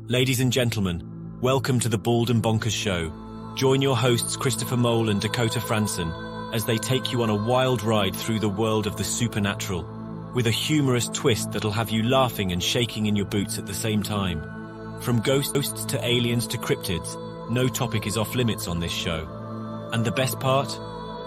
Ladies and gentlemen, welcome to the Bald and Bonkers show. Join your hosts Christopher Mole and Dakota Franson as they take you on a wild ride through the world of the supernatural, with a humorous twist that'll have you laughing and shaking in your boots at the same time. From ghosts to aliens to cryptids, no topic is off limits on this show. And the best part?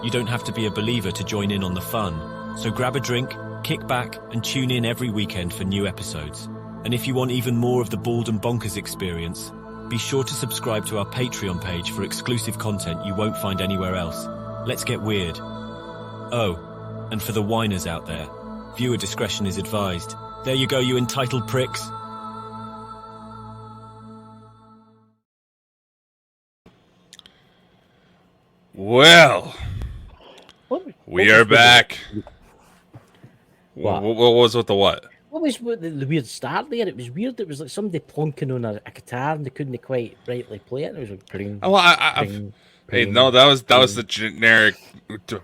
You don't have to be a believer to join in on the fun. So grab a drink, kick back, and tune in every weekend for new episodes. And if you want even more of the Bald and Bonkers experience, be sure to subscribe to our Patreon page for exclusive content you won't find anywhere else. Let's get weird. Oh, and for the whiners out there, viewer discretion is advised. There you go, you entitled pricks. Well, we are back. What was with the what? What was the weird start there? It was weird. It was like somebody plonking on a guitar and they couldn't quite rightly play it. It was like pring. Oh, no, that was the generic,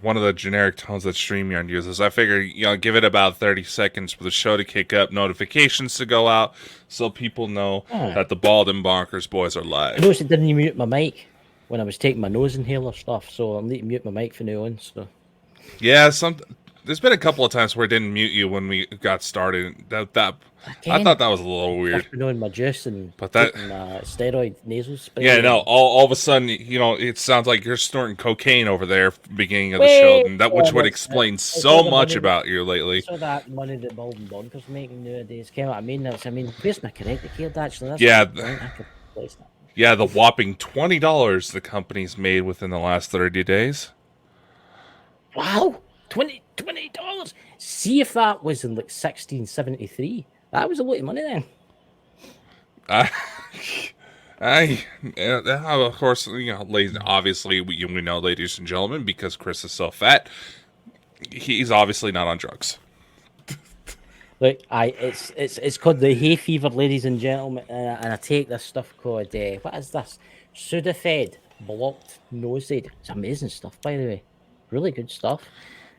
one of the generic tones that StreamYard uses. I figured, give it about 30 seconds for the show to kick up, notifications to go out, so people know that the Bald and Bonkers boys are live. I noticed it didn't mute my mic when I was taking my nose inhaler stuff, so I'm need to mute my mic from now on. So yeah, there's been a couple of times where it didn't mute you when we got started. I thought that was a little weird. Knowing my juice and but that steroid nasal spray. Yeah, no. All of a sudden, it sounds like you're snorting cocaine over there at the beginning of the show, and which would explain so much about you lately. So that money that Bald and Bonkers making nowadays, came out. I mean, where's my credit card actually? That's yeah. I could place that. Yeah, the whopping $20 the company's made within the last 30 days. Wow, $20. See if that was in like 1673. That was a lot of money then. Of course, obviously we know, ladies and gentlemen, because Chris is so fat, he's obviously not on drugs. Look, it's called the hay fever, ladies and gentlemen, and I take this stuff called what is this? Sudafed blocked noseaid. It's amazing stuff, by the way. Really good stuff.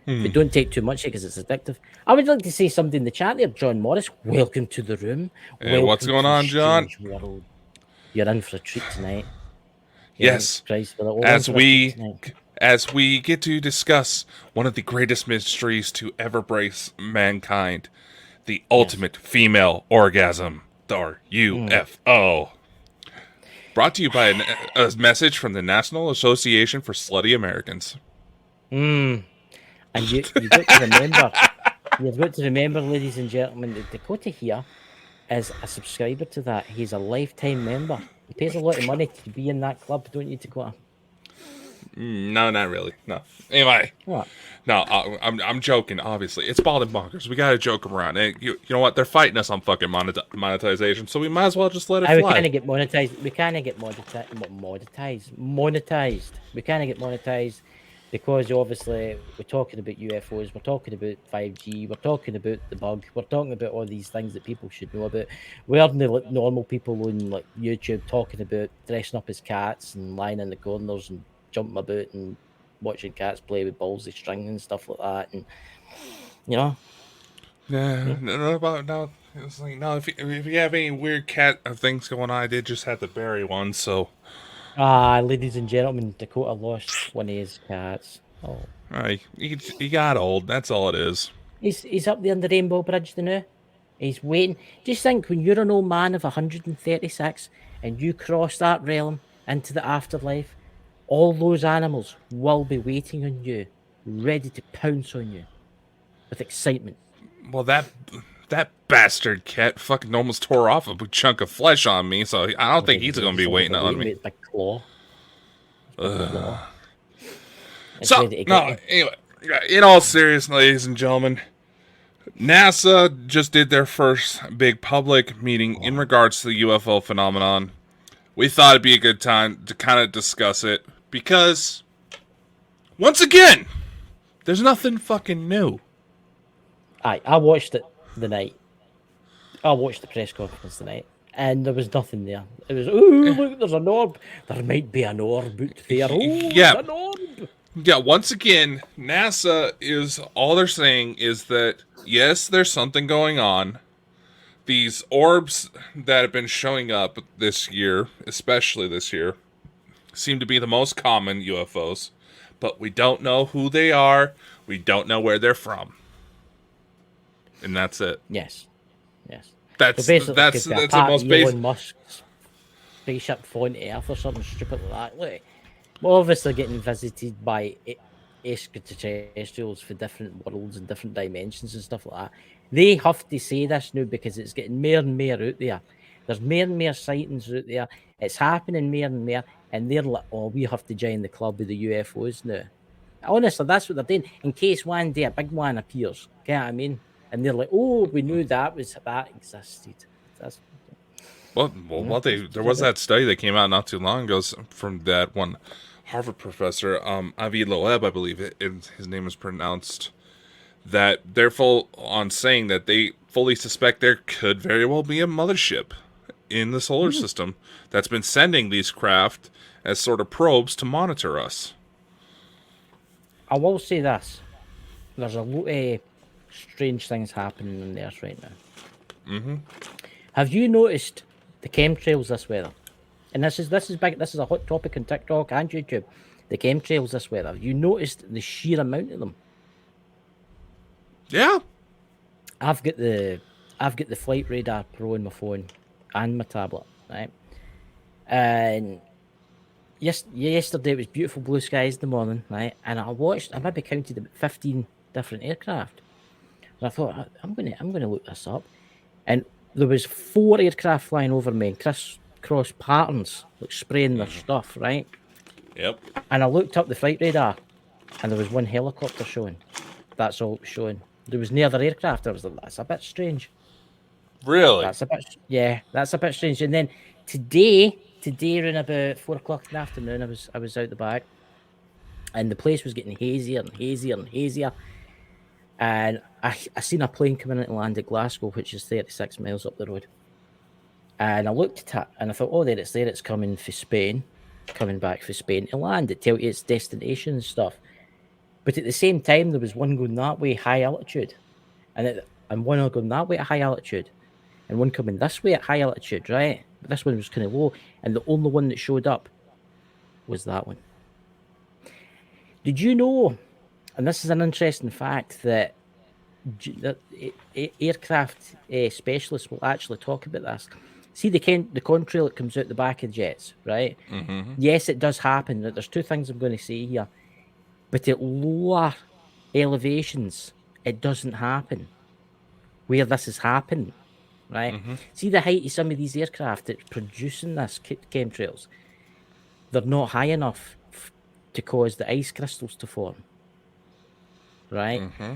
But don't take too much because it's addictive. I would like to say something in the chat there, John Morris. Welcome to the room. Hey, what's going on, John? World. You're in for a treat tonight. Yes, as we get to discuss one of the greatest mysteries to ever brace mankind, the ultimate female orgasm, or UFO. Brought to you by a message from the National Association for Slutty Americans. And you've got to remember, ladies and gentlemen, that Dakota here is a subscriber to that. He's a lifetime member. He pays a lot of money to be in that club, don't you, Dakota? No, not really. No. Anyway. What? No, I'm joking, obviously. It's Bald and Bonkers. We gotta joke around. And you know what? They're fighting us on fucking monetization, so we might as well just let it fly. We can't get monetized. We can't get monetized. We can't get monetized. Because obviously we're talking about UFOs, we're talking about 5G, we're talking about the bug, we're talking about all these things that people should know about. We're the normal people on like YouTube talking about dressing up as cats and lying in the corners and jumping about and watching cats play with balls of string and stuff like that, and Yeah. No. It's like no. If you have any weird cat things going on, I did just have to bury one, so. Ladies and gentlemen, Dakota lost one of his cats. Oh. He got old. That's all it is. He's up there on the Rainbow Bridge now. He's waiting. Just think, when you're an old man of 136 and you cross that realm into the afterlife, all those animals will be waiting on you, ready to pounce on you with excitement. Well, that bastard cat fucking almost tore off a big chunk of flesh on me, so I don't think he's going to be waiting on me. It's a claw. Anyway, in all seriousness, ladies and gentlemen, NASA just did their first big public meeting in regards to the UFO phenomenon. We thought it'd be a good time to kind of discuss it, because, once again, there's nothing fucking new. I watched it the night. I watched the press conference tonight, and there was nothing there. It was, look, there's an orb. There might be an orb out there. There's an orb. Yeah, once again, NASA all they're saying is that, yes, there's something going on, these orbs that have been showing up this year, especially this year, seem to be the most common UFOs, but we don't know who they are. We don't know where they're from, and that's it. Yes. That's so basically, that's the most basic. Elon Musk's spaceship falling to Earth or something stupid like that. Look, we're obviously getting visited by extraterrestrials for different worlds and different dimensions and stuff like that. They have to say this now because it's getting more and more out there. There's more and more sightings out there. It's happening more and more, and they're like, "Oh, we have to join the club with the UFOs now." Honestly, that's what they're doing. In case one day a big one appears, you know what I mean? And they're like, "Oh, we knew that existed." That's there was that study that came out not too long ago from that one Harvard professor, Avi Loeb, I believe his name is pronounced, that they're full on saying that they fully suspect there could very well be a mothership in the solar system that's been sending these craft as sort of probes to monitor us. I will say this. There's a lot of strange things happening on the Earth right now. Have you noticed the chemtrails this weather? And this is big. This is a hot topic on TikTok and YouTube. The chemtrails this weather. You noticed the sheer amount of them? Yeah. I've got the Flight Radar Pro on my phone and my tablet, right? And yesterday it was beautiful blue skies in the morning, right? And I maybe counted about 15 different aircraft. And I thought, I'm gonna look this up. And there was 4 aircraft flying over me in crisscross patterns, like spraying their stuff, right? Yep. And I looked up the flight radar, and there was 1 helicopter showing. That's all it was showing. There was no other aircraft. I was like, that's a bit strange. Really? That's a bit strange. And then today around about 4 o'clock in the afternoon, I was out the back, and the place was getting hazier and hazier and hazier. And I seen a plane coming in to land at Glasgow, which is 36 miles up the road. And I looked at it and I thought, oh, there. It's coming for Spain, coming back for Spain to land. It tells you its destination and stuff. But at the same time, there was one going that way, high altitude, and one going that way at high altitude, and one coming this way at high altitude, right? But this one was kind of low, and the only one that showed up was that one. Did you know, and this is an interesting fact, that aircraft specialists will actually talk about this. See the contrail that comes out the back of jets, right? Mm-hmm. Yes, it does happen. There's 2 things I'm going to say here. But at lower elevations, it doesn't happen. Where this is happening, right? Mm-hmm. See the height of some of these aircraft that's producing this chemtrails. They're not high enough to cause the ice crystals to form, right? Mm-hmm.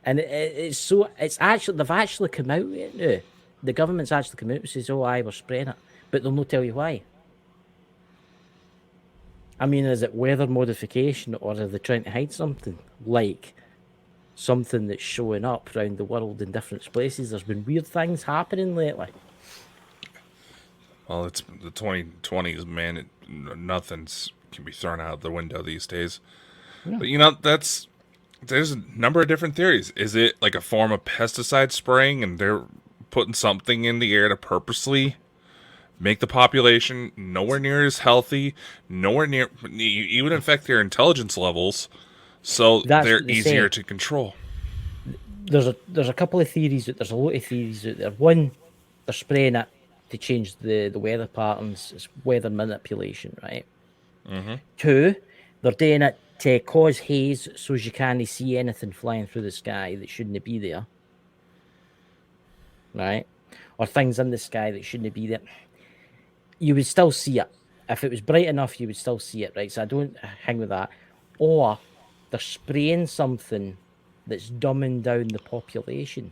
And they've actually come out with it now. The government's actually come out and says, "Oh, we're spraying it," but they'll not tell you why. I mean, is it weather modification, or are they trying to hide something? Like something that's showing up around the world in different places. There's been weird things happening lately. Well, it's the 2020s, man. Nothing's can be thrown out the window these days. Yeah. But there's a number of different theories. Is it like a form of pesticide spraying, and they're putting something in the air to purposely make the population nowhere near as healthy, nowhere near even affect their intelligence levels, so they're easier to control? There's a couple of theories. There's a lot of theories out there. One, they're spraying it to change the weather patterns. It's weather manipulation, right? Mm-hmm. 2, they're doing it to cause haze so you can't see anything flying through the sky that shouldn't be there, right? Or things in the sky that shouldn't be there. You would still see it. If it was bright enough, you would still see it, right? So I don't hang with that. Or they're spraying something that's dumbing down the population.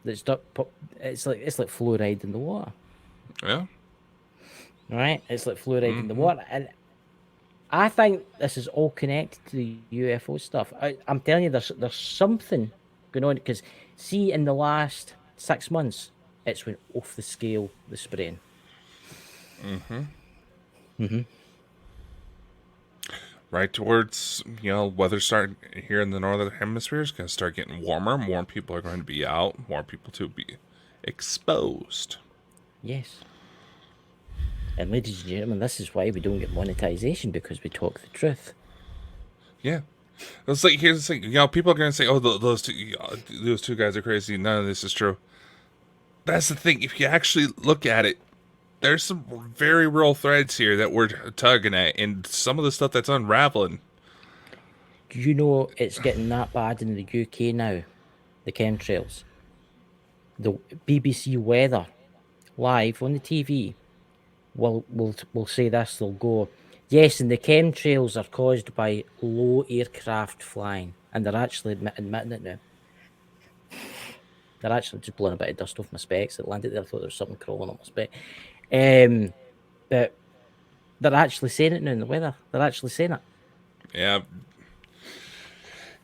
It's like fluoride in the water. Yeah. Right? It's like fluoride in the water. And I think this is all connected to the UFO stuff. I'm telling you, there's something going on, because see, in the last 6 months, it's went off the scale, the spraying. right towards, weather starting here in the northern hemisphere is going to start getting warmer. More people are going to be out. More people to be exposed. Yes. And ladies and gentlemen, this is why we don't get monetization, because we talk the truth. Yeah. It's like, here's the thing, people are going to say, oh, those two guys are crazy. None of this is true. That's the thing. If you actually look at it, there's some very real threads here that we're tugging at, and some of the stuff that's unraveling. Do you know it's getting that bad in the UK now? The chemtrails. The BBC weather live on the TV will say this. They'll go, yes, and the chemtrails are caused by low aircraft flying, and they're actually admitting it now. They're actually just blowing a bit of dust off my specs. It landed there. I thought there was something crawling on my spec. But they're actually saying it now in the weather. They're actually saying it. Yeah.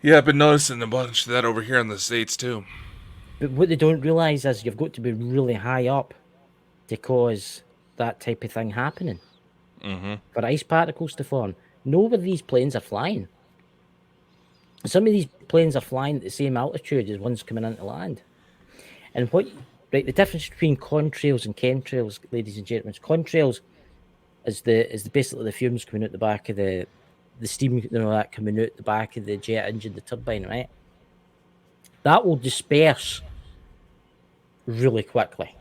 Yeah, I've been noticing a bunch of that over here in the States too. But what they don't realise is you've got to be really high up to cause that type of thing happening. Mm-hmm. For ice particles to form. Know where these planes are flying. Some of these planes are flying at the same altitude as ones coming into land. And the difference between contrails and chemtrails, ladies and gentlemen, contrails is basically the fumes coming out the back of the steam, that coming out the back of the jet engine, the turbine, right? That will disperse really quickly.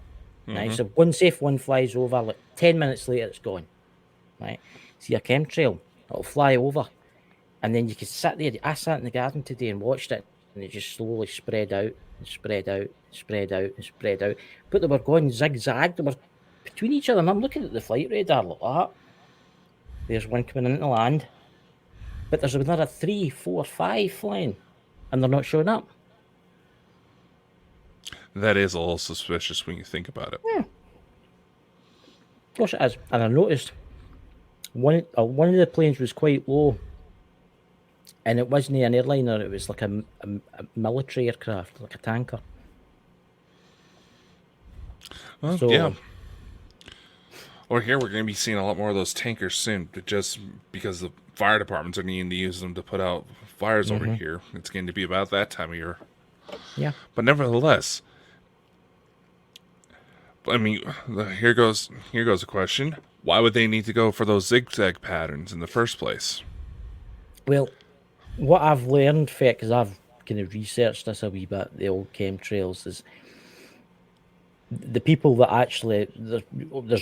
Mm-hmm. Right? So once F1 flies over, like 10 minutes later, it's gone. Right? See a chemtrail, it'll fly over. And then you can sit there. I sat in the garden today and watched it, and it just slowly spread out and spread out, spread out and spread out. But they were going zigzag. They were between each other. And I'm looking at the flight radar like that. There's one coming into land. But there's another 3, 4, 5 flying, and they're not showing up. That is a little suspicious when you think about it. Yeah. Of course it is. And I noticed one of the planes was quite low. And it wasn't an airliner, it was like a military aircraft, like a tanker. Well, yeah. Over here, we're going to be seeing a lot more of those tankers soon, but just because the fire departments are needing to use them to put out fires over here. It's going to be about that time of year. Yeah. But nevertheless, I mean, here goes a question. Why would they need to go for those zigzag patterns in the first place? Well, what I've learned, because I've kind of researched this a wee bit, the old chemtrails, is the people that actually, there's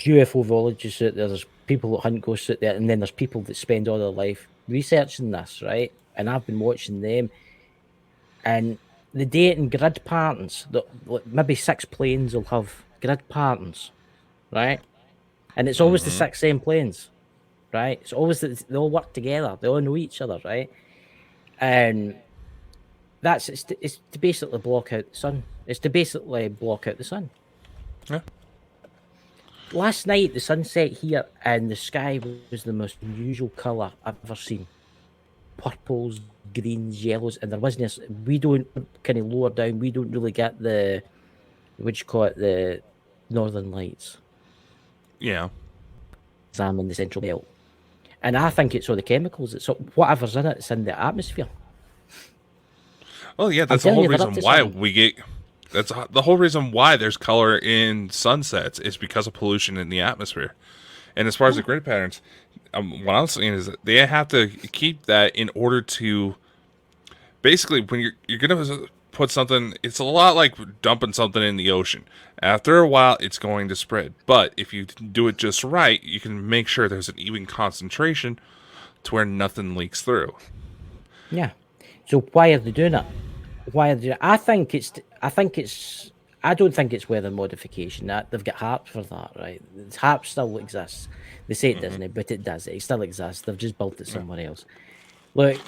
UFO-ologists out there, there's people that hunt ghosts out there, and then there's people that spend all their life researching this, right? And I've been watching them, and the date and grid patterns, maybe 6 planes will have grid patterns, right? And it's always the 6 same planes, right? It's always that they all work together, they all know each other, right? And it's to basically block out the sun. It's to basically block out the sun. Yeah. Last night, the sunset here and the sky was the most unusual colour I've ever seen. Purples, greens, yellows, and there wasn't. We don't kind of lower down. We don't really get the the northern lights. Yeah. I'm in the central belt. And I think it's all the chemicals. It's whatever's in it. It's in the atmosphere. Well, yeah, that's the whole reason why we get. That's the whole reason why there's color in sunsets is because of pollution in the atmosphere. And as far as the grid patterns, what I'm saying is that they have to keep that in order to. Basically, when you're gonna put something, it's a lot like dumping something in the ocean. After a while, it's going to spread. But if you do it just right, you can make sure there's an even concentration to where nothing leaks through. Yeah. So why are they doing it? Why are they doing it? I don't think it's weather modification. That they've got HARP for that, right? HARP still exists. They say it doesn't, but it does. It still exists. They've just built it somewhere else. Look,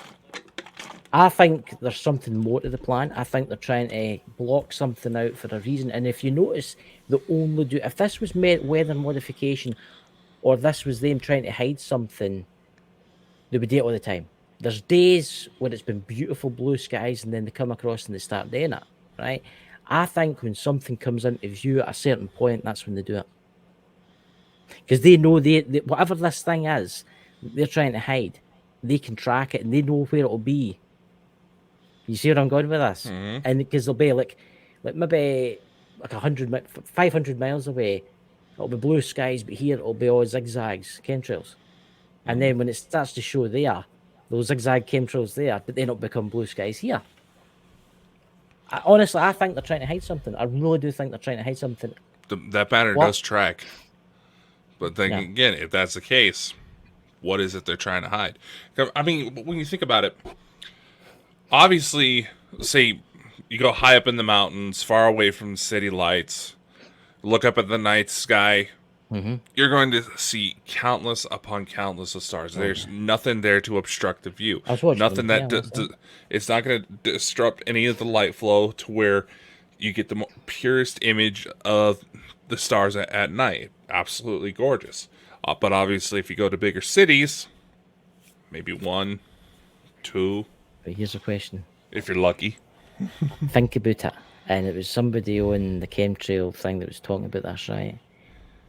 I think there's something more to the plan. I think they're trying to block something out for a reason. And if you notice, if this was weather modification, or this was them trying to hide something, they would do it all the time. There's days when it's been beautiful blue skies, and then they come across and they start doing it, right? I think when something comes into view at a certain point, that's when they do it. Because they know whatever this thing is, they're trying to hide. they can track it and they know where it'll be. You see where I'm going with this? Mm-hmm. And because they'll be like maybe like 500 miles away, it'll be blue skies, but here it'll be all zigzags, chemtrails. And then when it starts to show there, those zigzag chemtrails there, but then it'll become blue skies here. Honestly, I think they're trying to hide something. I really do think they're trying to hide something. That banner does track. But then again, if that's the case, what is it they're trying to hide? I mean, when you think about it, obviously, say you go high up in the mountains, far away from city lights, look up at the night sky, you're going to see countless upon countless of stars. There's nothing there to obstruct the view. Nothing it's not going to disrupt any of the light flow to where you get the purest image of the stars at night. Absolutely gorgeous. But obviously, if you go to bigger cities, maybe 1, 2. But here's a question. If you're lucky. Think about it. And it was somebody on the chemtrail thing that was talking about this, right?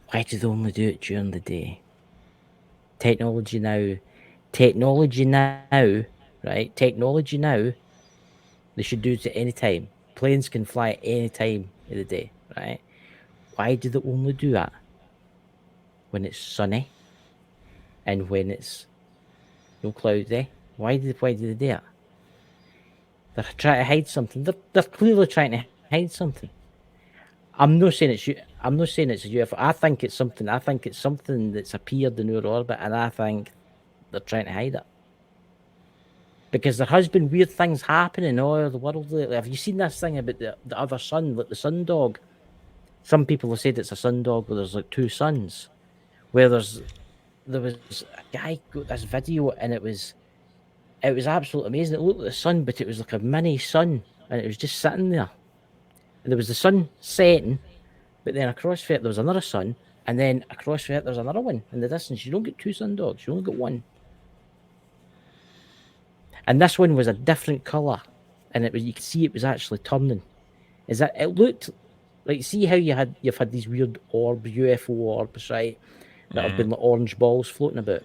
Why do they only do it during the day? Technology now, right? Technology now, they should do it at any time. Planes can fly at any time of the day, right? Why do they only do that when it's sunny and when it's no cloudy? Why do they do that? They're trying to hide something. They're clearly trying to hide something. I'm not saying it's a UFO. I think it's something. I think it's something that's appeared in our orbit, and I think they're trying to hide it. Because there has been weird things happening all over the world lately. Have you seen this thing about the other sun, like the sun dog? Some people have said it's a sun dog where there's like 2 suns. Where there was a guy got this video and it was absolutely amazing. It looked like the sun, but it was like a mini sun, and it was just sitting there. And there was the sun setting, but then across from it there was another sun, and then across from it there's another one in the distance. You don't get 2 sun dogs, you only get 1. And this one was a different colour, and you could see it was actually turning. It looked like, see how you've had these weird orbs, UFO orbs, right? That have been like orange balls floating about.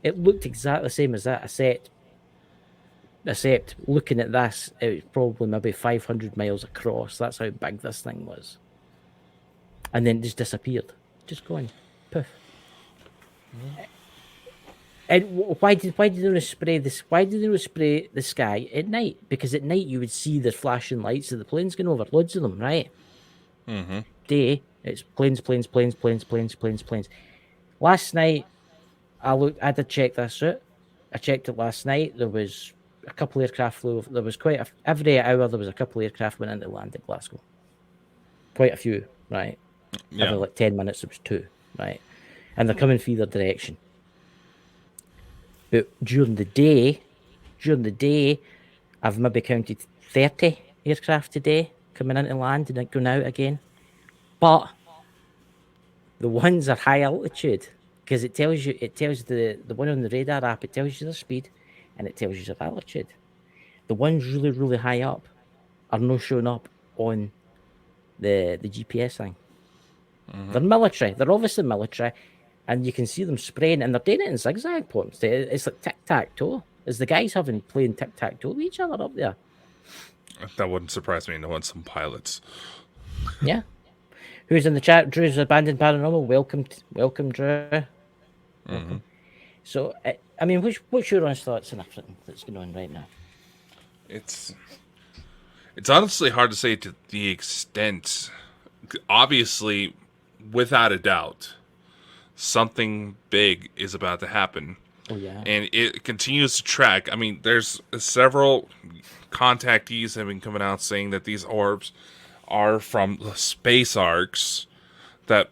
It looked exactly the same as that, except looking at this, it was probably maybe 500 miles across. That's how big this thing was. And then it just disappeared. Just gone. Poof. And why did they not spray this? Why did they not spray the sky at night? Because at night you would see the flashing lights of the planes going over, loads of them, right? Day, it's planes. Last night, I did check this out. I checked it last night. There was a couple of aircraft flew. There was every hour there was a couple of aircraft went into land at Glasgow. Quite a few, right? Yeah. Every like 10 minutes there was 2, right? And they're coming from either direction. But during the day, I've maybe counted 30 aircraft today coming into land and then going out again. But the ones are high altitude, because it tells the one on the radar app, it tells you their speed and it tells you their altitude. The ones really, really high up are not showing up on the GPS thing. They're military. They're obviously military, and you can see them spraying, and they're doing it in zigzag points. It's like tic-tac-toe. Is the guys playing tic-tac-toe with each other up there? That wouldn't surprise me. No one's some pilots. Yeah. Who's in the chat? Drew's Abandoned Paranormal. Welcome, Drew. Welcome. So, I mean, what's your honest thoughts on everything that's going on right now? It's honestly hard to say to the extent. Obviously, without a doubt, something big is about to happen. Oh, yeah. And it continues to track. I mean, there's several contactees have been coming out saying that these orbs are from the space arcs. That,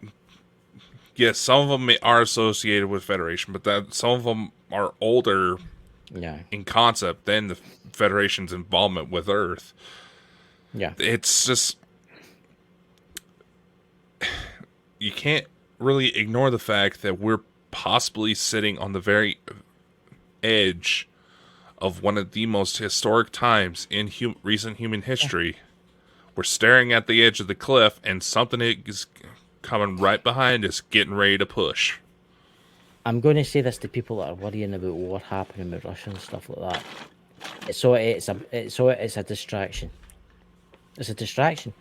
yes, some of them are associated with Federation, but that some of them are older in concept than the Federation's involvement with Earth. Yeah. It's just, you can't really ignore the fact that we're possibly sitting on the very edge of one of the most historic times in recent human history. We're staring at the edge of the cliff, and something is coming right behind us, getting ready to push. I'm going to say this to people that are worrying about war happening with Russia and stuff like that. So it's a distraction. It's a distraction.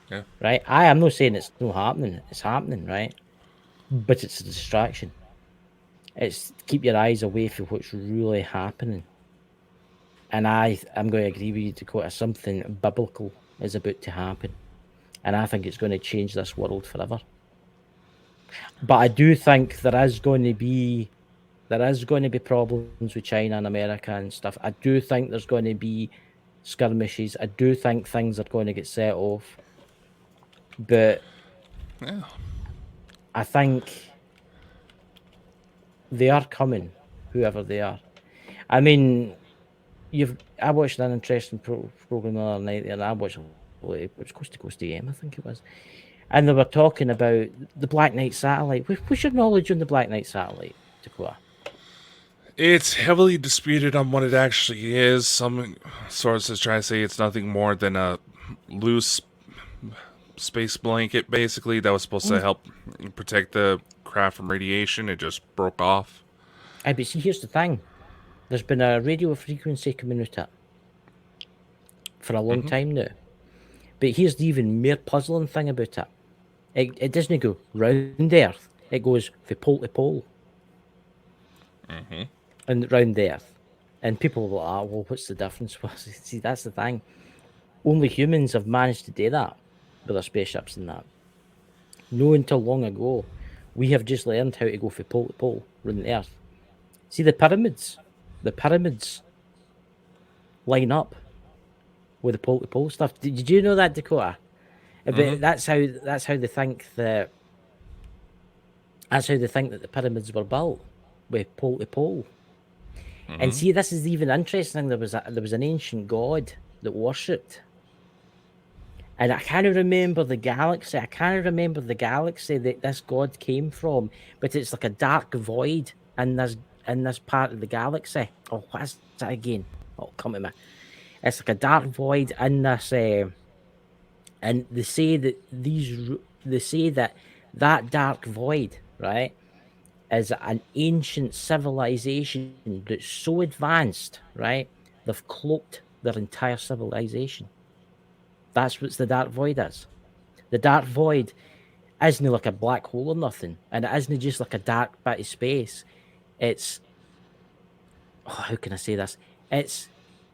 Yeah. Right. I am not saying it's not happening. It's happening, right? But it's a distraction. It's keep your eyes away from what's really happening. And I'm going to agree with you, Dakota. Something biblical is about to happen, and I think it's going to change this world forever. But I do think there is going to be problems with China and America and stuff. I do think there's going to be skirmishes. I do think things are going to get set off. But yeah. I think they are coming, whoever they are. I mean, I watched an interesting program the other night, and I watched it was Coast to Coast AM, I think it was. And they were talking about the Black Knight satellite. What's your knowledge on the Black Knight satellite, Dakota? It's heavily disputed on what it actually is. Some sources try to say it's nothing more than a loose space blanket, basically, that was supposed to help protect the craft from radiation. It just broke off. But see, here's the thing. There's been a radio frequency coming out for a long time now. But here's the even more puzzling thing about it. It doesn't go round the Earth. It goes from pole to pole. And round the Earth. And people will like, well, what's the difference? Well, see, that's the thing. Only humans have managed to do that with their spaceships and that. No, until long ago, we have just learned how to go from pole to pole around the Earth. See, the pyramids line up with the pole to pole stuff. Did you know that, Dakota? But that's how they think that. That's how they think that the pyramids were built, with pole to pole. And see, this is even interesting. There was an ancient god that worshipped, and I can't remember the galaxy. I can't remember the galaxy that this god came from, but it's like a dark void in this part of the galaxy. Oh, what is that again? Oh, come to me. It's like a dark void in this, and they say that that dark void, right, is an ancient civilization that's so advanced, right, they've cloaked their entire civilization. That's what the dark void is. The dark void isn't like a black hole or nothing, and it isn't just like a dark bit of space. It's, how can I say this? It's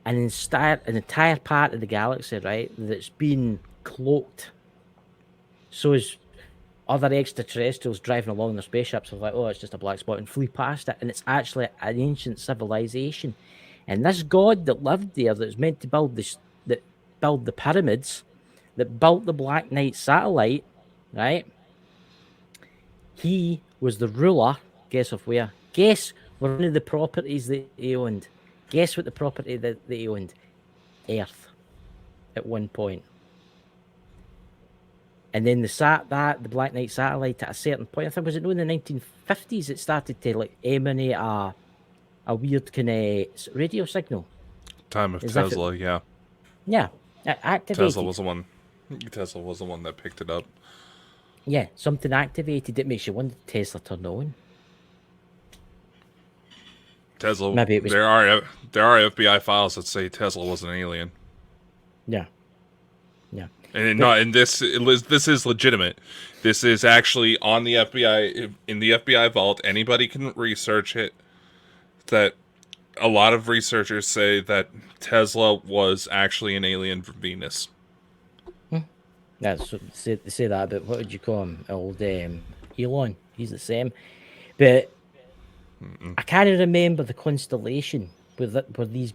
an entire part of the galaxy, right, that's been cloaked. So as other extraterrestrials driving along their spaceships are like, oh, it's just a black spot, and flee past it, and it's actually an ancient civilization. And this god that lived there, that's meant to build the pyramids, that built the Black Knight satellite, right? He was the ruler. Guess of where? Guess one of the properties that he owned. Guess what the property that he owned? Earth. At one point. And then the Black Knight satellite at a certain point, I think, was it in the 1950s, it started to like emanate a weird kind of radio signal. Time of Tesla, yeah. Yeah, activated. Tesla was the one that picked it up. Yeah, something activated. It makes you wonder, Tesla turned on. Tesla. Maybe it was... There are FBI files that say Tesla was an alien. Yeah. Yeah. And this is legitimate. This is actually on the FBI, in the FBI vault. Anybody can research it. That a lot of researchers say that Tesla was actually an alien from Venus. Yeah, so say that, but what would you call him? Old Elon. He's the same. But I can't remember the constellation where these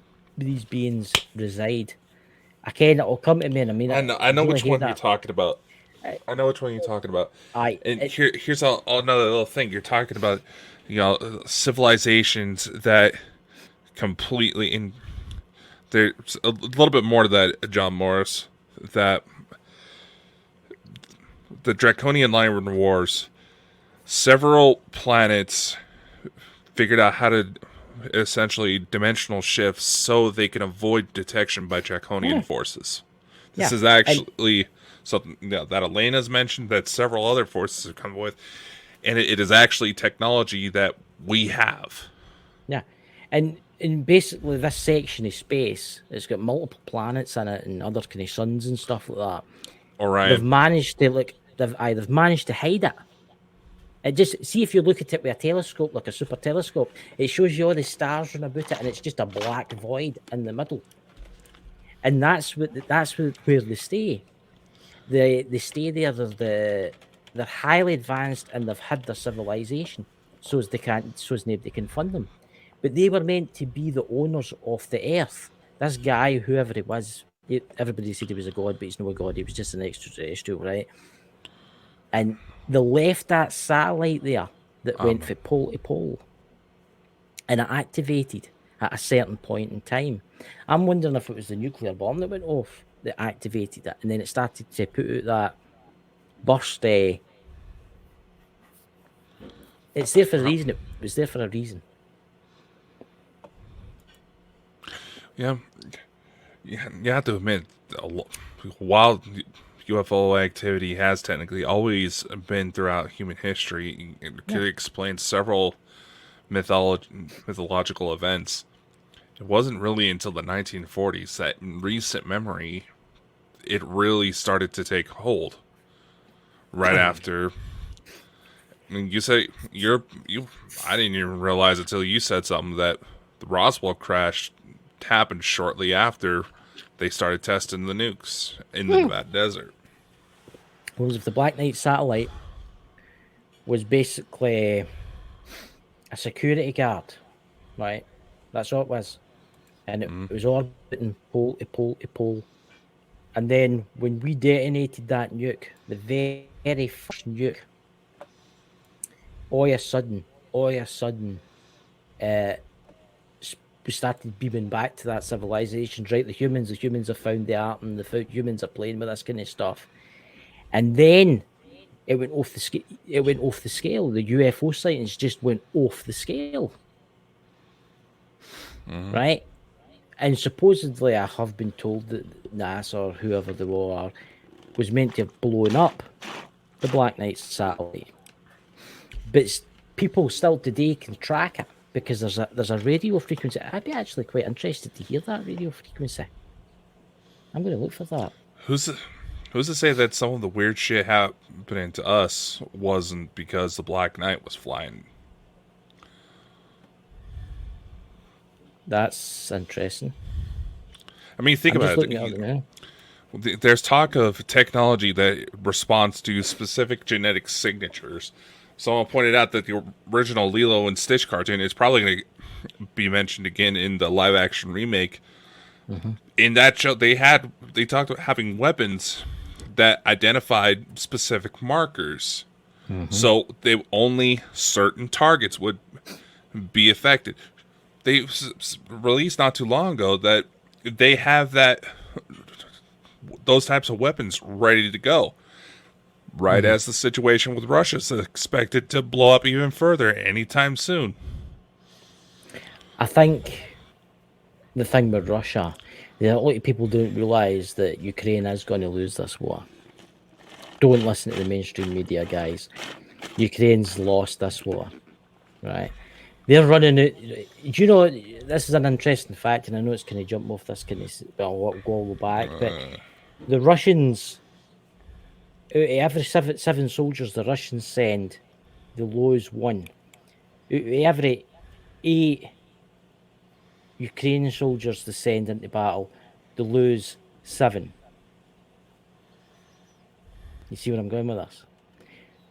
beings reside. It'll come to me in a minute. I know which one you're talking about. I know which one you're talking about. Here's another little thing. You're talking about, civilizations that completely there's a little bit more to that, John Morris, that the Draconian Line Wars, several planets figured out how to essentially dimensional shifts so they can avoid detection by Draconian forces. This is actually something that Elena's mentioned, that several other forces have come with. and it is actually technology that we have. Yeah, and basically this section of space, it's got multiple planets in it and other kind of suns and stuff like that. All right, they've managed to they've managed to hide it. It just, see, if you look at it with a telescope, like a super telescope, it shows you all the stars run about it, and it's just a black void in the middle. And that's where they stay. They stay there. They're highly advanced, and they've had their civilization, so as nobody can fund them. But they were meant to be the owners of the Earth. This guy, whoever he was, everybody said he was a god, but he's not a god. He was just an extraterrestrial, right? And they left that satellite there that went from pole to pole, and it activated at a certain point in time. I'm wondering if it was the nuclear bomb that went off that activated it, and then it started to put out that burst. It's there for a reason. It was there for a reason. Yeah, you have to admit, while UFO activity has technically always been throughout human history, it could explain several mythological events. It wasn't really until the 1940s that, in recent memory, it really started to take hold. Right after, I mean, you say I didn't even realize until you said something that the Roswell crash happened shortly after they started testing the nukes in the Nevada desert. Well, if the Black Knight satellite was basically a security guard, right? That's all it was. And it was orbiting pole to pole to pole. And then when we detonated that nuke, the very first nuke, all of a sudden, we started beaming back to that civilization, right? The humans have found the art, and humans are playing with this kind of stuff. And then it went off the scale. The UFO sightings just went off the scale, right? And supposedly, I have been told that NASA or whoever they were was meant to have blown up the Black Knight satellite, but people still today can track it because there's a radio frequency. I'd be actually quite interested to hear that radio frequency. I'm going to look for that. Who's to say that some of the weird shit happening to us wasn't because the Black Knight was flying? That's interesting. I mean, think about it. There's talk of technology that responds to specific genetic signatures. Someone pointed out that the original Lilo and Stitch cartoon is probably going to be mentioned again in the live-action remake. In that show, they talked about having weapons that identified specific markers. So only certain targets would be affected. They released not too long ago that they have those types of weapons ready to go. Right as the situation with Russia is expected to blow up even further anytime soon. I think the thing with Russia, a lot of people don't realise that Ukraine is going to lose this war. Don't listen to the mainstream media, guys. Ukraine's lost this war, right? They're running out. Do you know, this is an interesting fact, and I know it's kind of jump off this kind of, well, we'll go back, but the Russians, every seven soldiers the Russians send, they lose one. Every 8 Ukrainian soldiers they send into battle, they lose 7. You see where I'm going with this?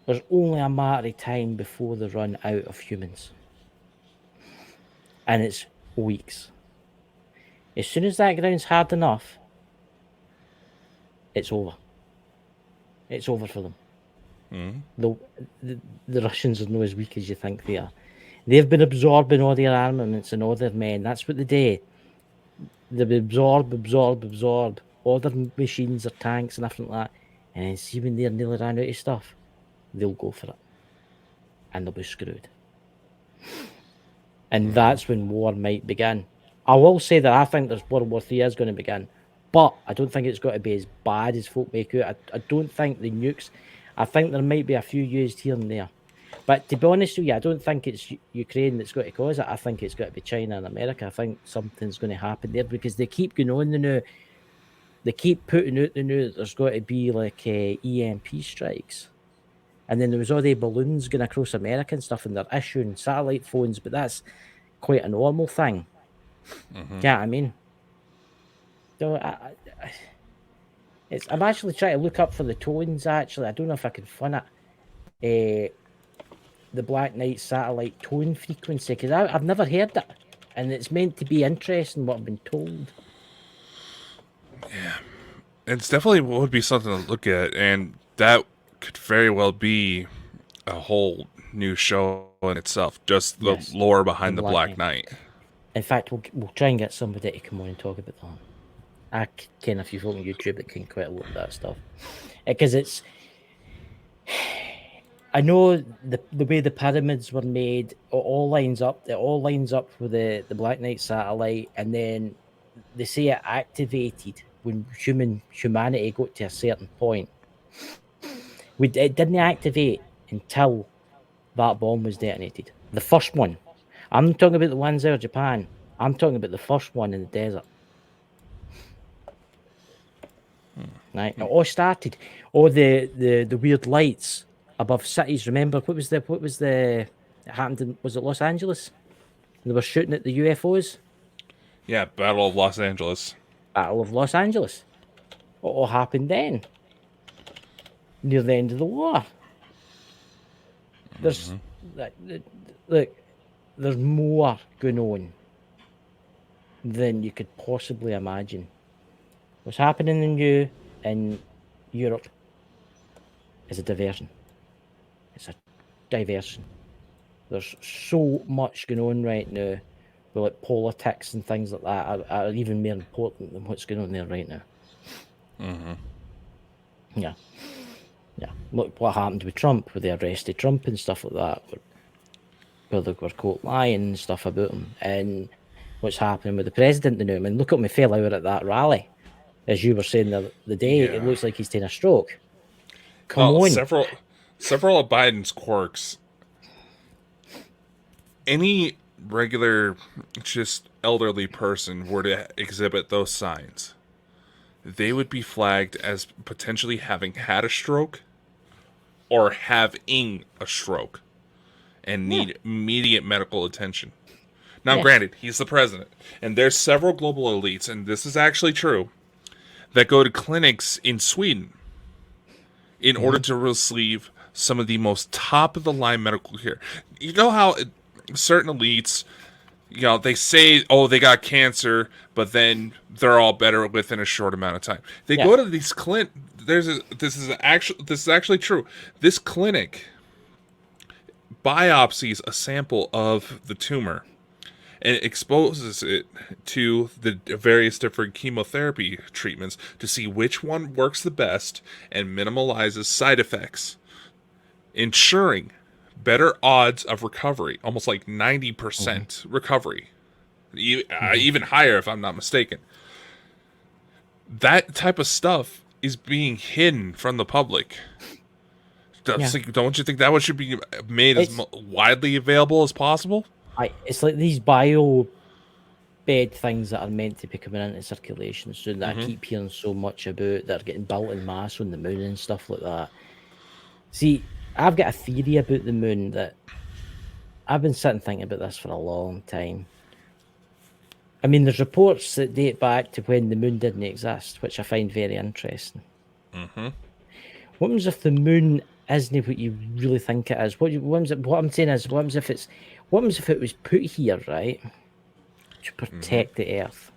There's only a matter of time before they run out of humans. And it's weeks. As soon as that ground's hard enough, it's over. It's over for them. The Russians are not as weak as you think they are. They've been absorbing all their armaments and all their men. That's what they do. They absorb all their machines, their tanks and everything like that. And then see when they're nearly ran out of stuff, they'll go for it. And they'll be screwed. And that's when war might begin. I will say that I think there's World War III is going to begin. But I don't think it's got to be as bad as folk make out. I don't think the nukes... I think there might be a few used here and there. But to be honest with you, I don't think it's Ukraine that's going to cause it. I think it's got to be China and America. I think something's going to happen there because they keep going on the new. They keep putting out the news that there's got to be like EMP strikes. And then there was all the balloons going across America and stuff, and they're issuing satellite phones, but that's quite a normal thing. Mm-hmm. Yeah, I mean, so I'm actually trying to look up for the tones. Actually, I don't know if I can find it. The Black Knight satellite tone frequency, because I've never heard that, and it's meant to be interesting what I've been told. Yeah, it's definitely would be something to look at, and that could very well be a whole new show in itself. Just the lore behind the Black Knight. In fact, we'll try and get somebody to come on and talk about that. I ken a few folk on YouTube that can quite a lot of that stuff, because it's. I know the way the pyramids were made, it all lines up. It all lines up with the Black Knight satellite, and then they say it activated when humanity got to a certain point. It didn't activate until that bomb was detonated. The first one. I'm not talking about the ones out of Japan. I'm talking about the first one in the desert. Right. It all started. All the weird lights above cities. Remember what was the it happened in, was it Los Angeles? They were shooting at the UFOs. Yeah, Battle of Los Angeles. Battle of Los Angeles. What all happened then? Near the end of the war. There's look, there's more going on than you could possibly imagine. What's happening in Europe is a diversion. It's a diversion. There's so much going on right now, with like politics and things like that are even more important than what's going on there right now. Mm-hmm. Yeah. Look what happened with Trump, where they arrested Trump and stuff like that, where they were caught lying and stuff about him, and what's happening with the president now. I mean, look at me fell out at that rally, as you were saying the day. Yeah. It looks like he's taking a stroke. Come on. Several of Biden's quirks. Any regular, just elderly person were to exhibit those signs, they would be flagged as potentially having had a stroke or having a stroke and need immediate medical attention. Now, granted, he's the president, and there's several global elites, and this is actually true, that go to clinics in Sweden in order to receive some of the most top-of-the-line medical care. You know how certain elites, they say, they got cancer, but then they're all better within a short amount of time. They go to these clinics. This is actually true. This clinic biopsies a sample of the tumor and exposes it to the various different chemotherapy treatments to see which one works the best and minimalizes side effects, ensuring better odds of recovery, almost like 90% recovery, even higher if I'm not mistaken. That type of stuff is being hidden from the public. Don't you think that one should be made as widely available as possible? It's like these bio bed things that are meant to be coming into circulation soon that I keep hearing so much about, that are getting built en masse on the moon and stuff like that. See, I've got a theory about the moon that I've been sitting thinking about this for a long time. I mean, there's reports that date back to when the moon didn't exist, which I find very interesting. Mm-hmm. What happens if the moon isn't what you really think it is? What I'm saying is, what happens if it was put here, right, to protect the Earth?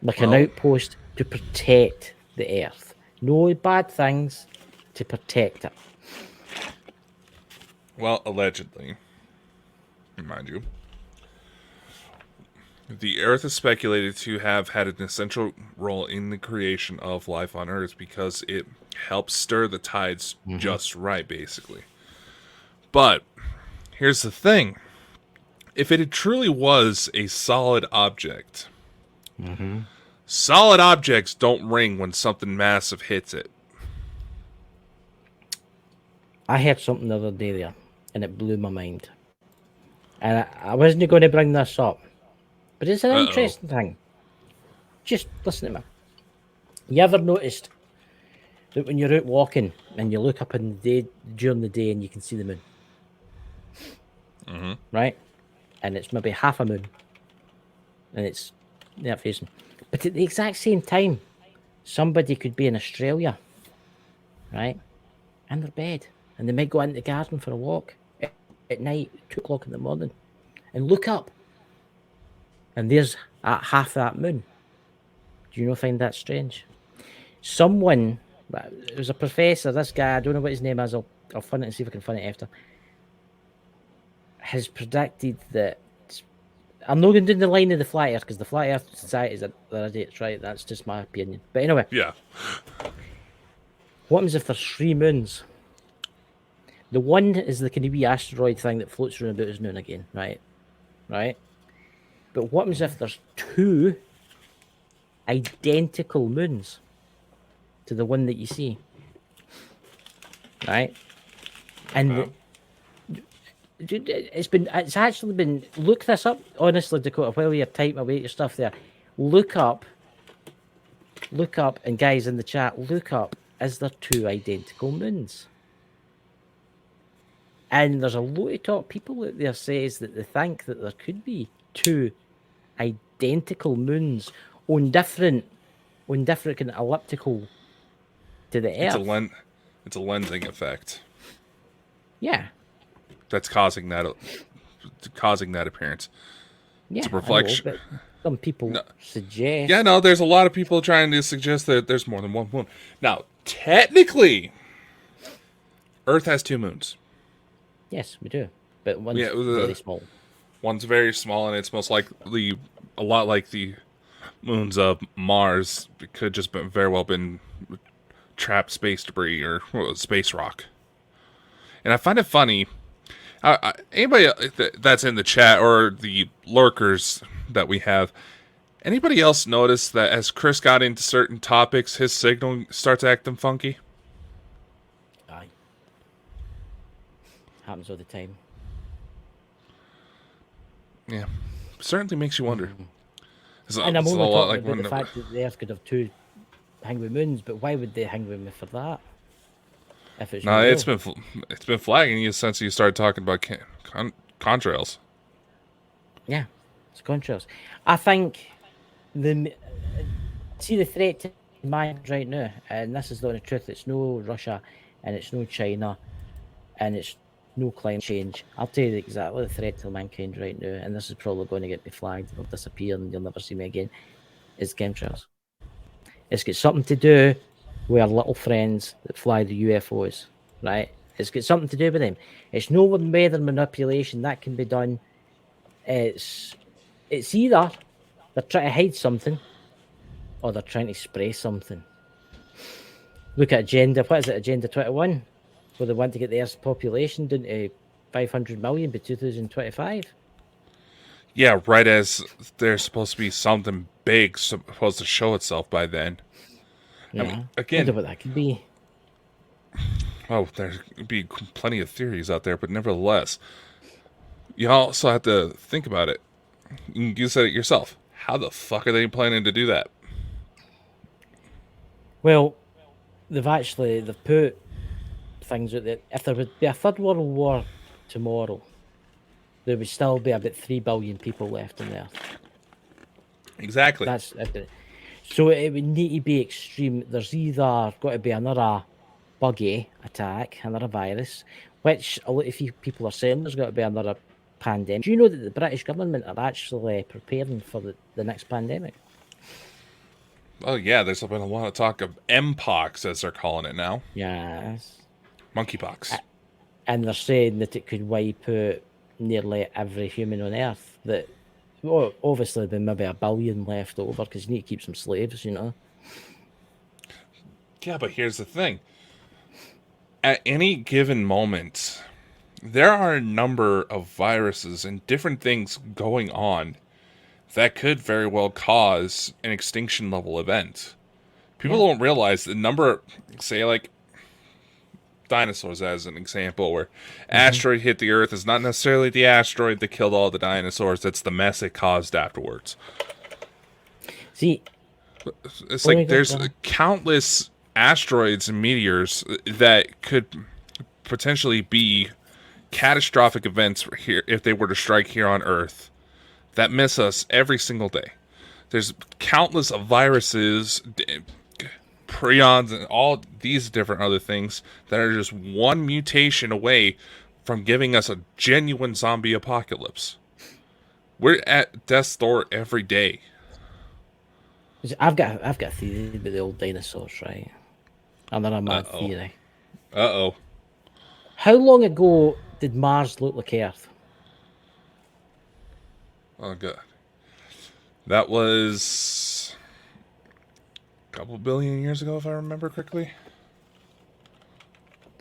Like an outpost to protect the Earth. No bad things, to protect it. Well, allegedly, mind you, the Earth is speculated to have had an essential role in the creation of life on Earth because it helps stir the tides just right, basically. But here's the thing. If it truly was a solid object, solid objects don't ring when something massive hits it. I heard something the other day there, and it blew my mind. And I wasn't going to bring this up, but it's an interesting thing. Just listen to me. You ever noticed that when you're out walking and you look up in the day during the day and you can see the moon? Mm-hmm. Right? And it's maybe half a moon. And it's there facing. But at the exact same time, somebody could be in Australia, right? In their bed. And they might go into the garden for a walk at night, 2 o'clock in the morning, and look up. And there's half that moon. Do you not find that strange? Someone, it was a professor, this guy, I don't know what his name is, I'll find it and see if I can find it after, has predicted that, I'm not going to do the line of the Flat Earth, because the Flat Earth Society is they're idiots, right? That's just my opinion. But anyway. Yeah. What happens if there's 3 moons? The one is the kind of wee asteroid thing that floats around about us now and again, right? Right? But what happens if there's 2 identical moons to the one that you see? Right? And it's actually been, look this up, honestly, Dakota, while you're typing away your stuff there, look up, and guys in the chat, look up, is there 2 identical moons? And there's a lot of top people out there says that they think that there could be 2 identical moons on different kind of elliptical to the Earth. It's a lensing effect. Yeah. That's causing that appearance. Yeah, it's a reflection. I know, but some people suggest. Yeah, no, there's a lot of people trying to suggest that there's more than one moon. Now, technically, Earth has 2 moons. Yes, we do. But one's very small. One's very small, and it's most likely a lot like the moons of Mars. It could just very well been trapped space debris or space rock. And I find it funny. Anybody that's in the chat or the lurkers that we have, anybody else notice that as Chris got into certain topics, his signal starts acting funky? Aye. Happens all the time. Yeah. Certainly makes you wonder. And I'm only talking about the fact that the Earth could have 2 hanging moons, but why would they hang with me for that? If it's it's been flagging you since you started talking about contrails. Yeah, it's contrails. I think see the threat to mind right now, and this is the only truth. It's no Russia, and it's no China, and it's no climate change. I'll tell you exactly the threat to mankind right now, and this is probably going to get me flagged or disappear, and you'll never see me again. Is chemtrails. It's got something to do with our little friends that fly the UFOs, right? It's got something to do with them. It's no weather manipulation that can be done. It's either they're trying to hide something, or they're trying to spray something. Look at Agenda. What is it? Agenda 21, where they want to get the Earth's population down to 500 million by 2025. Yeah, right as there's supposed to be something big supposed to show itself by then. Yeah. I mean, again, wonder what that could be. Oh, there could be plenty of theories out there, but nevertheless, you also have to think about it. You said it yourself. How the fuck are they planning to do that? Well, they've put things out there. If there would be a 3rd World War tomorrow, there would still be about 3 billion people left on Earth. Exactly. So it would need to be extreme. There's either got to be another buggy attack, another virus, which a lot of people are saying there's got to be another pandemic. Do you know that the British government are actually preparing for the next pandemic? Oh, yeah, there's been a lot of talk of Mpox, as they're calling it now. Yes. Monkeypox. And they're saying that it could wipe out nearly every human on Earth. That, well, obviously, there'll be maybe 1 billion left over because you need to keep some slaves, you know. Yeah, but here's the thing. At any given moment, there are a number of viruses and different things going on that could very well cause an extinction level event. People don't realize the number, say like dinosaurs as an example, where asteroid hit the Earth. It's not necessarily the asteroid that killed all the dinosaurs. It's the mess it caused afterwards. See, it's like there's countless asteroids and meteors that could potentially be catastrophic events here if they were to strike here on Earth that miss us every single day. There's countless viruses, prions, and all these different other things that are just one mutation away from giving us a genuine zombie apocalypse. We're at death's door every day. I've got a theory about the old dinosaurs, right? And then a mad theory. How long ago did Mars look like Earth? Oh, God. That was a couple billion years ago, if I remember correctly.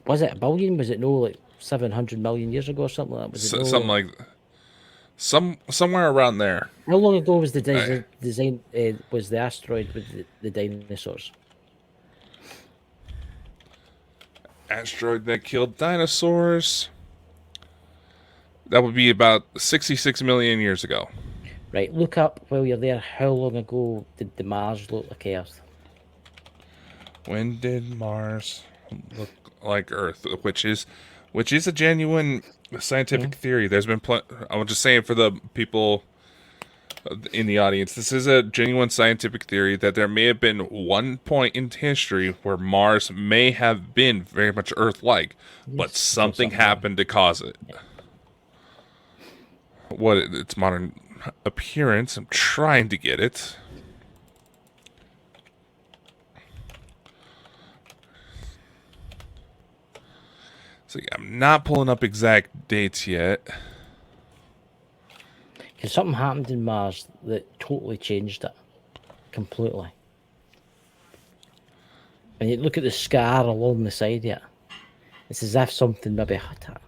Was it a billion? Was it like 700 million years ago or something like that? Was it something like somewhere around there. How long ago was the design? Was the asteroid with the dinosaurs? Asteroid that killed dinosaurs. That would be about 66 million years ago. Right, look up while you're there. How long ago did the Mars look like Earth? When did Mars look like Earth? Which is a genuine scientific theory. There's been I was just saying for the people in the audience, this is a genuine scientific theory that there may have been one point in history where Mars may have been very much Earth-like, but something happened to cause it. Yeah. What its modern appearance, I'm trying to get it. So I'm not pulling up exact dates yet. Because something happened in Mars that totally changed it. Completely. And you look at the scar along the side of it. It's as if something maybe hit it.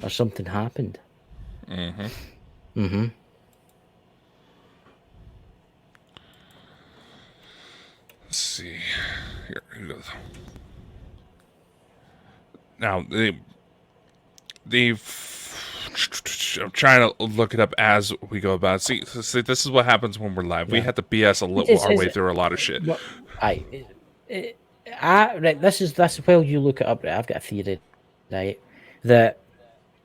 Or something happened. Let's see. Here it goes. Now, I'm trying to look it up as we go about. See, this is what happens when we're live. We have to BS our way through a lot of shit. Right. This is while you look it up. Right, I've got a theory, right? That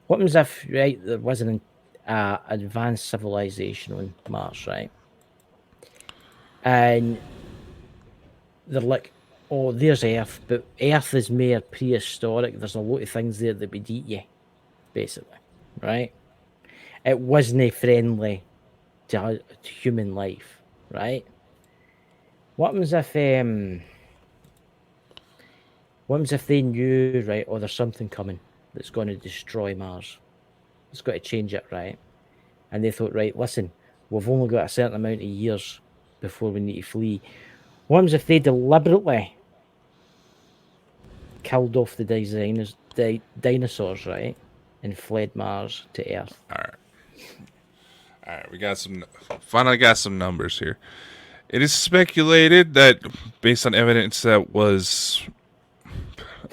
what happens if there was an advanced civilization on Mars, right? And they're like, oh, there's Earth, but Earth is more prehistoric. There's a lot of things there that would eat you, basically, right? It wasn't friendly to human life, right? What happens if they knew, right, oh, there's something coming that's going to destroy Mars. It's got to change it, right? And they thought, right, listen, we've only got a certain amount of years before we need to flee. What happens if they deliberately killed off the dinosaurs, right, and fled Mars to Earth? All right, we got finally got some numbers here. It is speculated that, based on evidence that was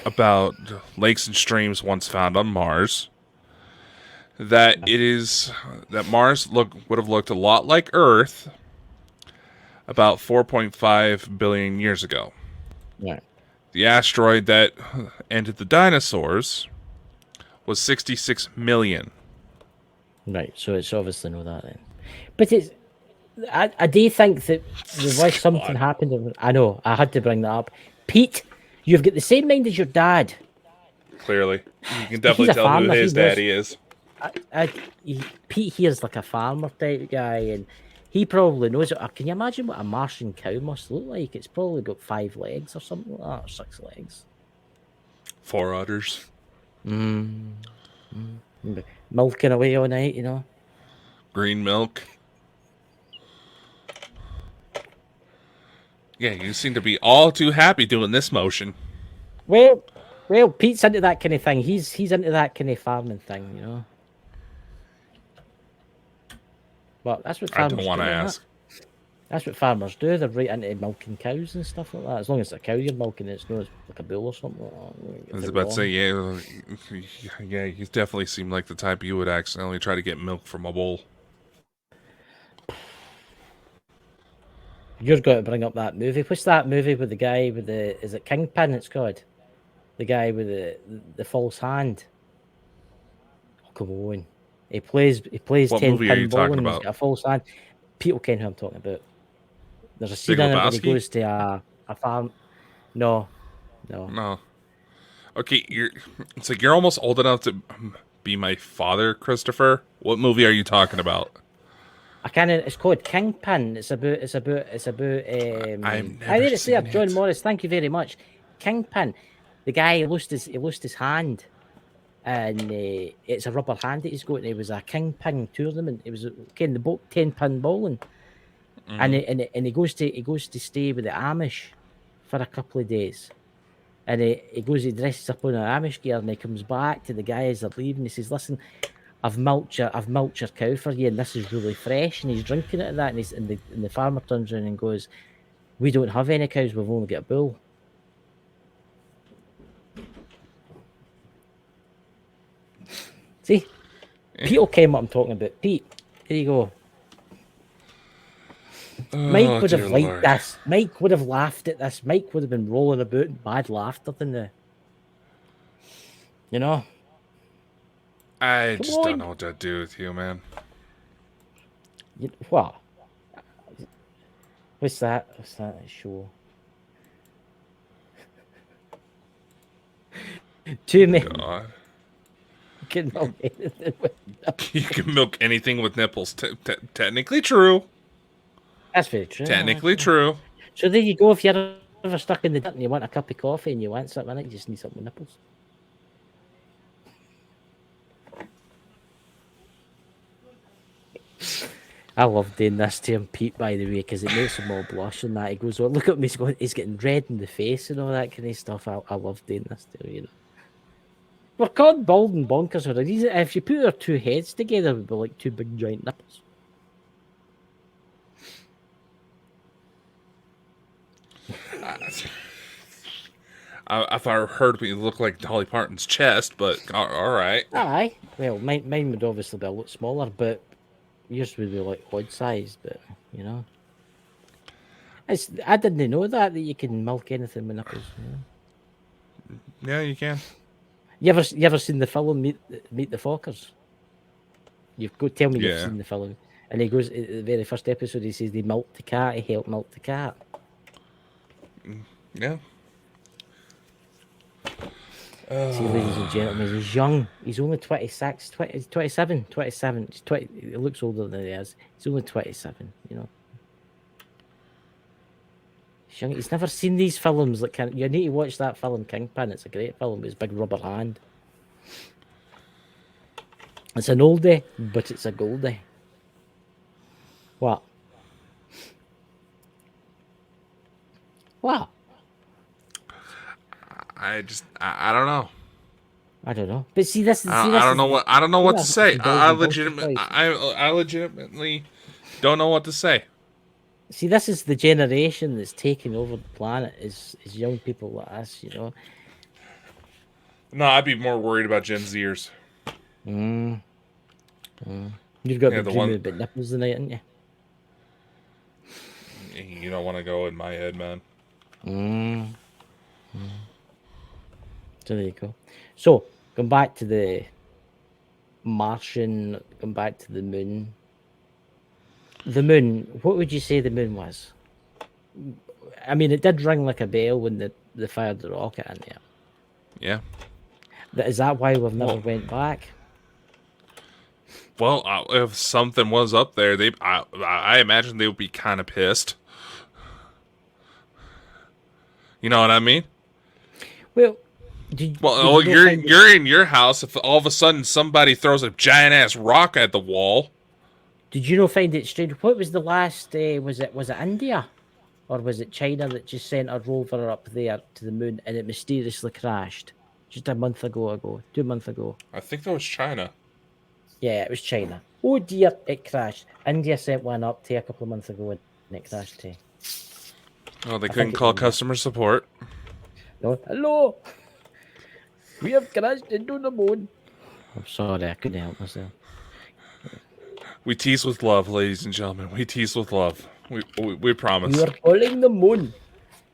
about lakes and streams once found on Mars, that Mars would have looked a lot like Earth about 4.5 billion years ago. Yeah. The asteroid that ended the dinosaurs was 66 million. Right, so it's obviously not that then. But I do think that there was something happened. I know, I had to bring that up. Pete, you've got the same mind as your dad. Clearly. You can definitely tell who his daddy is. Pete here's like a farmer type guy, and he probably knows it. Can you imagine what a Martian cow must look like? It's probably got 5 legs or something like that, or 6 legs. 4 udders. Milking away all night, you know. Green milk. Yeah, you seem to be all too happy doing this motion. Well, Pete's into that kind of thing. He's into that kind of farming thing, you know. Well, that's what farmers I don't want to ask. That's what farmers do. They're right into milking cows and stuff like that. As long as it's a cow you're milking, it's not like a bull or something like that. I was about to say, yeah, you definitely seem like the type you would accidentally try to get milk from a bull. You're going to bring up that movie. What's that movie with the guy with the... Is it Kingpin it's called? The guy with the false hand. Oh, come on. He plays what 10 movie are you pinball talking and about? he's got a false hand. People ken who I'm talking about. There's a scene Big in it where he Lebowski? goes to a farm. No. Okay, it's like you're almost old enough to be my father, Christopher. What movie are you talking about? I can't. It's called Kingpin. It's about. I've never I need to say seen John it. Morris. Thank you very much. Kingpin. The guy lost his hand, and it's a rubber hand that he's got. And it was a kingpin tournament. It was again the boat 10-pin bowling, and he goes to stay with the Amish for a couple of days. And he dresses up on an Amish gear, and he comes back to the guy as they're leaving. He says, "Listen, I've milked your cow for you, and this is really fresh." And he's drinking it at that, and the farmer turns around and goes, "We don't have any cows. We've only got a bull." See, Pete will came what I'm talking about. Pete, here you go. Mike would have liked this. Mike would have laughed at this. Mike would have been rolling about in bad laughter than the. You know. I just don't know what to do with you, man. What? What's that? What's that show? Two men. God. You can milk anything with nipples. You can milk anything with nipples. Technically true. That's very true. Technically true. So there you go. If you're ever stuck in the dirt and you want a cup of coffee and you want something in it, you just need something with nipples. I love doing this to him, Pete, by the way, because it makes him all blush and that. He goes, "Oh, look at me, he's getting red in the face and all that kind of stuff." I love doing this to him, you know. We're called bald and bonkers for a reason. If you put our two heads together, we'd be like two big giant nipples. If I heard we look like Dolly Parton's chest, but all right. Aye. Well, mine would obviously be a lot smaller, but yours would be like odd size, but you know. I didn't know that you can milk anything with nipples. You know? Yeah, you can. You ever seen the film Meet the Fockers? You've got to tell me you've seen the film. And he goes, at the very first episode, he says they milked the cat, he helped milk the cat. Yeah. See, ladies and gentlemen, he's young. He's only 26, 27. He's 20, he looks older than he is. He's only 27, you know. He's young. He's never seen these films. You need to watch that film, Kingpin. It's a great film with his big rubber hand. It's an oldie, but it's a goldie. What? What? I don't know. I don't know. But see, this is. I don't know what to say. I legitimately don't know what to say. See, this is the generation that's taking over the planet. Is young people like us, you know. No, I'd be more worried about Gen Zers. You've got to be dreaming about nipples tonight, haven't you? You don't want to go in my head, man. So there you go. So, going back to the Martian, going back to the moon. The moon, what would you say the moon was? I mean, it did ring like a bell when they fired the rocket in there. Yeah. Is that why we've never went back? Well, if something was up there, I imagine they would be kind of pissed. You know what I mean? Well, you're in your house. If all of a sudden somebody throws a giant ass rock at the wall, did you find it strange? What was the last? Was it India, or was it China that just sent a rover up there to the moon and it mysteriously crashed just a month ago, 2 months ago? I think that was China. Yeah, it was China. Oh dear, it crashed. India sent one up to a couple of months ago. it crashed to. Oh, they couldn't call customer support. No, hello. We have crashed into the moon. I'm sorry, I couldn't help myself. We tease with love, ladies and gentlemen. We tease with love. We promise. You are calling the moon.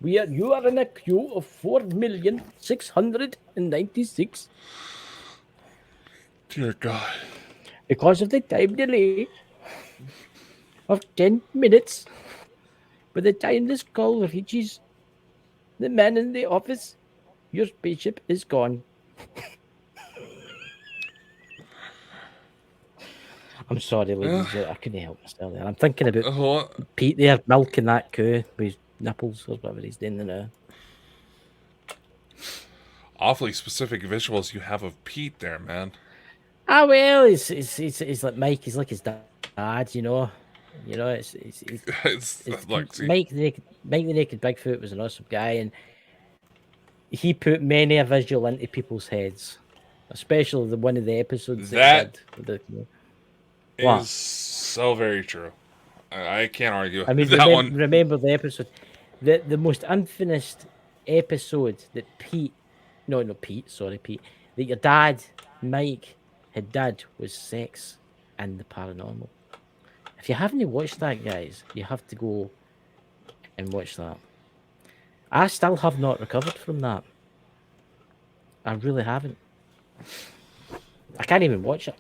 You are in a queue of 4,696. Dear God. Because of the time delay of 10 minutes, by the time this call reaches the man in the office, your spaceship is gone. I'm sorry, ladies. I couldn't help myself there. I'm thinking about Pete there milking that cow with his nipples or whatever he's doing now. Awfully specific visuals you have of Pete there, man. Ah, well, he's like Mike. He's like his dad, you know. You know, it's Mike the Naked Bigfoot was an awesome guy, and he put many a visual into people's heads, especially one of the episodes that did. Is so very true. I can't argue. I mean, remember the episode, the most infamous episode that Pete, that your dad, Mike, had did was sex and the paranormal. If you haven't watched that, guys, you have to go and watch that. I still have not recovered from that. I really haven't. I can't even watch it.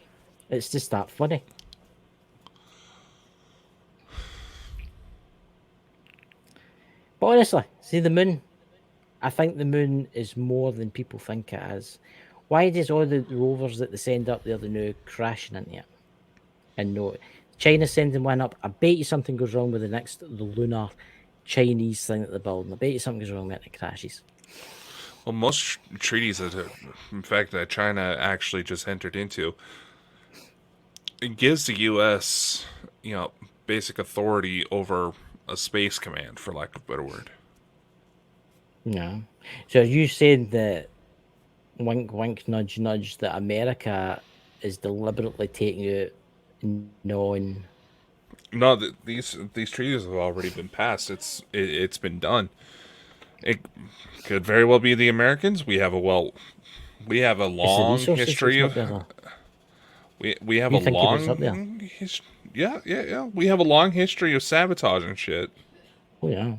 It's just that funny. But honestly, see the moon. I think the moon is more than people think it is. Why does all the rovers that they send up there, now crashing into it? And no, China's sending one up. I bet you something goes wrong with the lunar Chinese thing that they're building. I bet you something goes wrong with it and it crashes. Well, most treaties that China actually just entered into, it gives the U.S., basic authority over a space command, for lack of a better word. Yeah. So you said that wink, wink, nudge, nudge, that America is deliberately taking out non. No, these treaties have already been passed. It's been done. It could very well be the Americans. We have a long history of. We have a long. Yeah. We have a long history of sabotage and shit. Oh yeah.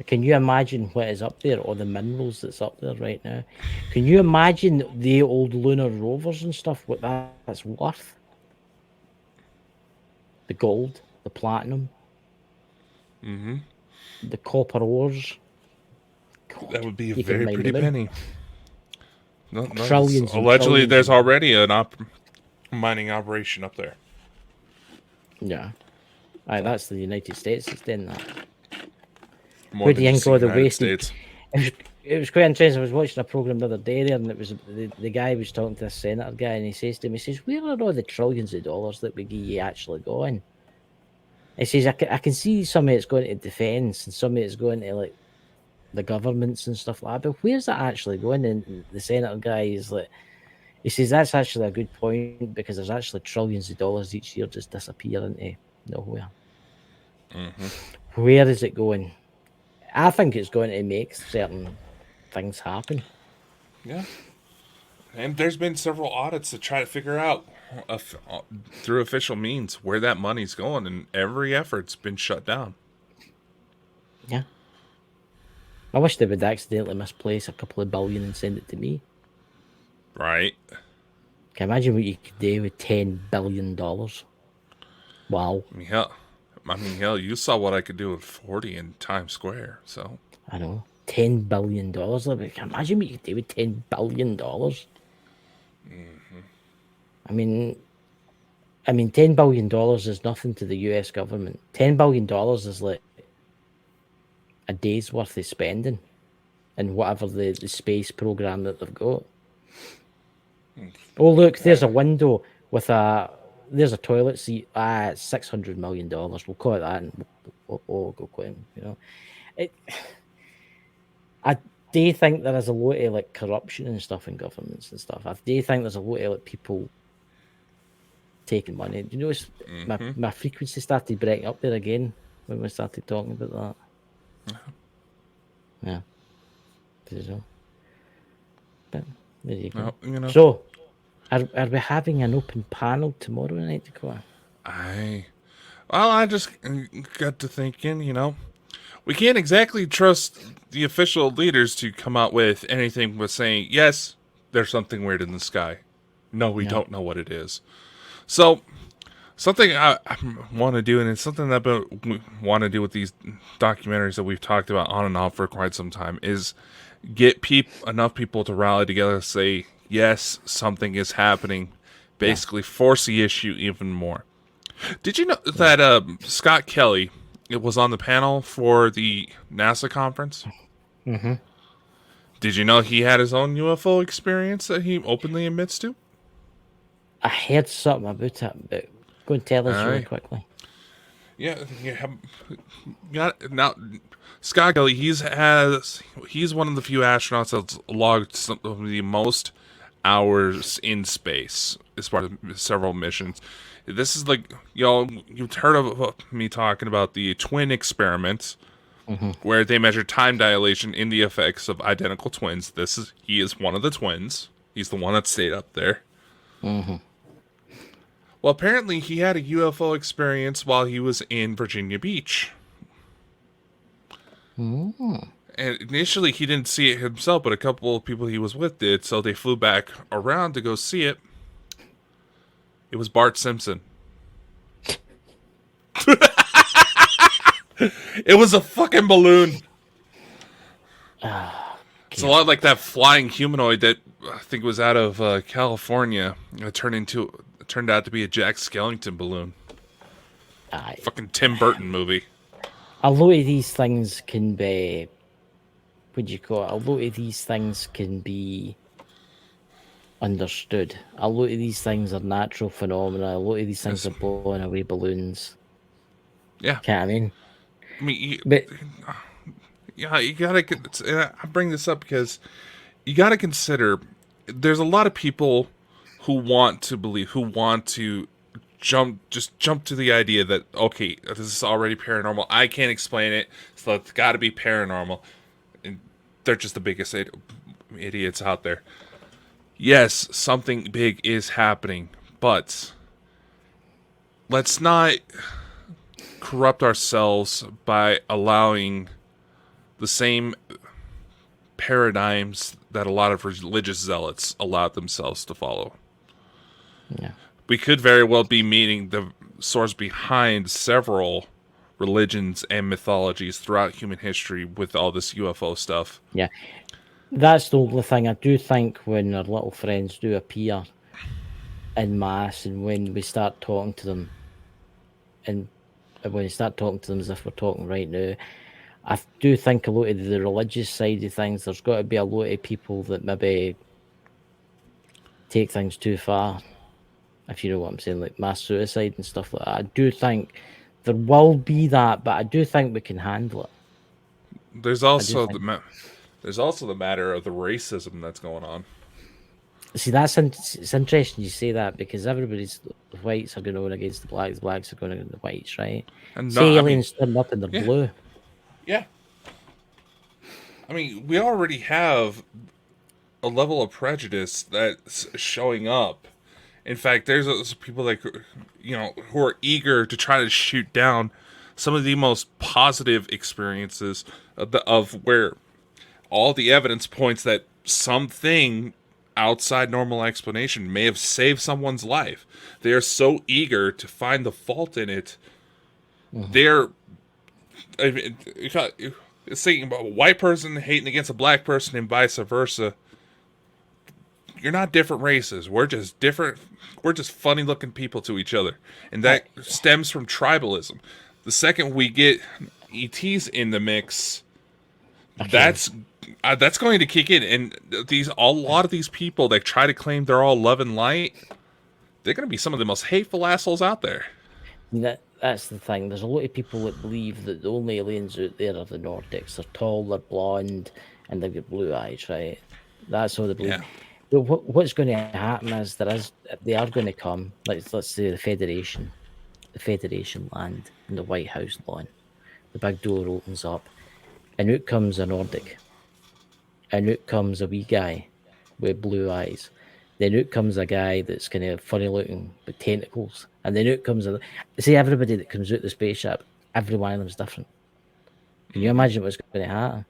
Can you imagine what is up there, or the minerals that's up there right now? Can you imagine the old lunar rovers and stuff, what that's worth? The gold, the platinum, the copper ores. God, that would be a very pretty penny. No, trillions. Allegedly, there's already an mining operation up there. Yeah, that's the United States that's doing that. Where do you think all the wasted? It was quite interesting. I was watching a program the other day there, and it was the guy was talking to a senator guy, and he says to him, "Where are all the trillions of dollars that we give you actually going?" He says, "I can see some of it's going to defence, and some of it's going to like the governments and stuff like that. But where's that actually going?" And the senator guy is like, he says that's actually a good point, because there's actually trillions of dollars each year just disappear into nowhere. Where is it going? I think it's going to make certain things happen. Yeah. And there's been several audits to try to figure out through official means where that money's going, and every effort's been shut down. Yeah. I wish they would accidentally misplace a couple of billion and send it to me. Right. Can you imagine what you could do with $10 billion? Wow. Yeah. I mean, hell, you saw what I could do with 40 in Times Square, so. I know. $10 billion. Can you imagine what you could do with $10 billion? I mean, $10 billion is nothing to the US government. $10 billion is like a day's worth of spending in whatever the space program that they've got. Oh, look, there's a window with there's a toilet seat. It's $600 million. We'll call it that, and we'll go quit him. I do think there is a lot of like corruption and stuff in governments and stuff. I do think there's a lot of like people taking money. You notice my frequency started breaking up there again. when we started talking about that. Yeah. So, but there you go. Well, so, are we having an open panel tomorrow night, Dakota? I just got to thinking, we can't exactly trust the official leaders to come out with anything but saying, yes, there's something weird in the sky. No, we don't know what it is. So, something I want to do, and it's something that I want to do with these documentaries that we've talked about on and off for quite some time, is get enough people to rally together and say, yes, something is happening. Basically, force the issue even more. Did you know that Scott Kelly was on the panel for the NASA conference? Mm-hmm. Did you know he had his own UFO experience that he openly admits to? I heard something about it, but go and tell us really quickly. Yeah. Now, Scott Kelly, he's one of the few astronauts that's logged some of the most hours in space as part of several missions. This is like, you've heard of me talking about the twin experiments, where they measure time dilation in the effects of identical twins. He is one of the twins. He's the one that stayed up there. Well, apparently he had a UFO experience while he was in Virginia Beach. And initially he didn't see it himself, but a couple of people he was with did, so they flew back around to go see it. It was Bart Simpson. It was a fucking balloon. It's a lot like that flying humanoid that I think was out of California. It turned out to be a Jack Skellington balloon. Fucking Tim Burton movie. A lot of these things can be, what do you call it? A lot of these things can be understood. A lot of these things are natural phenomena. A lot of these things are blowing away balloons. Yeah. I mean, you gotta. I bring this up because you gotta consider there's a lot of people who want to believe, who want to jump to the idea that, okay, this is already paranormal. I can't explain it, so it's got to be paranormal. And they're just the biggest idiots out there. Yes, something big is happening, but let's not corrupt ourselves by allowing the same paradigms that a lot of religious zealots allowed themselves to follow. Yeah. We could very well be meeting the source behind several religions and mythologies throughout human history with all this UFO stuff. Yeah. That's the only thing. I do think when our little friends do appear en masse, and when we start talking to them, and when we start talking to them as if we're talking right now, I do think a lot of the religious side of things, there's got to be a lot of people that maybe take things too far, if you know what I'm saying, like mass suicide and stuff like that. I do think there will be that, but I do think we can handle it. There's also the matter of the racism that's going on. See, it's interesting you say that, because the whites are going against the blacks are going against the whites, right? And aliens turn up and they're blue. Yeah. I mean, we already have a level of prejudice that's showing up. In fact, there's people like, who are eager to try to shoot down some of the most positive experiences of where all the evidence points that something outside normal explanation may have saved someone's life. They are so eager to find the fault in it. It's thinking about a white person hating against a black person and vice versa. You're not different races. We're just different. We're just funny looking people to each other. And that stems from tribalism. The second we get ETs in the mix, that's going to kick in. And a lot of these people that try to claim they're all love and light, they're going to be some of the most hateful assholes out there. That's the thing. There's a lot of people that believe that the only aliens out there are the Nordics. They're tall, they're blonde, and they've got blue eyes, right? That's all they believe. Yeah. But what's going to happen is they are going to come. Let's say the Federation land and the White House lawn. the big door opens up, and out comes a Nordic, and out comes a wee guy with blue eyes. Then out comes a guy that's kind of funny looking with tentacles, and then out comes everybody that comes out the spaceship. Every one of them is different. Can you imagine what's going to happen?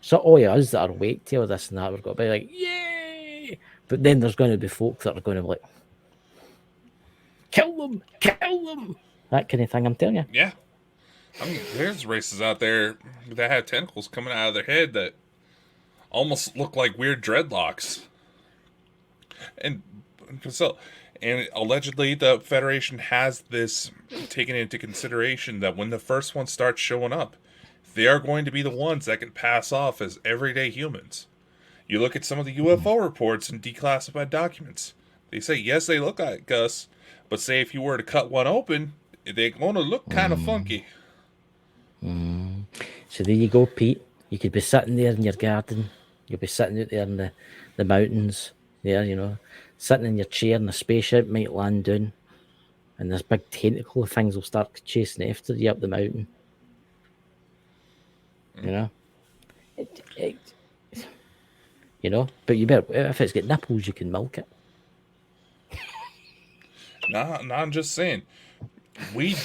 So all of us that are awake to all this and that, we're going to be like, yay! But then there's going to be folk that are going to be like, kill them! That kind of thing, I'm telling you. Yeah. I mean, there's races out there that have tentacles coming out of their head that almost look like weird dreadlocks. And allegedly the Federation has this taken into consideration that when the first one starts showing up, they are going to be the ones that can pass off as everyday humans. You look at some of the UFO reports and declassified documents. They say, yes, they look like us, but say if you were to cut one open, they're going to look kind of funky. So there you go, Pete. You could be sitting there in your garden. You'll be sitting out there in the mountains there, you know, sitting in your chair and a spaceship might land down and this big tentacle of things will start chasing after you up the mountain. You know? You know? But you better, if it's got nipples, you can milk it. Nah, I'm just saying. We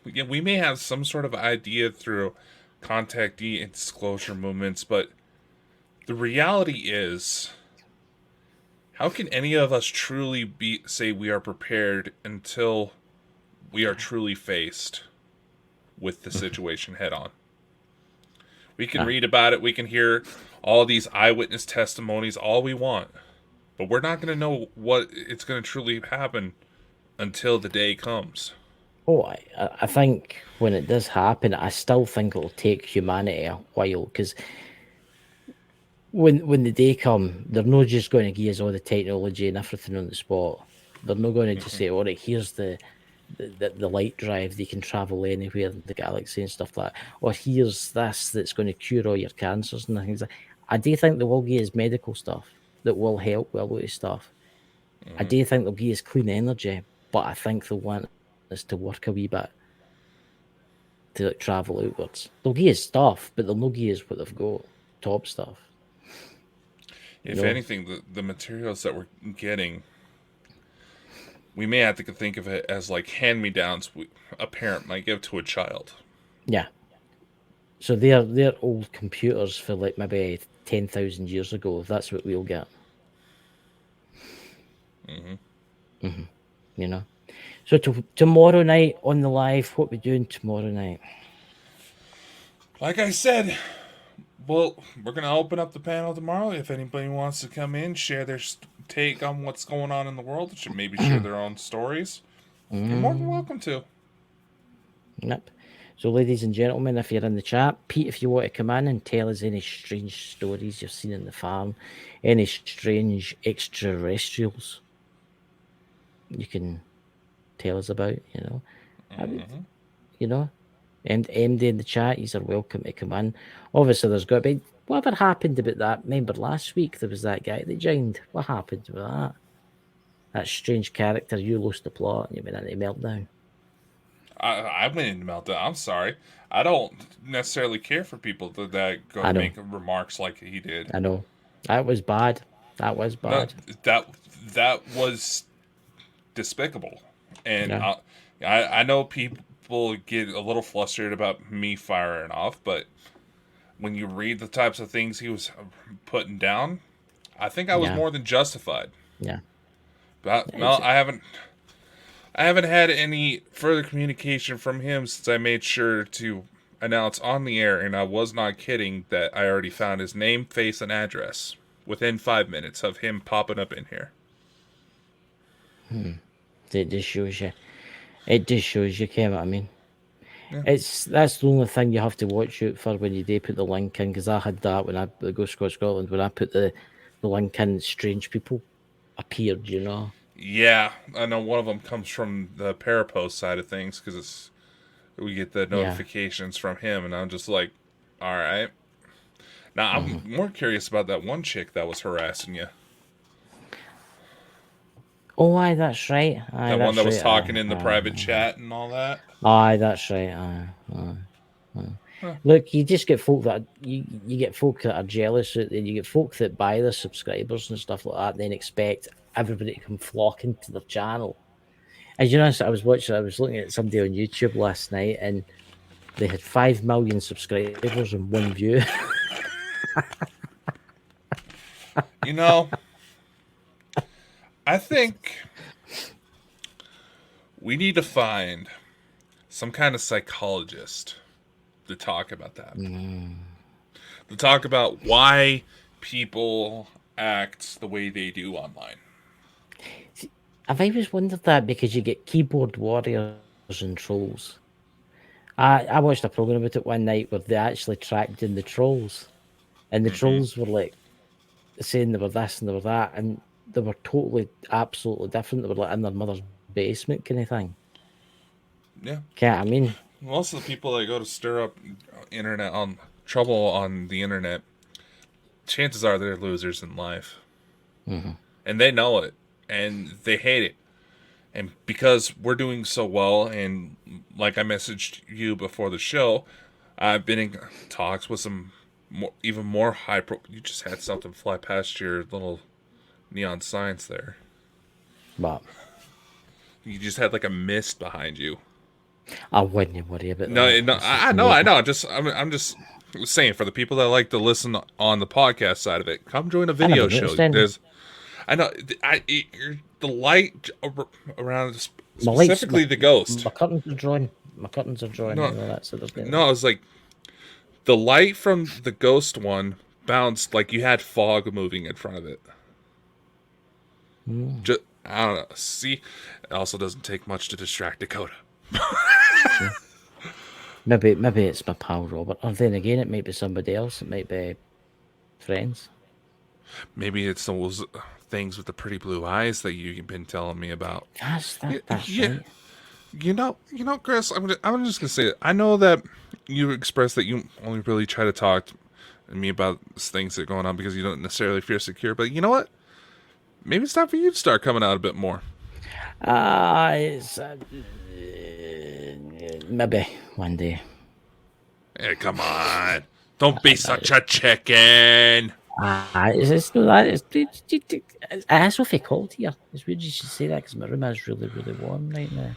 may have some sort of idea through contactee and disclosure movements, but the reality is, how can any of us truly say we are prepared until we are truly faced with the situation head on? We can read about it, we can hear all these eyewitness testimonies all we want, but we're not going to know what it's going to truly happen until the day comes. Oh, I think when it does happen, I still think it'll take humanity a while, because when the day come, they're not just going to give us all the technology and everything on the spot. They're not going to just say, all right, here's the light drive, they can travel anywhere in the galaxy and stuff like that. Or here's this that's going to cure all your cancers and things like that. I do think they will give us medical stuff that will help with a lot of stuff. I do think they'll give us clean energy, but I think they'll want us to work a wee bit to like travel outwards. They'll give us stuff, but they'll not give us what they've got, top stuff. If anything, the materials that we're getting, we may have to think of it as like hand-me-downs a parent might give to a child. Yeah. So they're old computers for like maybe 10,000 years ago. That's what we'll get. You know. So tomorrow night on the live, what we doing tomorrow night? Like I said, well, we're going to open up the panel tomorrow. If anybody wants to come in, share their take on what's going on in the world, should maybe share their own stories, you're more than welcome to. Yep. So, ladies and gentlemen, if you're in the chat, Pete, if you want to come in and tell us any strange stories you've seen in the farm, any strange extraterrestrials you can tell us about, you know. You know, and MD in the chat, you're welcome to come in. Obviously, there's got to be whatever happened about that. Remember last week there was that guy that joined. What happened with that? That strange character. You lost the plot and you went into meltdown. I went into meltdown. I'm sorry. I don't necessarily care for people that go and make remarks like he did. I know. That was bad. That was bad. No, that was despicable. And I know people get a little flustered about me firing off, but when you read the types of things he was putting down, I think I was more than justified. Yeah. But no, I haven't had any further communication from him since I made sure to announce on the air, and I was not kidding, that I already found his name, face, and address within 5 minutes of him popping up in here. It just shows you. It just shows you, Kim. I mean, that's the only thing you have to watch out for when you do put the link in, because I had that when I go Scotland, when I put the link in, strange people appeared, you know. Yeah, I know one of them comes from the Parapost side of things, because we get the notifications from him, and I'm just like, all right. Now, I'm more curious about that one chick that was harassing you. Oh, aye, that's right. Aye, that one that was talking in the private chat and all that. Aye, that's right. Aye. Huh. Look, you just get folk that you get folk that are jealous, and you get folk that buy their subscribers and stuff like that, and then expect everybody to come flocking to their channel. And you know, I was looking at somebody on YouTube last night, and they had 5 million subscribers and 1 view. You know, I think we need to find some kind of psychologist to talk about that. To talk about why people act the way they do online. I've always wondered that, because you get keyboard warriors and trolls. I watched a program about it one night where they actually tracked in the trolls, and the trolls were like saying they were this and they were that, and they were totally, absolutely different. They were like in their mother's basement kind of thing. Yeah. I mean, most of the people that go to stir up trouble on the internet, chances are they're losers in life, and they know it, and they hate it. And because we're doing so well, and like I messaged you before the show, I've been in talks with some even more high you just had something fly past your little neon signs there. What? You just had like a mist behind you. I wouldn't worry about that. No, I know. I'm just saying, for the people that like to listen on the podcast side of it, come join a video show. I know. The light around, specifically the ghost. My curtains are drawing. No, it was like the light from the ghost one bounced like you had fog moving in front of it. Just, I don't know. See, it also doesn't take much to distract Dakota. Maybe it's my pal Robert. Or then again, it might be somebody else. It might be friends. Maybe it's those things with the pretty blue eyes that you've been telling me about. That's right. You know, Chris, I'm just gonna say it. I know that you expressed that you only really try to talk to me about things that are going on because you don't necessarily feel secure. But you know what? Maybe it's time for you to start coming out a bit more. Maybe one day. Hey, come on! Don't be such a chicken. It's not that. It's awfully cold here. It's weird you should say that, because my room is really, really warm right now.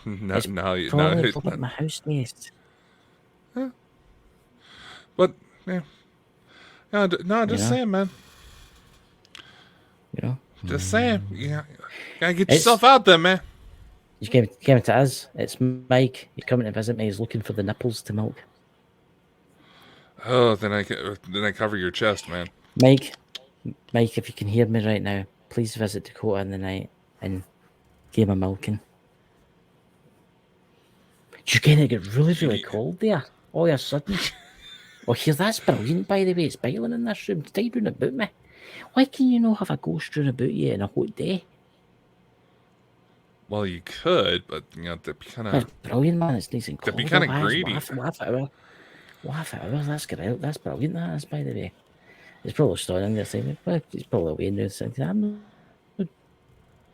It's probably like my house nest. Yeah. But yeah, just saying, man. You know, just saying. Yeah, gotta get yourself out there, man. You came to us. It's Mike. You're coming to visit me. He's looking for the nipples to milk. Oh, then I cover your chest, man. Mike, if you can hear me right now, please visit Dakota in the night and give him a milking. You're going to get really, really cold there all of a sudden. Oh, here, that's brilliant, by the way. It's boiling in this room. Stay round about me. Why can you not have a ghost round about you on a hot day? Well, you could, but they'd be kind of... That's brilliant, man. It's nice and cold. They'd be kind of greedy. Half an hour. That's great. That's brilliant, that is, by the way. It's probably standing there saying, well, it's probably away now saying, I'm not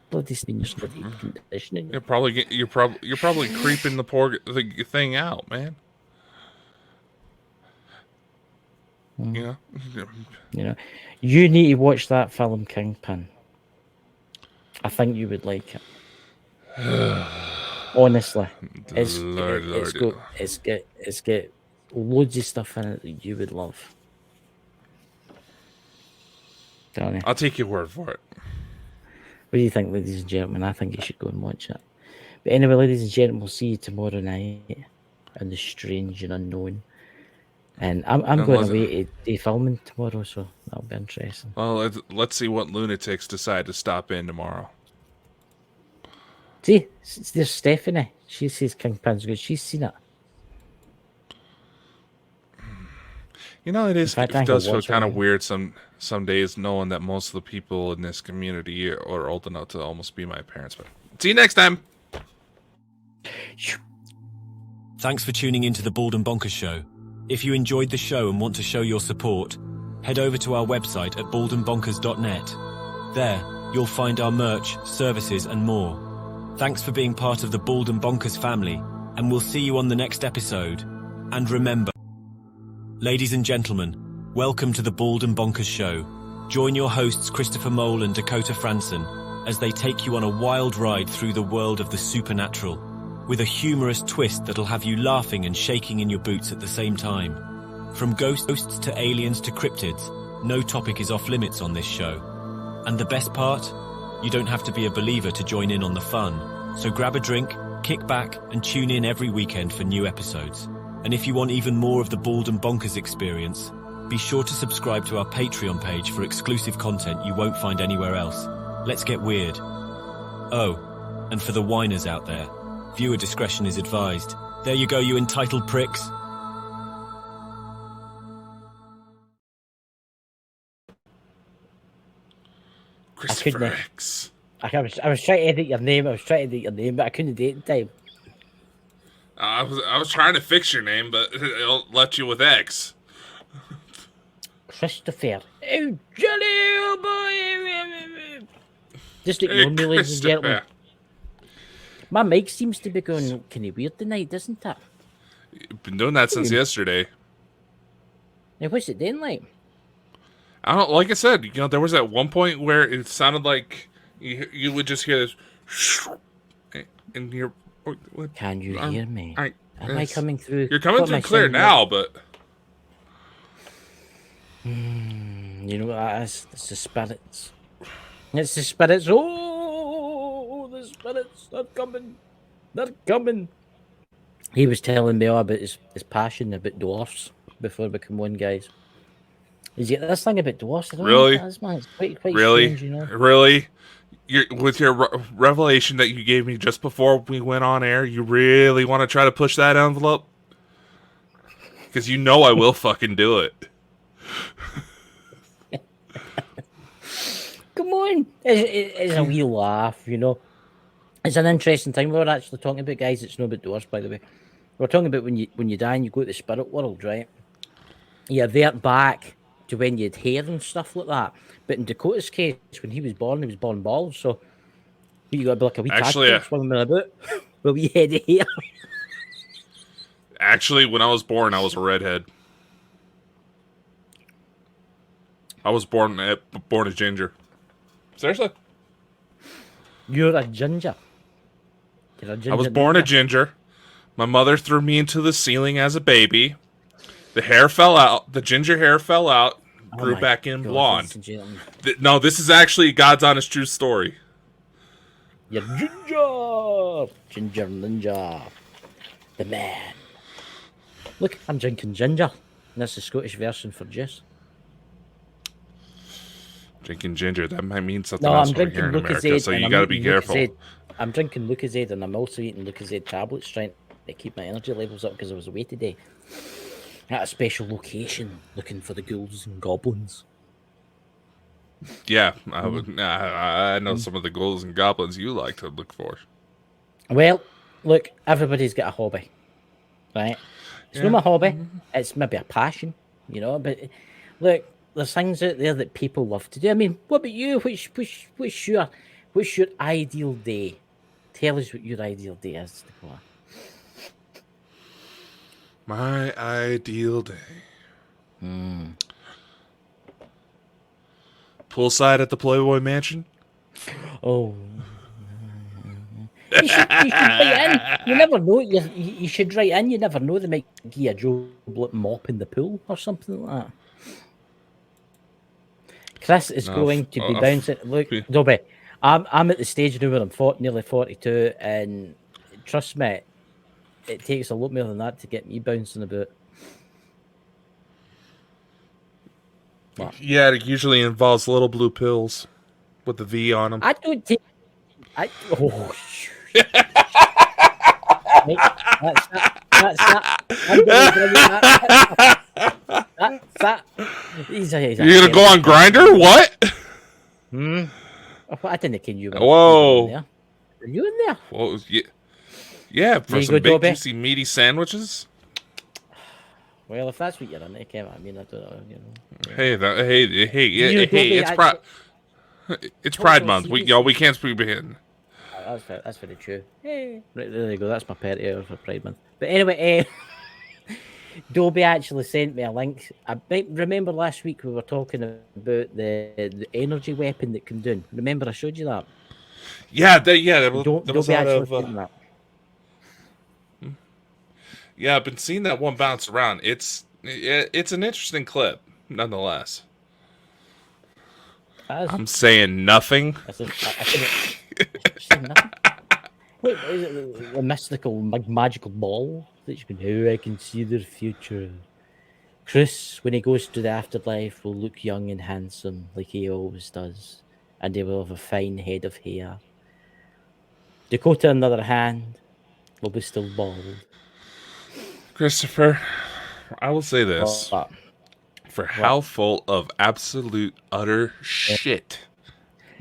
bloody seniors for the conditioning. You're probably creeping the thing out, man. You know, you need to watch that film Kingpin. I think you would like it. Honestly, it's got loads of stuff in it that you would love. I'll take your word for it. What do you think, ladies and gentlemen? I think you should go and watch it. But anyway, ladies and gentlemen, we'll see you tomorrow night on The Strange and Unknown. And I'm going away to filming tomorrow, so that'll be interesting. Well, let's see what lunatics decide to stop in tomorrow. See, there's Stephanie. She says Kingpin's good. She's seen it. You know, it does feel kind of weird some days knowing that most of the people in this community are old enough to almost be my parents. But see you next time. Thanks for tuning into the Bald and Bonkers Show. If you enjoyed the show and want to show your support, head over to our website at baldandbonkers.net. There, you'll find our merch, services, and more. Thanks for being part of the Bald and Bonkers family, and we'll see you on the next episode. And remember, ladies and gentlemen, welcome to the Bald and Bonkers Show. Join your hosts Christopher Mole and Dakota Franson as they take you on a wild ride through the world of the supernatural, with a humorous twist that'll have you laughing and shaking in your boots at the same time. From ghosts to aliens to cryptids, no topic is off limits on this show. And the best part? You don't have to be a believer to join in on the fun. So grab a drink, kick back, and tune in every weekend for new episodes. And if you want even more of the Bald and Bonkers experience, be sure to subscribe to our Patreon page for exclusive content you won't find anywhere else. Let's get weird. Oh, and for the whiners out there, viewer discretion is advised. There you go, you entitled pricks. Christopher X. I was trying to edit your name. But I couldn't do it in time. I was trying to fix your name, but it'll let you with X. Christopher. Oh, Johnny, oh boy. Just ignore me, ladies and gentlemen. My mic seems to be going kind of weird tonight, doesn't it? You've been doing that since yesterday. Now, what's it doing like? I don't. Like I said, there was at one point where it sounded like you would just hear this, and you're. What? Can you hear me? Am I coming through? You're coming through clear now, but. You know what that is? It's the spirits. It's the spirits. Oh, the spirits! They're coming. They're coming. He was telling me all about his passion about dwarfs before we come on, guys. Is it this thing about dwarfs? Really? It's quite really? Strange, you know? Really? With your revelation that you gave me just before we went on air, you really want to try to push that envelope? Because you know I will fucking do it. Come on. It's a wee laugh, you know. It's an interesting thing. We were actually talking about, guys, it's not about dwarfs, by the way. We're talking about when you die and you go to the spirit world, right? You revert back to when you had hair and stuff like that. But in Dakota's case, when he was born bald. So you got to be like a wee tadpole swimming about with a wee head of hair. Actually, when I was born, I was a redhead. I was born a ginger. Seriously? You're a ginger. I was born a ginger. My mother threw me into the ceiling as a baby. The hair fell out. The ginger hair fell out. Grew back in blonde. No, this is actually God's honest true story. You're ginger. Ginger ninja. The man. Look, I'm drinking ginger. And that's the Scottish version for juice. Drinking ginger, that might mean something no, else I'm drinking here in America, so you gotta be careful. I'm drinking Lucozade and I'm also eating Lucozade tablets trying to keep my energy levels up because I was away today. At a special location, looking for the ghouls and goblins. Yeah, I know some of the ghouls and goblins you like to look for. Well, look, everybody's got a hobby, right? It's not my hobby. It's maybe a passion, you know. But look, there's things out there that people love to do. I mean, what about you? What's your ideal day? Tell us what your ideal day is, Nicola. My ideal day. Poolside at the Playboy Mansion. Oh. You should write in. You never know. You should write in. You never know. They might give you a job mop in the pool or something like that. Chris is going to be bouncing. Look, Dobby, I'm at the stage now where I'm nearly 42, and trust me, it takes a lot more than that to get me bouncing about. What? Yeah, it usually involves little blue pills with the V on them. I don't take. Oh, shoot. That's that. That's that. You're gonna go on Grindr? What? I didn't think you were. Whoa. Are you in there? Whoa, yeah, for some big, juicy, meaty sandwiches. Well, if that's what you're into, I mean, I don't know. You know. Hey, it's It's Pride Month. We can't speak behind. That's very true. Hey, right, there you go. That's my party hour for Pride Month. But anyway, Dobie actually sent me a link. I remember last week we were talking about the energy weapon that came down. Remember I showed you that? Yeah, that was out of. That. Yeah, I've been seeing that one bounce around. It's an interesting clip, nonetheless. I'm saying nothing. I said nothing. Wait, is it a mystical, magical ball that you can? Oh, I can see their future. Chris, when he goes to the afterlife, will look young and handsome like he always does, and he will have a fine head of hair. Dakota, on the other hand, will be still bald. Christopher, I will say this. For how full of absolute utter shit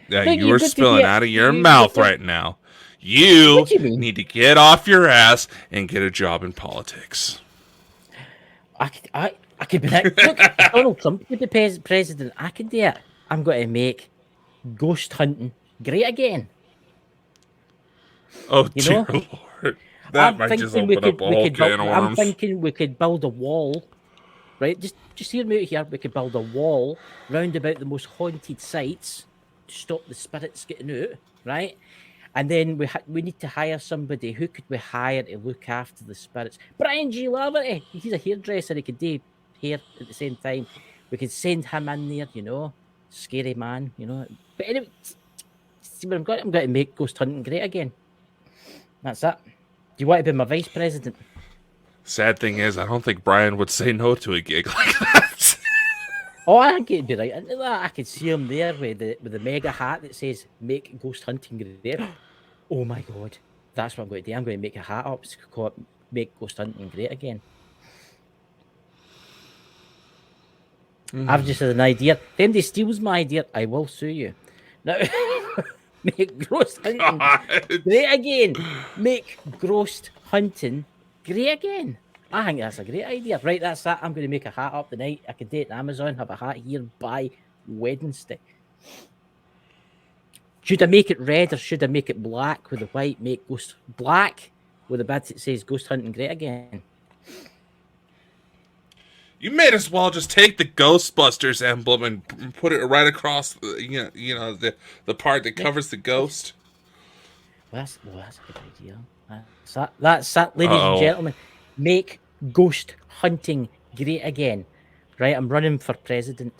that you are spilling out of your mouth right now, you need to get off your ass and get a job in politics. I could be like, look, if Donald Trump could be president, I could do it. I'm going to make ghost hunting great again. Oh, dear Lord. That might just open up a whole can of worms. I'm thinking we could build a wall, right? Just hear me out here. We could build a wall round about the most haunted sites to stop the spirits getting out, right? And then we need to hire somebody. Who could we hire to look after the spirits? Brian G. Laverty. He's a hairdresser. He could do hair at the same time. We could send him in there, scary man, But anyway, see what I'm going to make ghost hunting great again. That's it. Do you want to be my vice president? Sad thing is, I don't think Brian would say no to a gig like that. Oh, I think it'd be right into that. I could see him there with the mega hat that says "Make Ghost Hunting Great." Oh my God, that's what I'm going to do. I'm going to make a hat up. It's called "Make Ghost Hunting Great Again." I've just had an idea. If anybody steals my idea, I will sue you. Now, make ghost hunting great again. Make ghost hunting great again. I think that's a great idea. Right, that's that. I'm going to make a hat up tonight. I can do it on Amazon, have a hat here by Wednesday. Should I make it red or should I make it black with the white? Make ghost black with a bit that says ghost hunting great again. You may as well just take the Ghostbusters emblem and put it right across the part that covers the ghost. Well, that's a good idea. That's that, ladies and gentlemen. Make ghost hunting great again. Right, I'm running for president.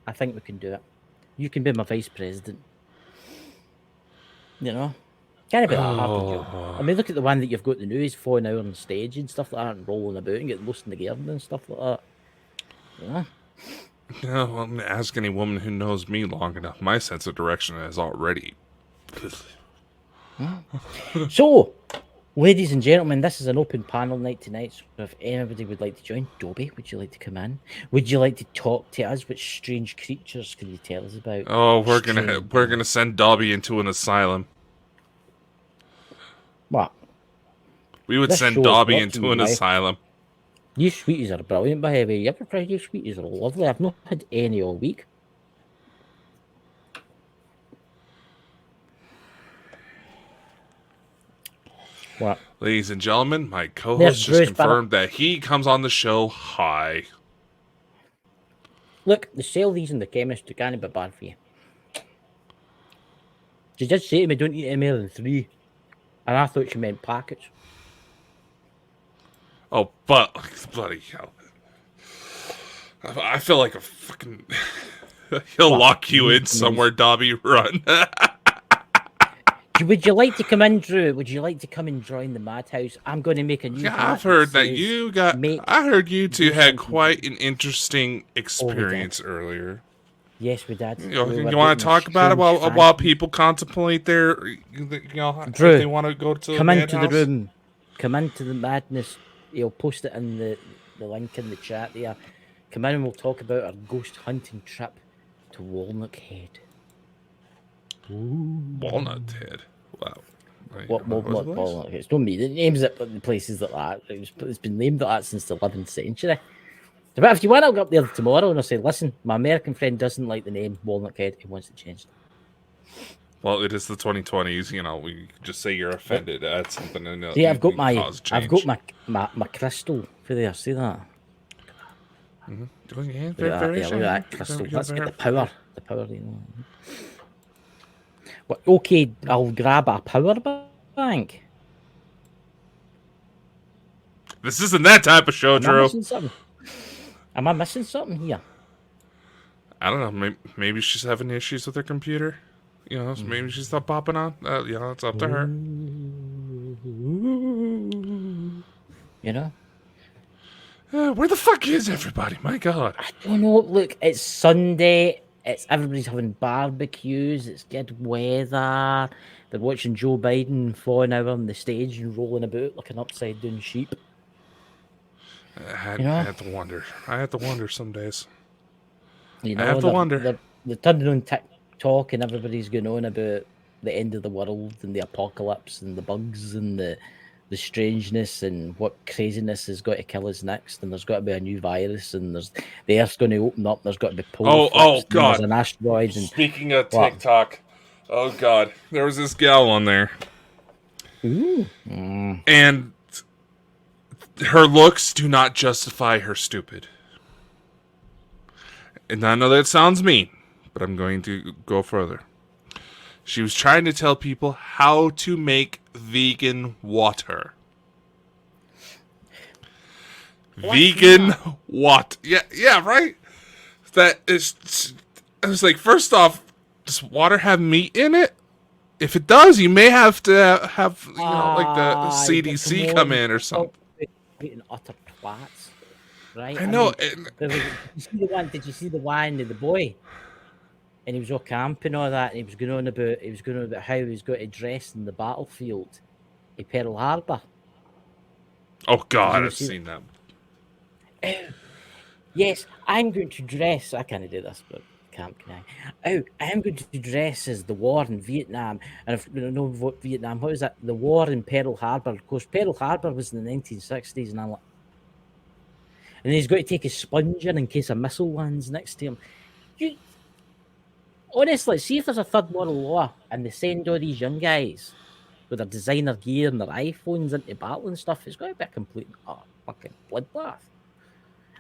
I think we can do it. You can be my vice president. Can't be that hard. I mean, look at the one that you've got the news falling out on stage and stuff like that, and rolling about and getting lost in the garden and stuff like that. Yeah, well, ask any woman who knows me long enough. My sense of direction is already. So, ladies and gentlemen, this is an open panel night tonight. So if anybody would like to join, Dobie, would you like to come in? Would you like to talk to us? Which strange creatures can you tell us about? Oh, we're gonna send Dobby into an asylum. What? We would send Dobby into an asylum. You sweeties are brilliant, by the way. You ever tried your sweeties are lovely. I've not had any all week. What? Ladies and gentlemen, my co-host just confirmed that he comes on the show high. Look, they sell these in the chemist. They can't be bad for you. She did say to me, don't eat any more than 3. And I thought she meant packets. Oh, but bloody hell. I feel like a fucking... He'll lock you in somewhere, Dobby. Run. Would you like to come in, Drew? Would you like to come and join the madhouse? I'm going to make a new. Yeah, I've heard that you got. I heard you two had quite an interesting experience earlier. Yes, we did. You want to talk about it while people contemplate their, Drew, if they want to go to come into the room, come into the madness. He'll post it in the link in the chat there. Come in and we'll talk about our ghost hunting trip to Walnut Head. Ooh. Walnut Head. Wow. What Walnut Head? It's not me. The names of the places like that. It's been named like that since the 11th century. But if you want, I'll go up there tomorrow and I'll say, listen, my American friend doesn't like the name Walnut Head. He wants it changed. Well, it is the 2020s. You know, we just say you're offended at something, and see, I've got my crystal for there. See that? Mm-hmm. Yeah, Look at that. Yeah, look at that crystal. Let's get the power. The power. You know. Well, okay, I'll grab a power bank. This isn't that type of show, Drew. Am I missing something here? I don't know. Maybe she's having issues with her computer. You know, maybe she's not popping on. You know, it's up to her. You know? Where the fuck is everybody? My God. I don't know. Look, it's Sunday. Everybody's having barbecues. It's good weather. They're watching Joe Biden falling out on the stage and rolling about like an upside down sheep. I had to wonder. I had to wonder some days. You know, I have to wonder. They're turning on TikTok and everybody's going on about the end of the world and the apocalypse and the bugs and the strangeness and what craziness has got to kill us next. And there's got to be a new virus and the Earth's going to open up. There's got to be polar oh God! There's an asteroid. And speaking of TikTok, oh God, there was this gal on there. Ooh. And her looks do not justify her stupid. And I know that sounds mean, but I'm going to go further. She was trying to tell people how to make vegan water. Vegan water. Yeah, right? That is... I was like, first off, does water have meat in it? If it does, you may have to have, you know, like the CDC come in or something. Utter twats, right? I know. Did you see the one with the boy? And he was all camping all that, and he was going on about how he was going to dress in the battlefield in Pearl Harbor. Oh God, I've seen that. Yes, I'm going to dress. I can't do this, but can I? I'm going to dress as the war in Vietnam. And if you know what Vietnam, what was that? The war in Pearl Harbor. Of course, Pearl Harbor was in the 1960s, and I'm like, and he's got to take his sponge in case a missile lands next to him. Honestly, see if there's a third world war and they send all these young guys with their designer gear and their iPhones into battle and stuff, it's going to be a complete fucking bloodbath.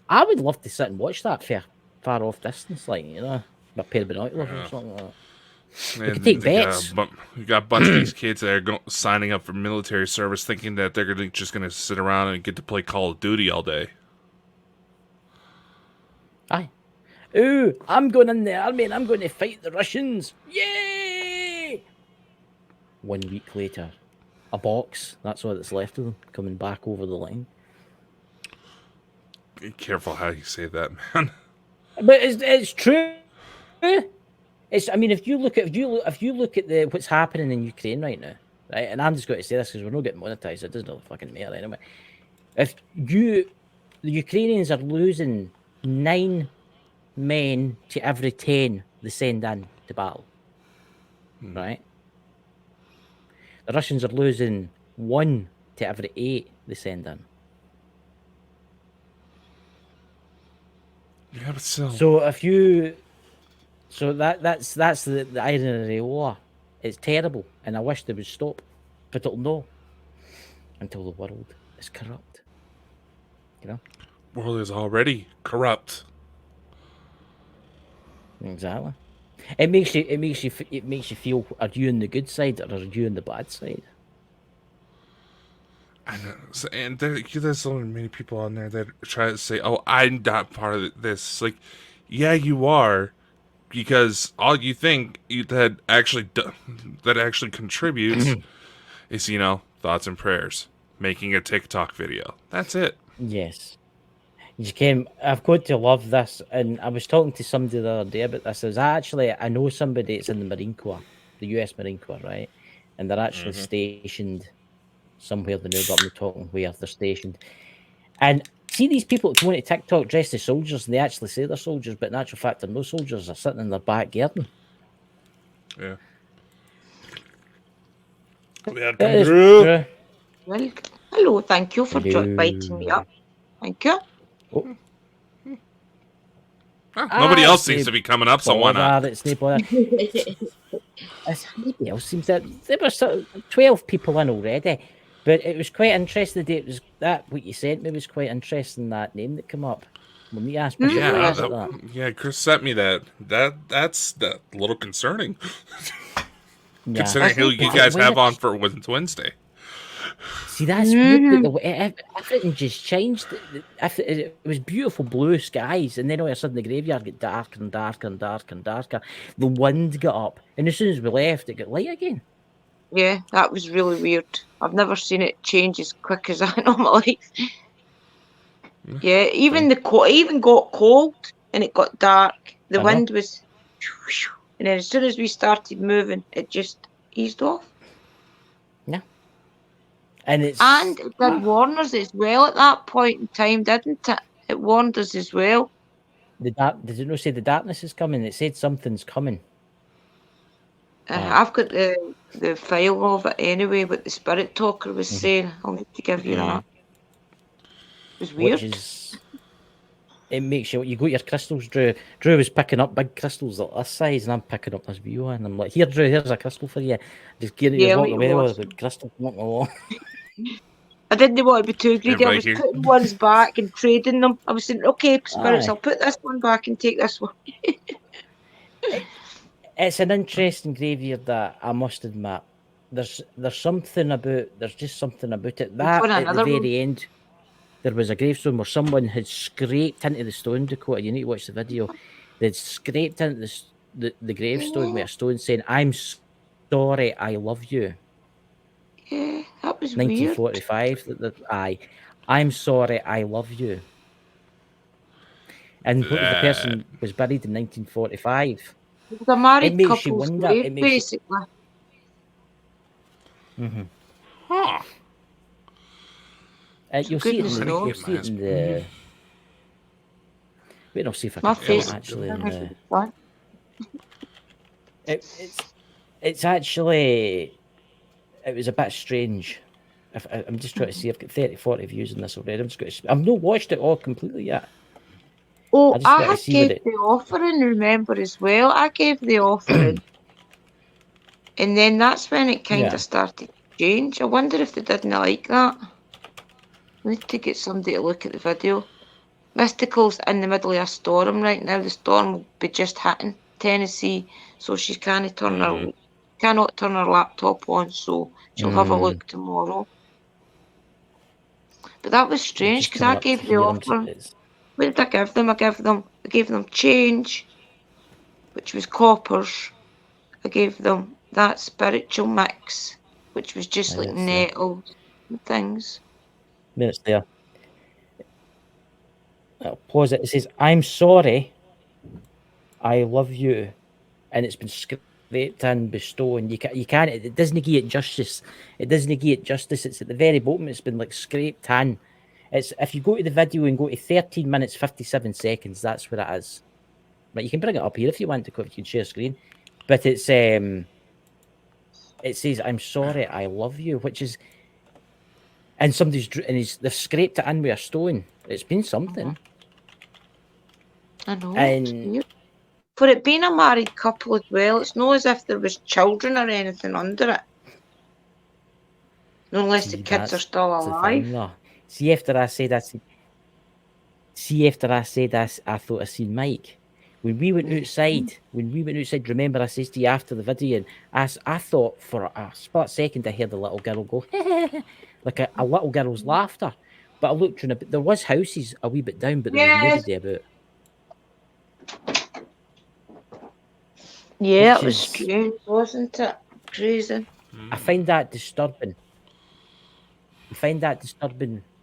I would love to sit and watch that far off distance, like, you know, a pair of binoculars or something like that. We could take bets. You got a bunch of these kids that are signing up for military service thinking that they're just going to sit around and get to play Call of Duty all day. Aye. Ooh, I'm going in the army and I'm going to fight the Russians. Yay! 1 week later, a box. That's all that's left of them coming back over the line. Be careful how you say that, man. But it's true. I mean, if you look at what's happening in Ukraine right now, right? And I'm just going to say this because we're not getting monetized. It doesn't really fucking matter anyway. The Ukrainians are losing 9 men to every 10 they send in to battle, right? The Russians are losing 1 to every 8 they send in. Yeah, but still. So that's the irony of the war. It's terrible, and I wish they would stop, but it'll no until the world is corrupt. You know, world is already corrupt. Exactly. It makes you feel: are you on the good side or are you on the bad side? I know, and there's so many people on there that try to say, "Oh, I'm not part of this." Like, yeah, you are, because all you think that actually contributes is, you know, thoughts and prayers, making a TikTok video. That's it. Yes. I've got to love this, and I was talking to somebody the other day about this. I know somebody that's in the Marine Corps, the US Marine Corps, right? And they're actually stationed somewhere. They know, but I'm talking where they're stationed. And see these people that go into TikTok dressed as soldiers, and they actually say they're soldiers, but in actual fact, they're no soldiers. They're sitting in their back garden. Yeah. Welcome, Drew. Well, hello. Thank you for inviting me up. Thank you. Oh. Nobody else seems to be coming up, so why not? Maybe else seems that there were 12 people in already, but it was quite interesting. It was that what you sent me was quite interesting. That name that came up when we asked. Yeah, Chris sent me that. That's a little concerning. Yeah. Considering who you guys have on for Wednesday. See, that's weird. Everything just changed. It was beautiful blue skies, and then all of a sudden the graveyard got darker and darker and darker and darker. The wind got up, and as soon as we left, it got light again. Yeah, that was really weird. I've never seen it change as quick as that in all my life. Yeah, even even got cold, and it got dark. The wind was, and then as soon as we started moving, it just eased off. Yeah. And it did warn us as well at that point in time, didn't it? It warned us as well. Did it not say the darkness is coming? It said something's coming. I've got the file of it anyway, what the spirit talker was saying. I'll need to give you that. It was weird. It makes you got your crystals, Drew. Drew was picking up big crystals like this size, and I'm picking up this wee one. And I'm like, here, Drew, here's a crystal for you. Just get it, walk away with the crystal come up my wall. I didn't want to be too greedy. I was putting ones back and trading them. I was saying, okay, spirits, I'll put this one back and take this one. It's an interesting graveyard, that I must admit. There's something about. There's just something about it. That at the very end, there was a gravestone where someone had scraped into the stone, Dakota. You need to watch the video. They'd scraped into the gravestone with a stone saying, "I'm sorry, I love you." Yeah, that was 1945. Weird. I'm sorry, I love you. And the person was buried in 1945. It was a married couple's grave, basically. Huh. You'll see it in the. Wait, I'll see if I can find it actually. It's actually. It was a bit strange. I'm just trying to see. I've got 30, 40 views on this already. I've not watched it all completely yet. Oh, I gave the offering, remember, as well. I gave the offering. And then that's when it kind of started to change. I wonder if they didn't like that. I need to get somebody to look at the video. Mystical's in the middle of a storm right now. The storm will be just hitting Tennessee, so she cannot turn her laptop on, so she'll have a look tomorrow. But that was strange because I gave the offer. What did I give them? I gave them change, which was coppers. I gave them that spiritual mix, which was just like nettles and things. Minutes there. I'll pause it. It says, "I'm sorry, I love you," and it's been scraped in by stone. You can't. It doesn't give it justice. It's at the very bottom. It's been like scraped in. It's if you go to the video and go to 13 minutes 57 seconds. That's where it is. Right, you can bring it up here if you want to. If you can share screen, but it's it says, "I'm sorry, I love you," which is, and they've scraped it in with a stone. It's been something. I know. And for it being a married couple as well, it's not as if there was children or anything under it. No, unless the kids are still alive. See, after I said that, I thought I seen Mike. When we went outside, remember I said to you after the video, and I thought for a split second I heard the little girl go, like a little girl's laughter. But I looked through, there was houses a wee bit down, but there was nobody about. Yeah, it was strange, wasn't it? Crazy. I find that disturbing.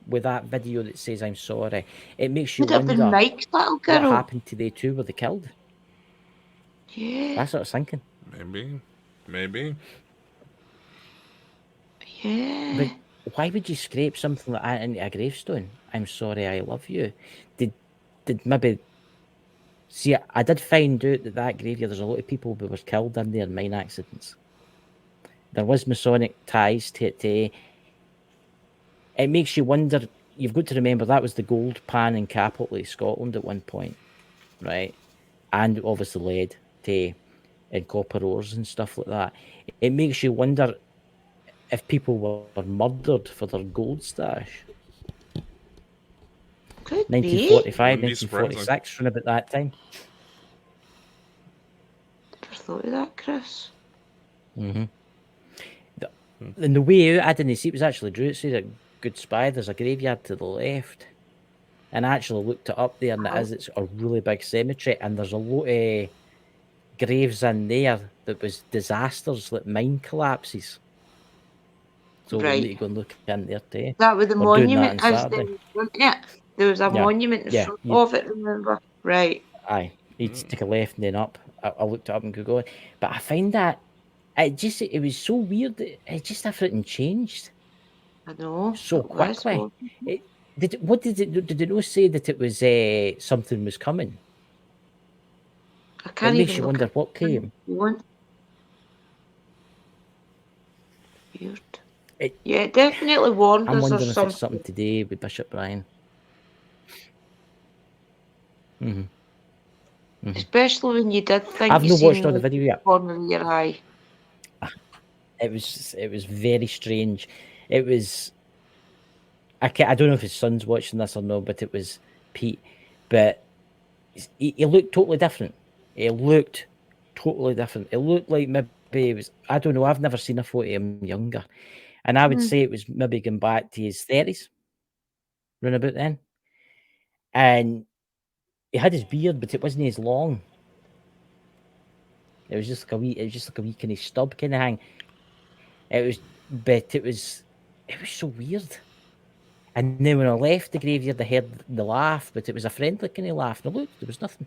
With that video that says "I'm sorry." It makes you wonder Mike's little girl. What happened to they two? Were they killed? Yeah. That's what I was thinking. Maybe. Yeah. But why would you scrape something like that into a gravestone? "I'm sorry, I love you." Did maybe... See, I did find out that graveyard, there's a lot of people who were killed in there in mine accidents. There was Masonic ties to it. It makes you wonder. You've got to remember that was the gold pan in capital of Scotland at one point, right? And obviously lead. and copper ores and stuff like that. It makes you wonder if people were murdered for their gold stash. Could 1945, 1946, around about that time. Never thought of that, Chris. And the way out, I didn't see it was actually Drew. It said a good spy. There's a graveyard to the left. And I actually looked it up there, and it's a really big cemetery, and there's a lot of graves in there that was disasters, like mine collapses. So we need to go and look in there too. That with the monument is there, wasn't it? There was a monument in front of it, remember? Right. Aye. You'd take a left and then up. I looked it up and could go. But I find that it was so weird that it just everything changed. I know. So quickly. Did it not say that it was something was coming? I can't it makes you wonder what came. Weird. It definitely warned us. I'm wondering if it's something today with Bishop Brian. Especially when you did think I've not watched all the video yet. Corner of your eye. It was very strange. It was. I don't know if his son's watching this or no, but it was Pete. But he looked totally different. It looked totally different. It looked like maybe it was. I don't know. I've never seen a photo of him younger, and I would say it was maybe going back to his 30s, round about then. And he had his beard, but it wasn't as long. It was just like a wee. It was just like a wee kind of stub kind of hang. It was so weird. And then when I left the graveyard, I heard the laugh, but it was a friendly kind of laugh. And I looked, there was nothing.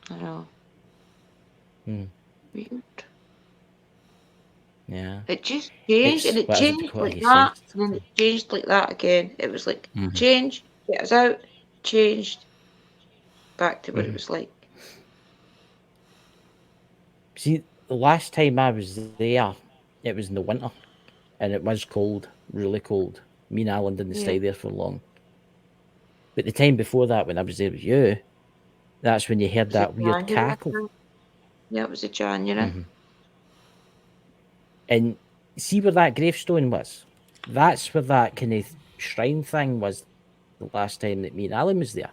I know. Weird. Yeah. It just changed, and it changed like that, and then it changed like that again. It was like, change, get us out, changed, back to what it was like. See, the last time I was there, it was in the winter, and it was cold, really cold. Me and Alan didn't stay there for long. But the time before that, when I was there with you, that's when you heard that weird cackle. Yeah, it was a January. And see where that gravestone was? That's where that kind of shrine thing was the last time that me and Alan was there.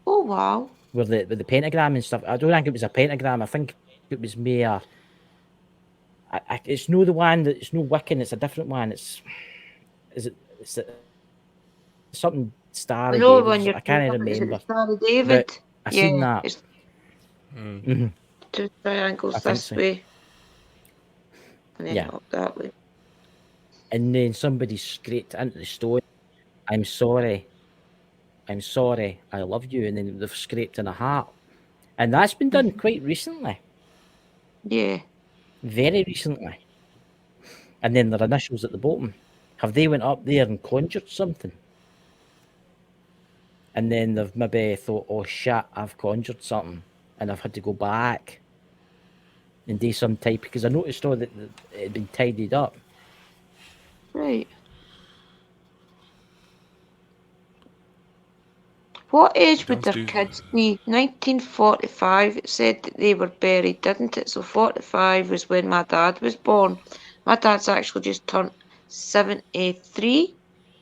Oh, wow. With the pentagram and stuff. I don't think it was a pentagram. I think it was more... it's no the one that... It's no Wiccan. It's a different one. It's something Star of David. I can't remember. Star of David. But I seen that. It's two triangles this way. And then up that way. And then somebody scraped into the stone. I'm sorry. I love you. And then they've scraped in a heart. And that's been done quite recently. Yeah. Very recently. And then their initials at the bottom. Have they went up there and conjured something? And then they've maybe thought, oh shit, I've conjured something. And I've had to go back and do some type, because I noticed all that it had been tidied up. Right. What age would their kids be? 1945, it said that they were buried, didn't it? So 45 was when my dad was born. My dad's actually just turned 73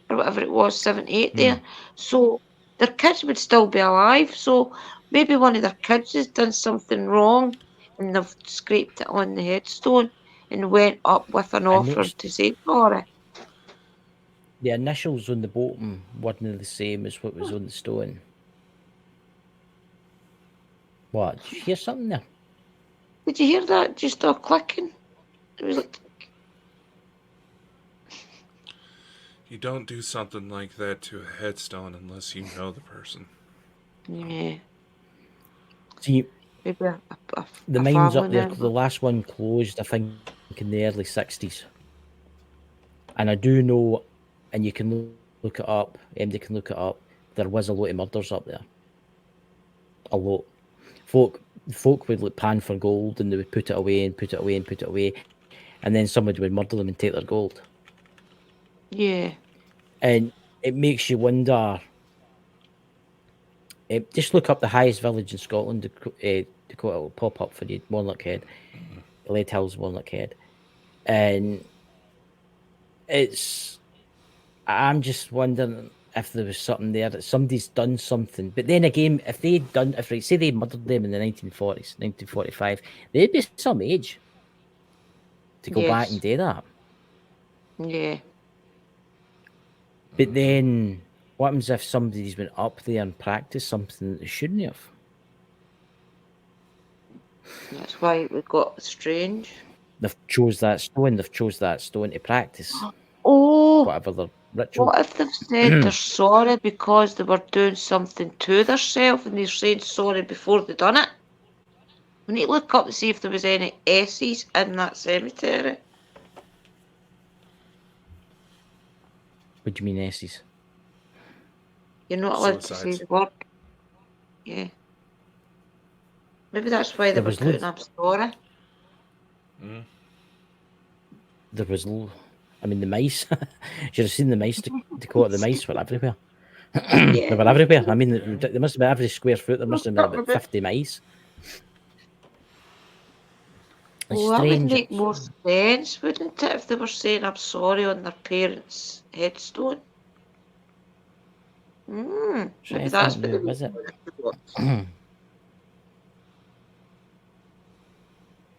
or whatever it was, 78 there. So their kids would still be alive. So maybe one of their kids has done something wrong and they've scraped it on the headstone and went up with an offer to say sorry. The initials on the bottom weren't the same as what was on the stone. What? Did you hear something there? Did you hear that? Just a clicking. It was like... You don't do something like that to a headstone unless you know the person. Yeah. See, maybe the mines up there, the last one closed, I think, in the early 60s. And I do know, and you can look it up, MD can look it up, there was a lot of murders up there. A lot. Folk would like pan for gold and they would put it away and put it away and put it away. And then somebody would murder them and take their gold. Yeah. And it makes you wonder. Just look up the highest village in Scotland, Dakota, it'll pop up for you, Warnock Head, Lake Hills, Warnock Head. And I'm just wondering if there was something there, that somebody's done something. But then again, if say they murdered them in the 1940s, 1945, they'd be some age to go back and do that. Yeah. But then, what happens if somebody's went up there and practiced something that they shouldn't have? That's why we got strange. They've chose that stone to practice. Oh, whatever the ritual. What if they've said they're sorry because they were doing something to themselves and they're saying sorry before they done it? We need to look up to see if there was any S's in that cemetery. What do you mean S's? You're not allowed to say the word. Yeah. Maybe that's why they were putting up sorry. There was, I mean, the mice. You should have seen the mice. Dakota, the mice were everywhere. They were everywhere. I mean, there must have been every square foot. There must have been about 50 mice. Well, that would make more sense, wouldn't it, if they were saying I'm sorry on their parents' headstone? Maybe that's what it was. That's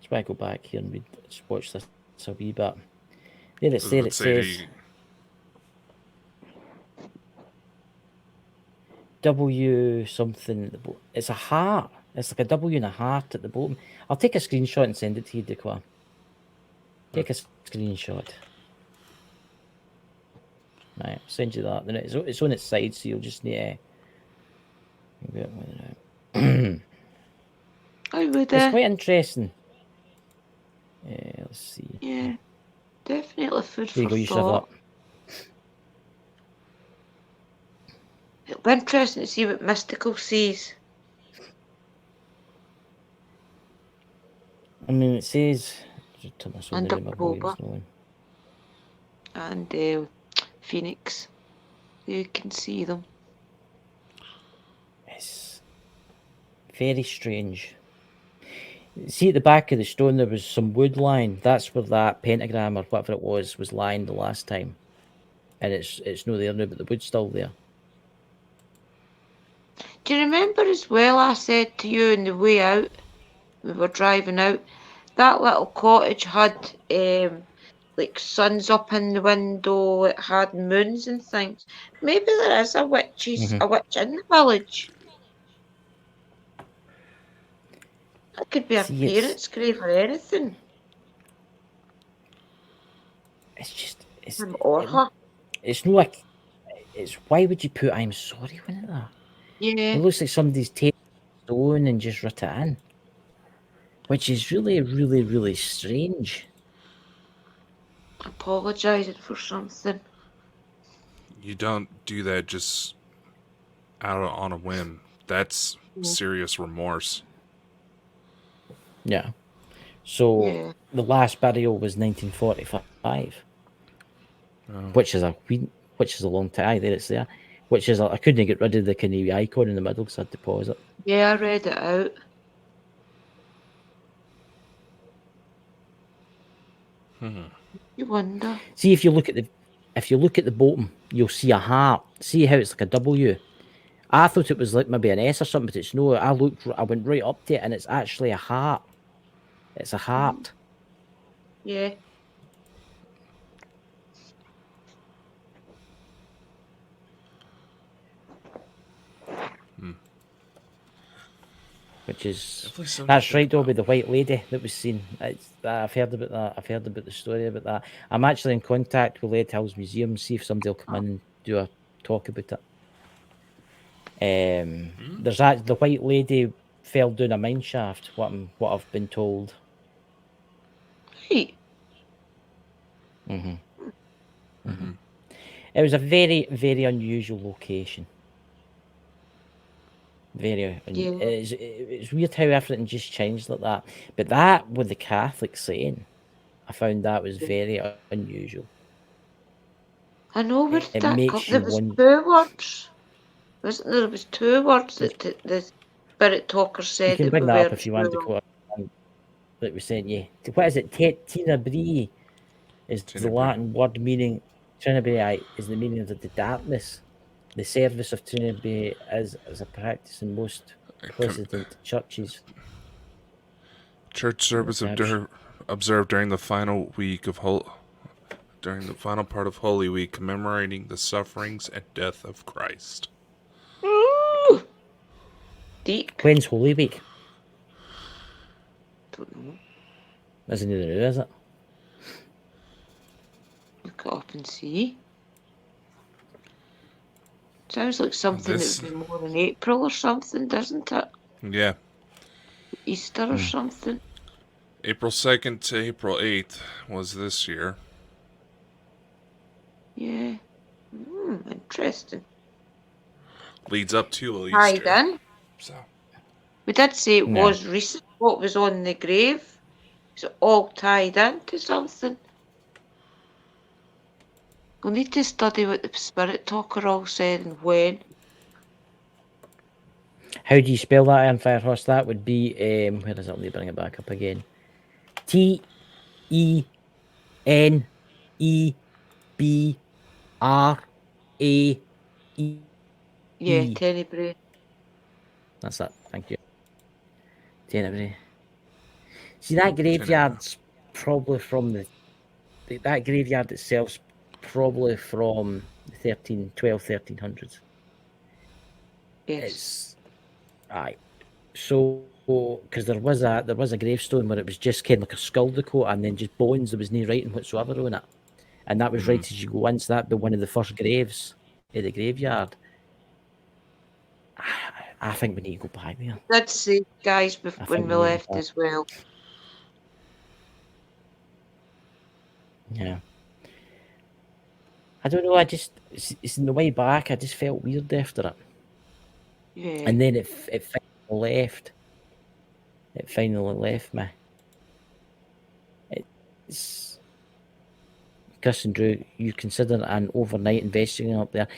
why I go back here and just watch this a wee bit. There it says W something. It's a heart. It's like a W and a heart at the bottom. I'll take a screenshot and send it to you, Dakota. Take a screenshot. Right, I'll send you that. Then it's on its side, so you'll just need to. It's quite interesting. Let's see. Yeah, definitely food there you for go, thought. It'll be interesting to see what Mystical sees. I mean, it says... And October. And Phoenix. You can see them. It's very strange. See, at the back of the stone, there was some wood lying. That's where that pentagram or whatever it was lying the last time. And it's not there now, but the wood's still there. Do you remember as well I said to you on the way out, we were driving out, that little cottage had like suns up in the window, it had moons and things. Maybe there is a witch in the village. It could be a parent's grave or anything. It's just... Or her. It's not like... Why would you put I'm sorry when it that? Yeah. It looks like somebody's taken a stone and just writ it in. Which is really, really, really strange. Apologising for something. You don't do that just on a whim. That's serious remorse. Yeah. So the last burial was 1945, which is a long time. There it's there. Which is I couldn't get rid of the canary icon in the middle because I had to pause it. Yeah, I read it out. You wonder. See, if you look at the bottom, you'll see a heart. See how it's like a W. I thought it was like maybe an S or something, but it's no. I went right up to it, and it's actually a heart. It's a heart. Yeah. Which is that's right, Dobby, the white lady that was seen. I've heard about that. I've heard about the story about that. I'm actually in contact with Lake Hills Museum, see if somebody will come in and do a talk about it. There's the white lady fell down a mine shaft. What I've been told. Hey. It was a very, very unusual location. It's weird how everything just changed like that. But that, with the Catholic saying, I found that was very unusual. I know where that comes. There was 2 words. Wasn't there? There was 2 words that spirit talker said you can that bring we that up weren't if you want, sure. Dakota, that we sent you. What is it? Tina Bree is the Latin word meaning. Trinity is the meaning of the darkness. The service of Trinity is a practice in most Protestant churches. Church service observed during the final week of during the final part of Holy Week, commemorating the sufferings and death of Christ. Ooh. Deep. When's Holy Week? Don't know. Isn't it new, is it? Look it up and see. Sounds like something that would be more in April or something, doesn't it? Yeah. Easter or something. April 2nd to April 8th was this year. Yeah. Interesting. Leads up to Easter. Hi, then. So. We did say it was recent. What was on the grave? Is it all tied into something? We'll need to study what the spirit talker all said and when. How do you spell that, Iron Firehorse? That would be, where is it? Let me bring it back up again. Tenebra. Yeah, Tenebrae. That's it. Thank you. Tenebrae. See, that graveyard's probably from that graveyard itself's probably from the 1300s. Yes. Aye. So, because there was a gravestone where it was just kind of like a skull deco and then just bones. There was no writing whatsoever on it, and that was right as you go in. So that'd be one of the first graves in the graveyard. I think we need to go back there. That's say, guys, when we left as well. Yeah. I don't know. It's in the way back. I just felt weird after it. Yeah. And then it finally left. It finally left me. It's Chris and Drew. You consider an overnight investigation up there?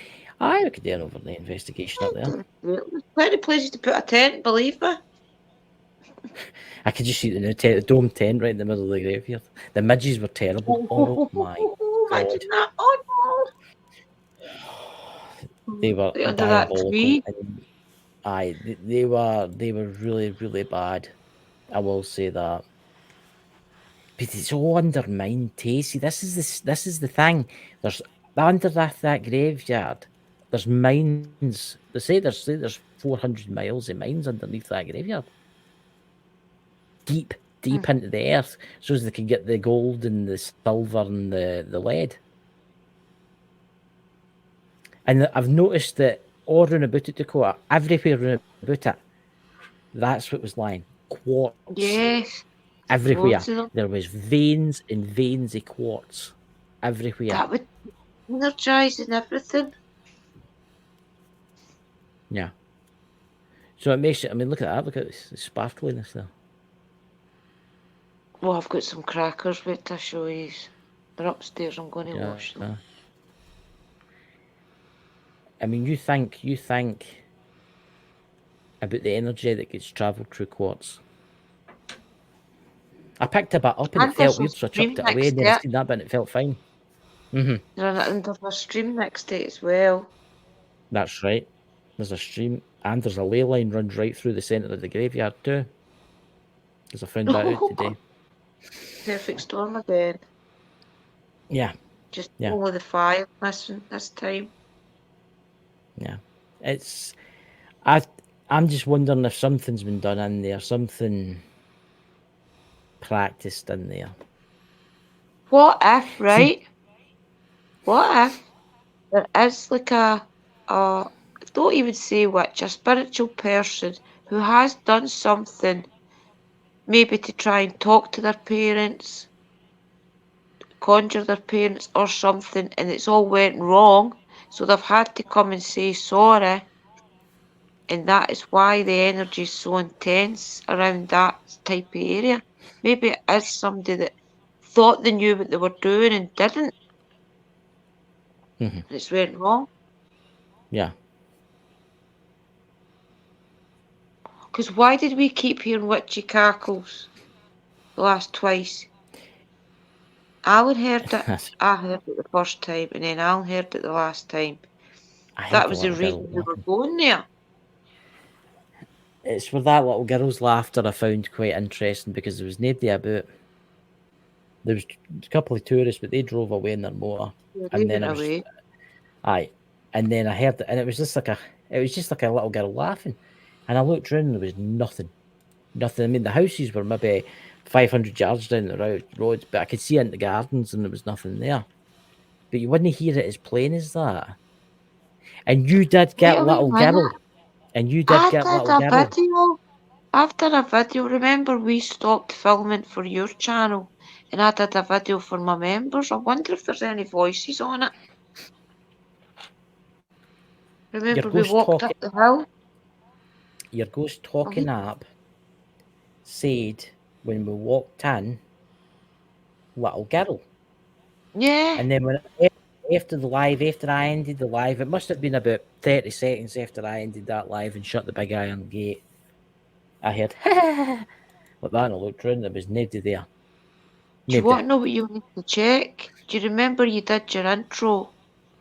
I could do an overnight investigation up there. There's plenty of places to put a tent. Believe me. I could just see the new tent, the dome tent right in the middle of the graveyard. The midges were terrible. Oh my god! Oh no! They were diabolical. Aye, they were really, really bad. I will say that. But it's all undermined, Tasty. This is the thing. There's under that graveyard. There's mines. They say there's 400 miles of mines underneath that graveyard. Deep into the earth, so as they can get the gold and the silver and the lead. And I've noticed that all around about it, Dakota, everywhere around about it, that's what was lying. Quartz. Yes. Everywhere. There was veins and veins of quartz. Everywhere. That would energize and everything. Yeah. So it makes it, I mean, look at that. Look at the sparkliness there. Well, I've got some crackers with to show you. They're upstairs. I'm going to wash them. I mean, you think about the energy that gets travelled through quartz. I picked a bit up and it felt weird, so I chucked it away, and then I seen that bit and it felt fine. There's a stream next to it as well. That's right. There's a stream, and there's a ley line runs right through the centre of the graveyard too. Because I found that out today. Perfect storm again. Yeah. Just only the fire missing this time. Yeah. I'm just wondering if something's been done in there, something practiced in there. What if, right? What if there is like a don't even say which, a spiritual person who has done something, maybe to try and talk to their parents, conjure their parents or something, and it's all went wrong, so they've had to come and say sorry, and that is why the energy is so intense around that type of area. Maybe it is somebody that thought they knew what they were doing and didn't. And it's went wrong. Yeah. Because why did we keep hearing witchy cackles the last twice? Alan heard it. I heard it the first time, and then Alan heard it the last time. That was the reason we were going there. It's where that little girl's laughter I found quite interesting because there was nobody about. There was a couple of tourists, but they drove away in their motor. Yeah, and then I was, and then I heard it, and it was just like a little girl laughing. And I looked around and there was nothing. I mean, the houses were maybe 500 yards down the road, but I could see into the gardens and there was nothing there. But you wouldn't hear it as plain as that. And you did get little girl. And you did get little girl. Video. After a video, remember we stopped filming for your channel and I did a video for my members. I wonder if there's any voices on it. Remember we walked up the hill? Your ghost talking app said when we walked in, little girl. Yeah. And then when after I ended the live, it must have been about 30 seconds after I ended that live and shut the big iron gate. I heard like that, and I looked around, there was nobody there. Do you want to know what you need to check? Do you remember you did your intro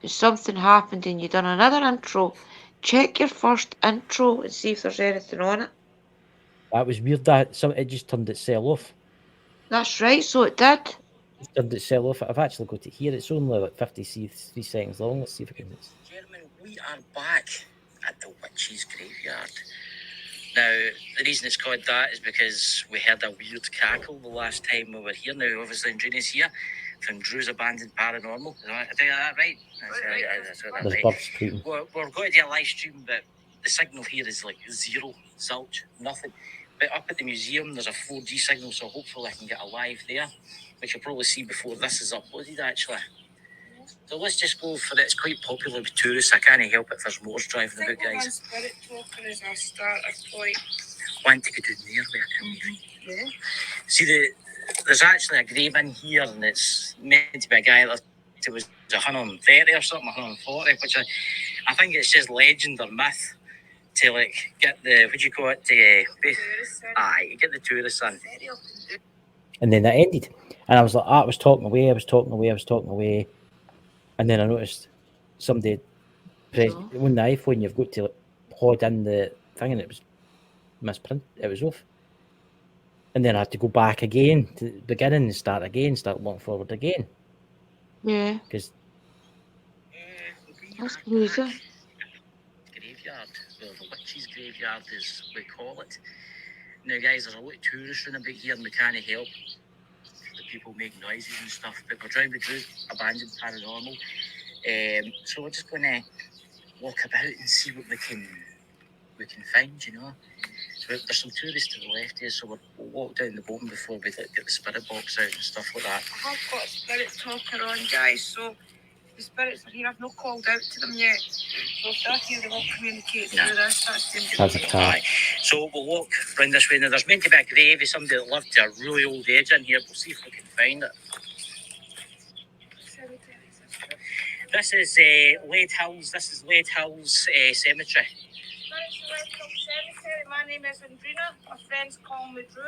and something happened and you done another intro? Check your first intro and see if there's anything on it. That was weird. It just turned itself off. That's right, so it did. It turned itself off. I've actually got it here. It's only like 53 seconds long. Let's see if I can. Gentlemen, we are back at the Witch's Graveyard. Now, the reason it's called that is because we heard a weird cackle the last time we were here. Now, obviously, Andrina's here from Drew's Abandoned Paranormal. Did I tell you that right? That's right. We're going to do a live stream, but the signal here is like zero, zilch, nothing. But up at the museum, there's a 4G signal, so hopefully I can get a live there, which you'll probably see before this is uploaded, actually. So let's just go for it. It's quite popular with tourists. I can't help it if there's motors driving about, guys. Spirit talker is our starter point. Want to go down there where I can. See, there's actually a grave in here, and it's meant to be a guy that it was 130 or something, 140, which I think it's just legend or myth to like get the, what do you call it, get the tourists in. And then that ended. And I was like, I was talking away. And then I noticed somebody pressed on the iPhone, you've got to like, pod in the thing, and it was misprint. It was off. And then I had to go back again to the beginning and start looking forward again. Yeah. Because that's crazy. Graveyard, well, the Witch's Graveyard is we call it. Now, guys, there's a lot of tourists around about here, and we can't help the people make noises and stuff. But we're trying to do Abandoned Paranormal, so we're just going to walk about and see what we can find, you know. So there's some tourists to the left here, so we'll walk down the bottom before we get the spirit box out and stuff like that. I've got a spirit talker on, guys, so the spirits are here. I've not called out to them yet. So if they're here, they will communicate through this. That's a car. So we'll walk round this way. Now, there's meant to be a grave of somebody that lived to a really old age in here. We'll see if we can find it. This is Lade Hills. This is Lade Hills Cemetery. My name is Andrina. My friends call me Drew.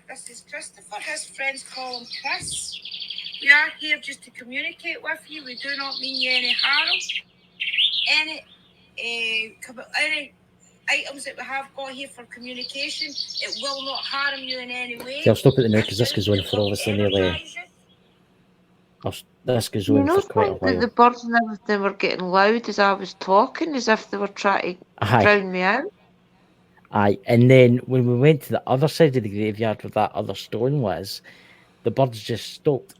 This is Christopher. His friends call him Chris. We are here just to communicate with you. We do not mean you any harm. Any items that we have got here for communication, it will not harm you in any way. Okay, I'll stop it now because this goes on for obviously nearly. This goes on for quite a while. The birds and everything were getting loud as I was talking, as if they were trying to drown me out. Aye, and then when we went to the other side of the graveyard where that other stone was, the birds just stopped.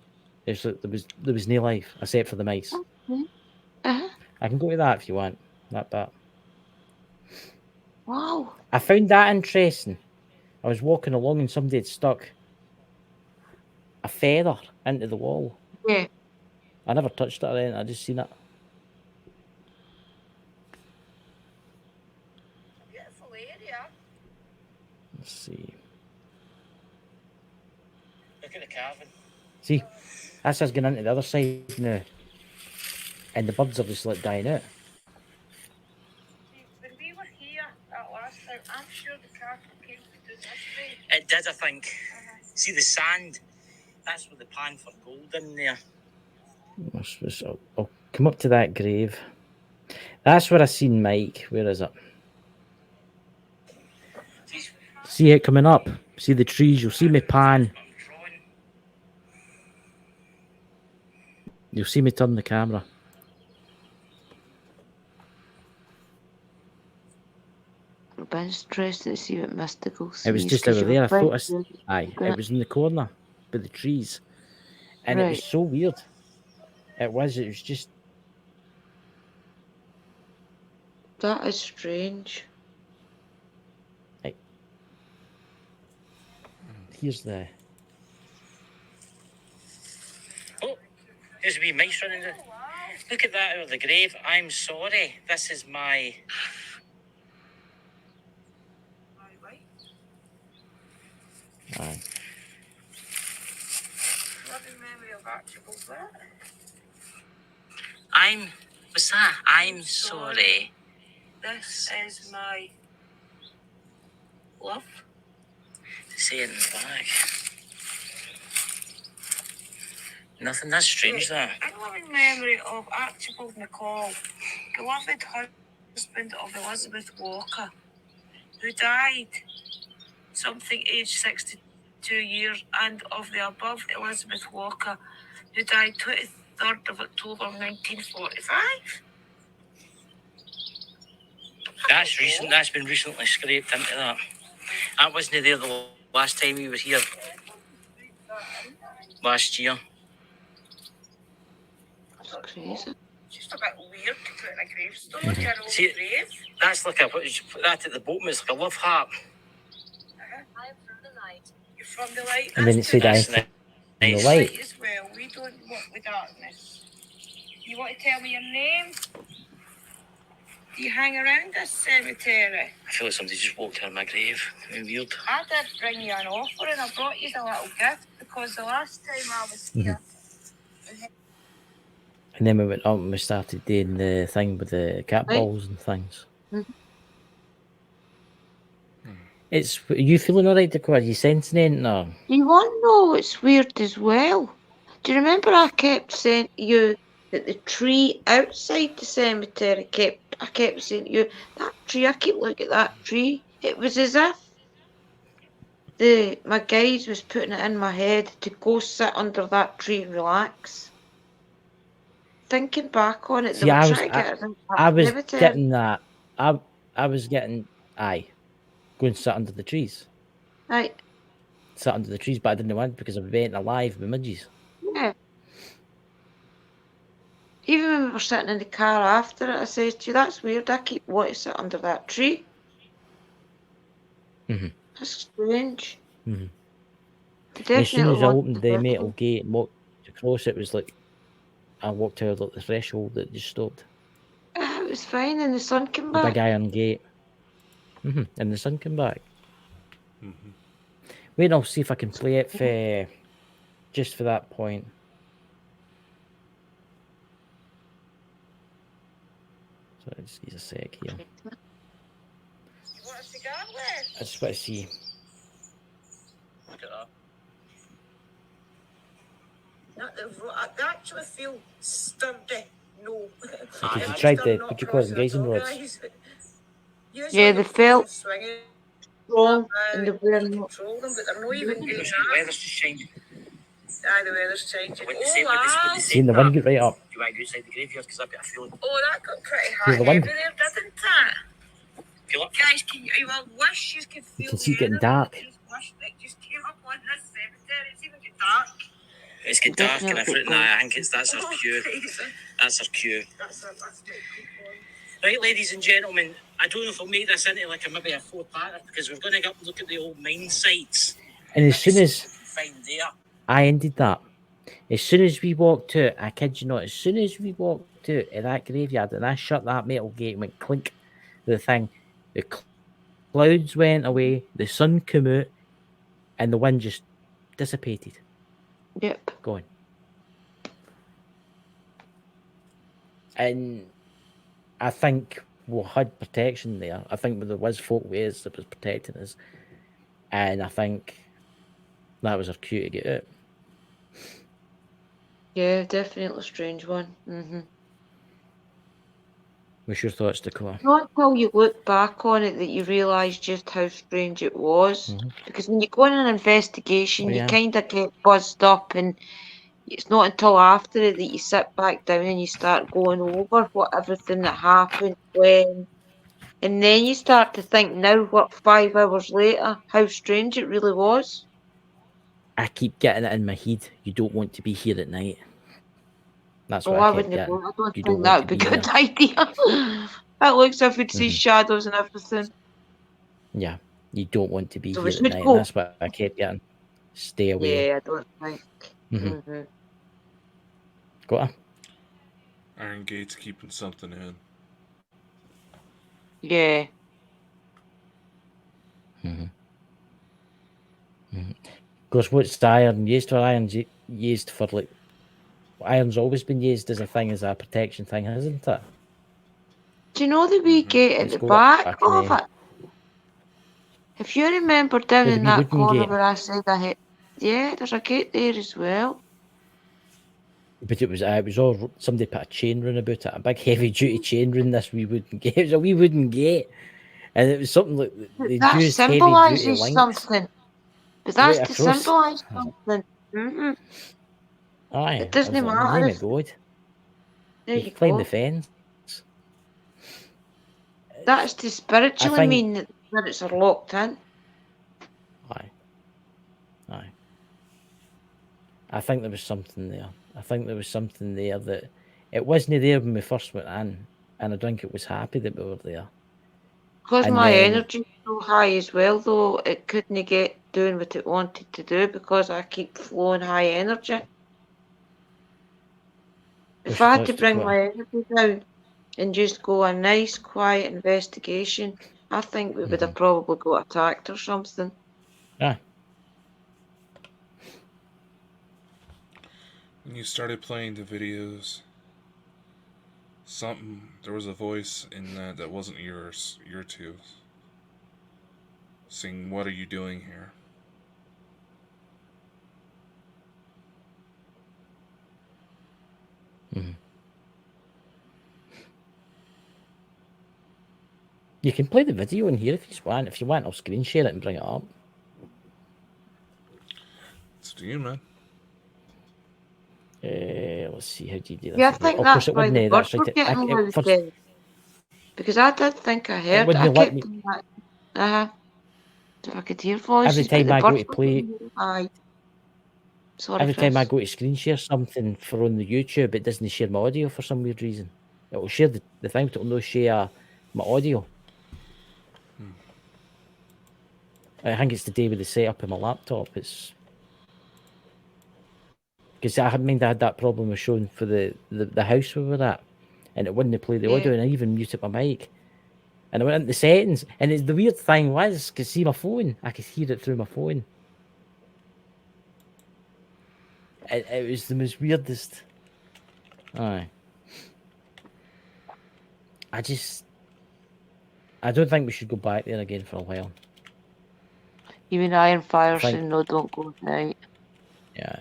It was like there was no life except for the mice. Uh-huh. I can go to that if you want. That bit. Wow. I found that interesting. I was walking along and somebody had stuck a feather into the wall. Yeah. I never touched it or anything, I just seen it. Beautiful area. Let's see. Look at the carving. See, that's us getting into the other side now. And the birds are just like dying out. When we were here that last time, I'm sure the think. See the sand? That's where the pan for gold in there. I'll come up to that grave. That's where I seen Mike. Where is it? See it coming up. See the trees. You'll see me pan. You'll see me turn the camera. I've been interested to see what mystical sees. It was just over there. I thought it was in the corner by the trees. And it was so weird. It was just... That is strange. Right. Here's the... Oh, here's a wee mice running. Look at that over the grave. I'm sorry. This is my... Aye. What's that? I'm sorry. This is my love. To say it in the bag. Nothing. That's strange, that. In loving memory of Archibald McCall, beloved husband of Elizabeth Walker, who died something aged 62 years, and of the above Elizabeth Walker, who died 23rd of October 1945. That's recent. That's been recently scraped into that. That wasn't there the last time we were here. Last year. That's crazy. Just a bit weird to put in a gravestone. Like an old See, grave. That's like a, what did you put that at the bottom? It's like a love heart. I am from the light. You're from the light. And then it said I from the light. As well. We don't work with darkness. You want to tell me your name? Do you hang around this cemetery? I feel like somebody just walked out of my grave. Weird. I did bring you an offering. I brought you a little gift because the last time I was here. And then we went up and we started doing the thing with the cat balls and things. Are you feeling alright, Dakota? Are you sensing anything? Or? You want to know what's weird as well? Do you remember I kept saying to you that the tree outside the cemetery I kept saying to you, that tree, I keep looking at that tree. It was as if my guide was putting it in my head to go sit under that tree and relax. Thinking back on it, See, I was getting that. I was getting, go and sit under the trees. Right. Sit under the trees, but I didn't want because I'm being alive with midges. Yeah. Even when we were sitting in the car after it, I said to you, that's weird. I keep wanting to sit under that tree. That's strange. As soon as I opened the metal gate and walked across, it was like I walked out of the threshold that just stopped. It was fine, and the sun came back. The big iron gate. And the sun came back. Wait, I'll see if I can play it for just for that point. So I just need a sec here. You want a cigar with? I just want to see. Look at that. I actually feel sturdy. No. Because you tried the, what you call them, gazing rods. Yeah, they felt strong and they were not. Control them, but they're not even good. The weather's just changing. The weather's changing. Seeing the wind get right up. Do you want to go inside the graveyard? Because I've got a feeling. Oh, that got pretty hot heavy there, didn't it? Feel up. Guys, I wish you could feel You can see it getting dark. Just came up on this cemetery. It's even get dark. It's get dark and everything. I think that's our cue. That's our cue. Right, ladies and gentlemen, I don't know if I'll make this into like maybe a 4-parter because we're going to go up and look at the old mine sites. And as soon as there. I ended that, as soon as we walked out, I kid you not, as soon as we walked out of that graveyard and I shut that metal gate and went clink, the thing, the clouds went away, the sun came out, and the wind just dissipated. Yep. Gone. And I think we had protection there. I think there was folk ways that was protecting us. And I think that was her cue to get out. Yeah, definitely a strange one. Mm-hmm. What's your thoughts, Dakota? Not until you look back on it that you realise just how strange it was. Because when you go on an investigation, you kind of get buzzed up, and it's not until after it that you sit back down and you start going over everything that happened when. And then you start to think now, 5 hours later, how strange it really was. I keep getting it in my head. You don't want to be here at night. That's what I I kept wouldn't getting. I don't think that would be a good idea. It looks as if we'd see shadows and everything. Yeah, you don't want to be So here we at should night. go. And that's what I kept getting. Stay away. Yeah, I don't think. Got her? Iron Gate's keeping something in. Yeah. Because what's the iron used for? Iron's used for, like, iron's always been used as a thing, as a protection thing, hasn't it? Do you know the wee gate at the back of it? If you remember down in that corner where I said I had, yeah, there's a gate there as well. But it was all, somebody put a chain round about it, a big heavy duty chain round this wee wooden gate. It was a wee wooden gate, and it was something like they that used heavy duty links. Something. But that's to symbolise something. Aye, it doesn't matter. Name of God. You climb the fence. That's to spiritually mean that the spirits are locked in. Aye. I think there was something there. I think there was something there that it wasn't there when we first went in, and I think it was happy that we were there. Because my energy is so high as well, though, it couldn't get doing what it wanted to do because I keep flowing high energy. If I had to bring my energy down and just go a nice, quiet investigation, I think we would have probably got attacked or something. Yeah. When you started playing the videos, there was a voice in that wasn't yours, your two, saying, "What are you doing here?" You can play the video in here if you want. If you want, I'll screen share it and bring it up. It's to you, man. Let's see, how do you do this? Yeah, I think that's why the birds were getting loud. Because I did think I heard it. I kept doing that. If I could hear voices. Every time I go to play... Sorry, every time I go to screen share something for on the YouTube, it doesn't share my audio for some weird reason. It will share the thing, but it will not share my audio. I think it's the day with the setup of my laptop. It's because I had that problem with showing for the house we were at, and it wouldn't play the audio, and I even muted my mic. And I went into the settings, and the weird thing was, because see my phone, I could hear it through my phone. It was the most weirdest. Aye. I don't think we should go back there again for a while. You mean Iron Fire saying no, don't go tonight? Yeah.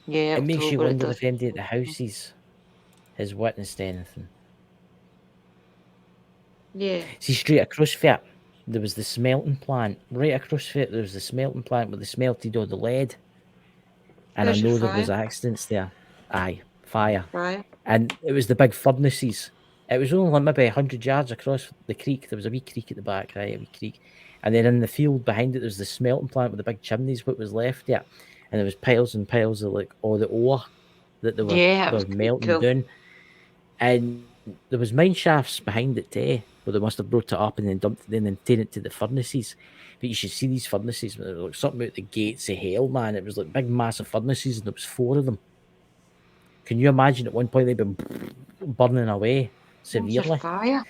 Yeah. It makes you wonder if anybody at the houses has witnessed anything. Yeah. See, straight across from it, there was the smelting plant. Right across from it, there was the smelting plant where they smelted all the lead. And I know there was accidents there. Aye, fire. And it was the big furnaces. It was only like maybe 100 yards across the creek. There was a wee creek at the back, right? A wee creek. And then in the field behind it, there was the smelting plant with the big chimneys, what was left there. And there was piles and piles of like all the ore that they were melting down. And there was mine shafts behind it too, where they must have brought it up and then dumped it in and taken it to the furnaces. But you should see these furnaces, like something about the gates of hell, man. It was like big, massive furnaces, and there was 4 of them. Can you imagine at one point they'd been burning away severely? Fire.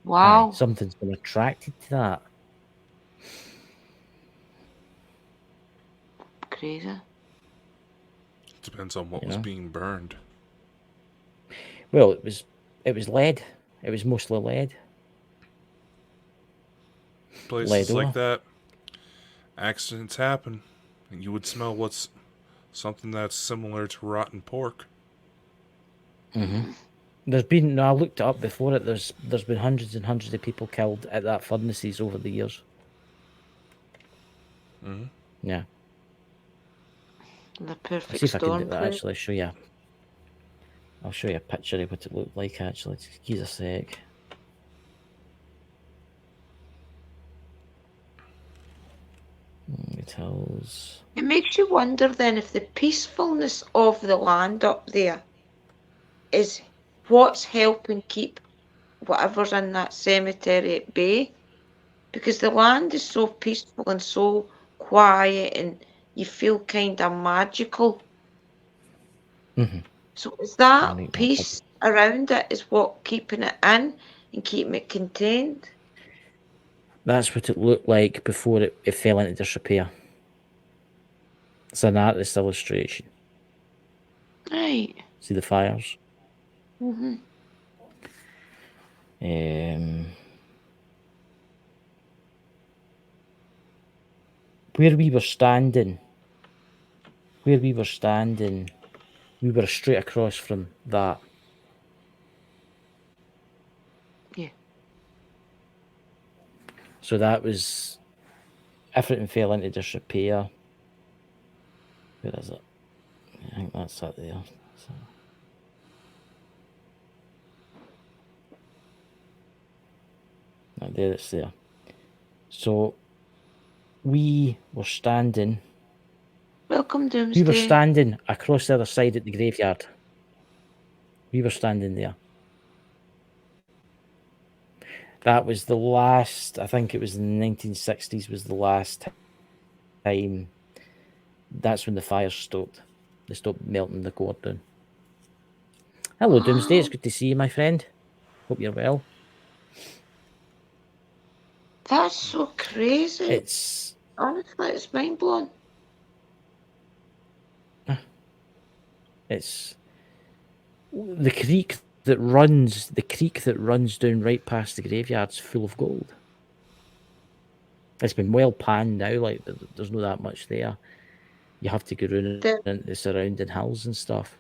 Wow. Something's been attracted to that. Crazy. Depends on what was being burned. Well, it was lead. It was mostly lead. Places like that, accidents happen. You would smell what's something that's similar to rotten pork. Mm-hmm. There's been, I looked it up before it, there's been hundreds and hundreds of people killed at that furnaces over the years. Mm-hmm. Yeah. The perfect I'll see if I can storm. actually show you. I'll show you a picture of what it looked like, actually. Just give us a sec. It makes you wonder then if the peacefulness of the land up there is what's helping keep whatever's in that cemetery at bay, because the land is so peaceful and so quiet and you feel kind of magical. Mm-hmm. So is that peace around it is what keeping it in and keeping it contained? That's what it looked like before it fell into disrepair. It's an artist illustration. Right. See the fires? Mm-hmm. Where we were standing, we were straight across from that. Yeah. So that was, everything fell into disrepair. Where is it? I think that's that there. So. Right there, it's there. So we were standing. Welcome, Doomsday. We were standing across the other side at the graveyard. We were standing there. That was the last, I think it was in the 1960s, was the last time. That's when the fires stopped. They stopped melting the core down. Hello, Doomsday. It's good to see you, my friend. Hope you're well. That's so crazy. It's honestly, it's mind blowing. It's the creek that runs down right past the graveyard's full of gold. It's been well panned now, like there's not that much there. You have to go around into the surrounding hills and stuff.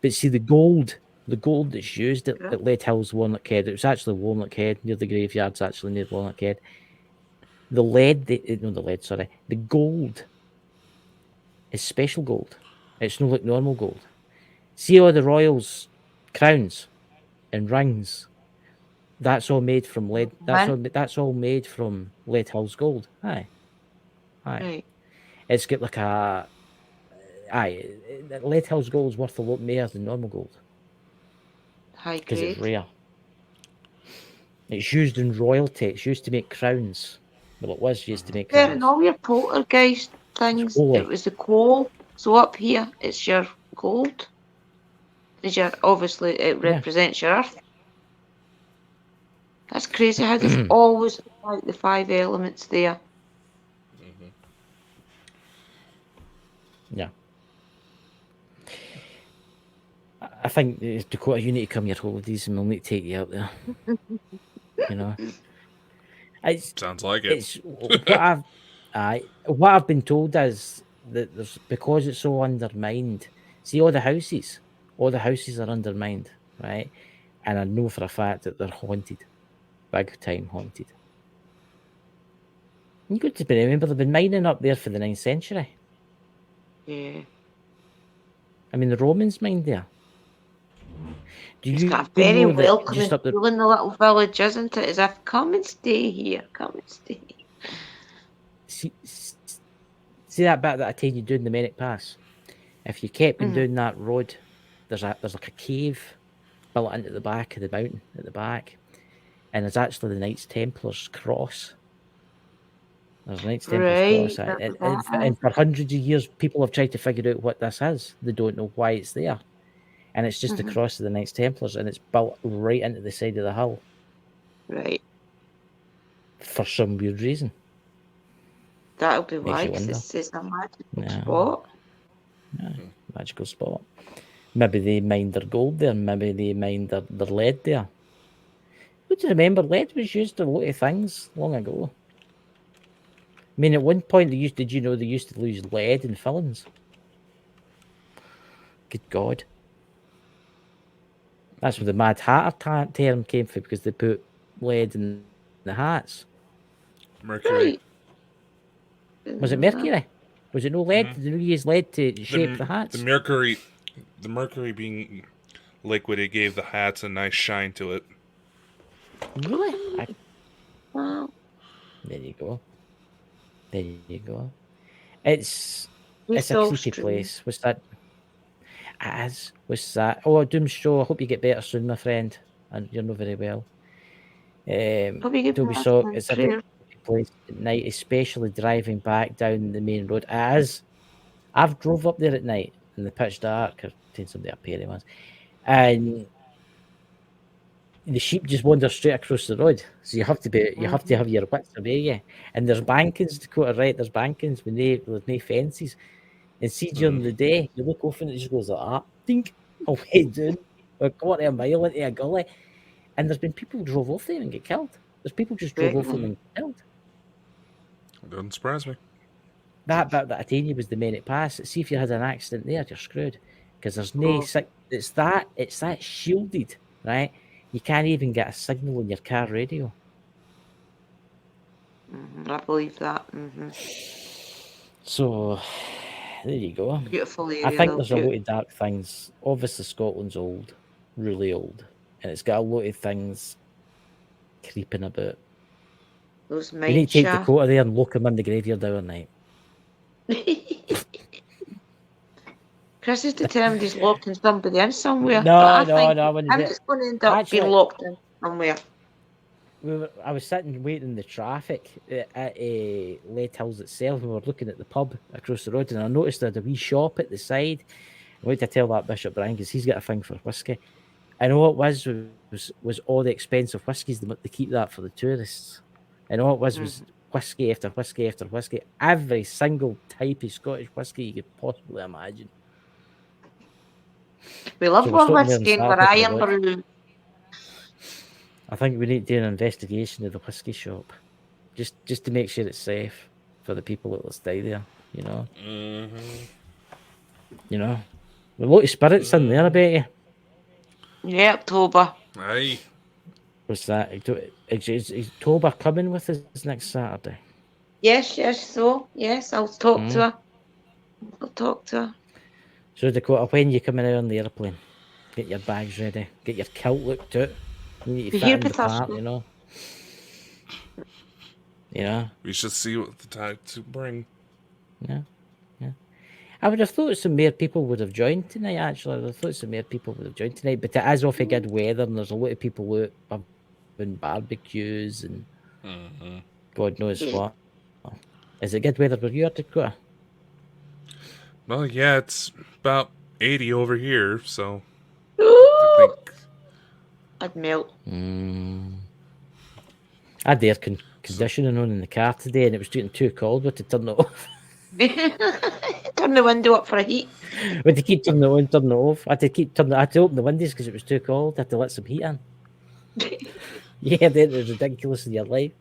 But see, the gold that's used at Lead Hills, Walnut Head, it was actually Walnut Head, near the graveyard's actually near Walnut Head. The gold is special gold. It's not like normal gold. See all the royals' crowns and rings. That's all made from lead. That's all made from Lead Hills gold. Aye. Right. It's got like a. Aye, Lead Hills gold's worth a lot more than normal gold. High grade. Because it's rare. It's used in royalty. It's used to make crowns. Well, it was used to make crowns. In all your poltergeist things, it was the coal. So up here, it's your gold. Obviously, it represents your earth. That's crazy how there's always like the 5 elements there. Mm-hmm. Yeah. I think, Dakota, you need to come your holidays and we'll need to take you out there. You know? Sounds like it. What I've been told is that because it's so undermined, see all the houses are undermined, right? And I know for a fact that they're haunted. Big time haunted. You got to remember they've been mining up there for the 9th century. Yeah. I mean, the Romans mined there. It's got a very welcoming feel in the little village, isn't it? As if, come and stay here, come and stay. See that bit that I told you doing the Merrick Pass? If you kept going down that road, there's like a cave built into the back of the mountain at the back. And there's actually the Knights Templars cross. There's a Knights Templars cross. And for hundreds of years, people have tried to figure out what this is. They don't know why it's there. And it's just the cross of the Knights Templars, and it's built right into the side of the hill. Right. For some weird reason. That'll be why, because it's a magical spot. Yeah, magical spot. Maybe they mined their gold there, maybe they mined their lead there. But to remember, lead was used in a lot of things long ago. mean, at one point did you know they used to lose lead in fillings? Good God. That's where the Mad Hatter term came from, because they put lead in the hats. Mercury. Right. Was it mercury? Was it no lead? Did they use lead to shape the hats? The mercury being liquid, it gave the hats a nice shine to it. Really? Wow. There you go. It's a creepy place. What's that? What's that? Oh, Doom Show. I hope you get better soon, my friend. And you're not very well. Toby Sock. It's a very creepy place at night, especially driving back down the main road. I've drove up there at night in the pitch dark. I've seen somebody up here once, and the sheep just wander straight across the road. So you have to have your wits about you. And there's bankings, Dakota, right? There's bankings with no fences. And see, during the day, you look off and it just goes like that. Dink, away down, a quarter of a mile into a gully. And there's been people who drove off there and get killed. There's people just drove off them and get killed. Doesn't surprise me. That bit that I told you was the minute pass. See, if you had an accident there, you're screwed. Because there's no it's that shielded, right? You can't even get a signal in your car radio. I believe that. So there you go. Beautiful area. I think there's a lot of dark things. Obviously, Scotland's old, really old, and it's got a lot of things creeping about. Those we need to take Dakota there and lock him in the graveyard overnight. Chris is determined he's locking somebody in somewhere. No. I'm just going to end up being locked in somewhere. I was sitting waiting in the traffic at Lake Hills itself, and we were looking at the pub across the road, and I noticed there had a wee shop at the side. I went to tell that Bishop Brian, because he's got a thing for whiskey. And all it was all the expensive whiskies. They keep that for the tourists. And all it was whiskey after whiskey after whiskey. Every single type of Scottish whiskey you could possibly imagine. We love our whiskey and our iron brew. I think we need to do an investigation of the whiskey shop, just to make sure it's safe for the people that will stay there. You know. You know, a lot of spirits in there, I bet you. Yeah, October. Aye. What's that? Is October coming with us next Saturday? Yes. So yes, I'll talk to her. So Dakota, when you coming out on the airplane, get your bags ready, get your kilt looked out. You need to fit in the part, you know. Yeah. We should see what the tide to bring. Yeah. I would have thought some more people would have joined tonight, actually. I would have thought some more people would have joined tonight, but it is awfully good weather, and there's a lot of people out having barbecues and God knows what. Is it good weather for you, Dakota? Well, yeah, it's about 80 over here, so I think I'd melt. I had the air conditioning on in the car today, and it was getting too cold. We had to turn it off. Turn the window up for a heat. We had to keep turning it on, turn it off. I had to open the windows because it was too cold. I had to let some heat in. Yeah, then it was ridiculous in your life.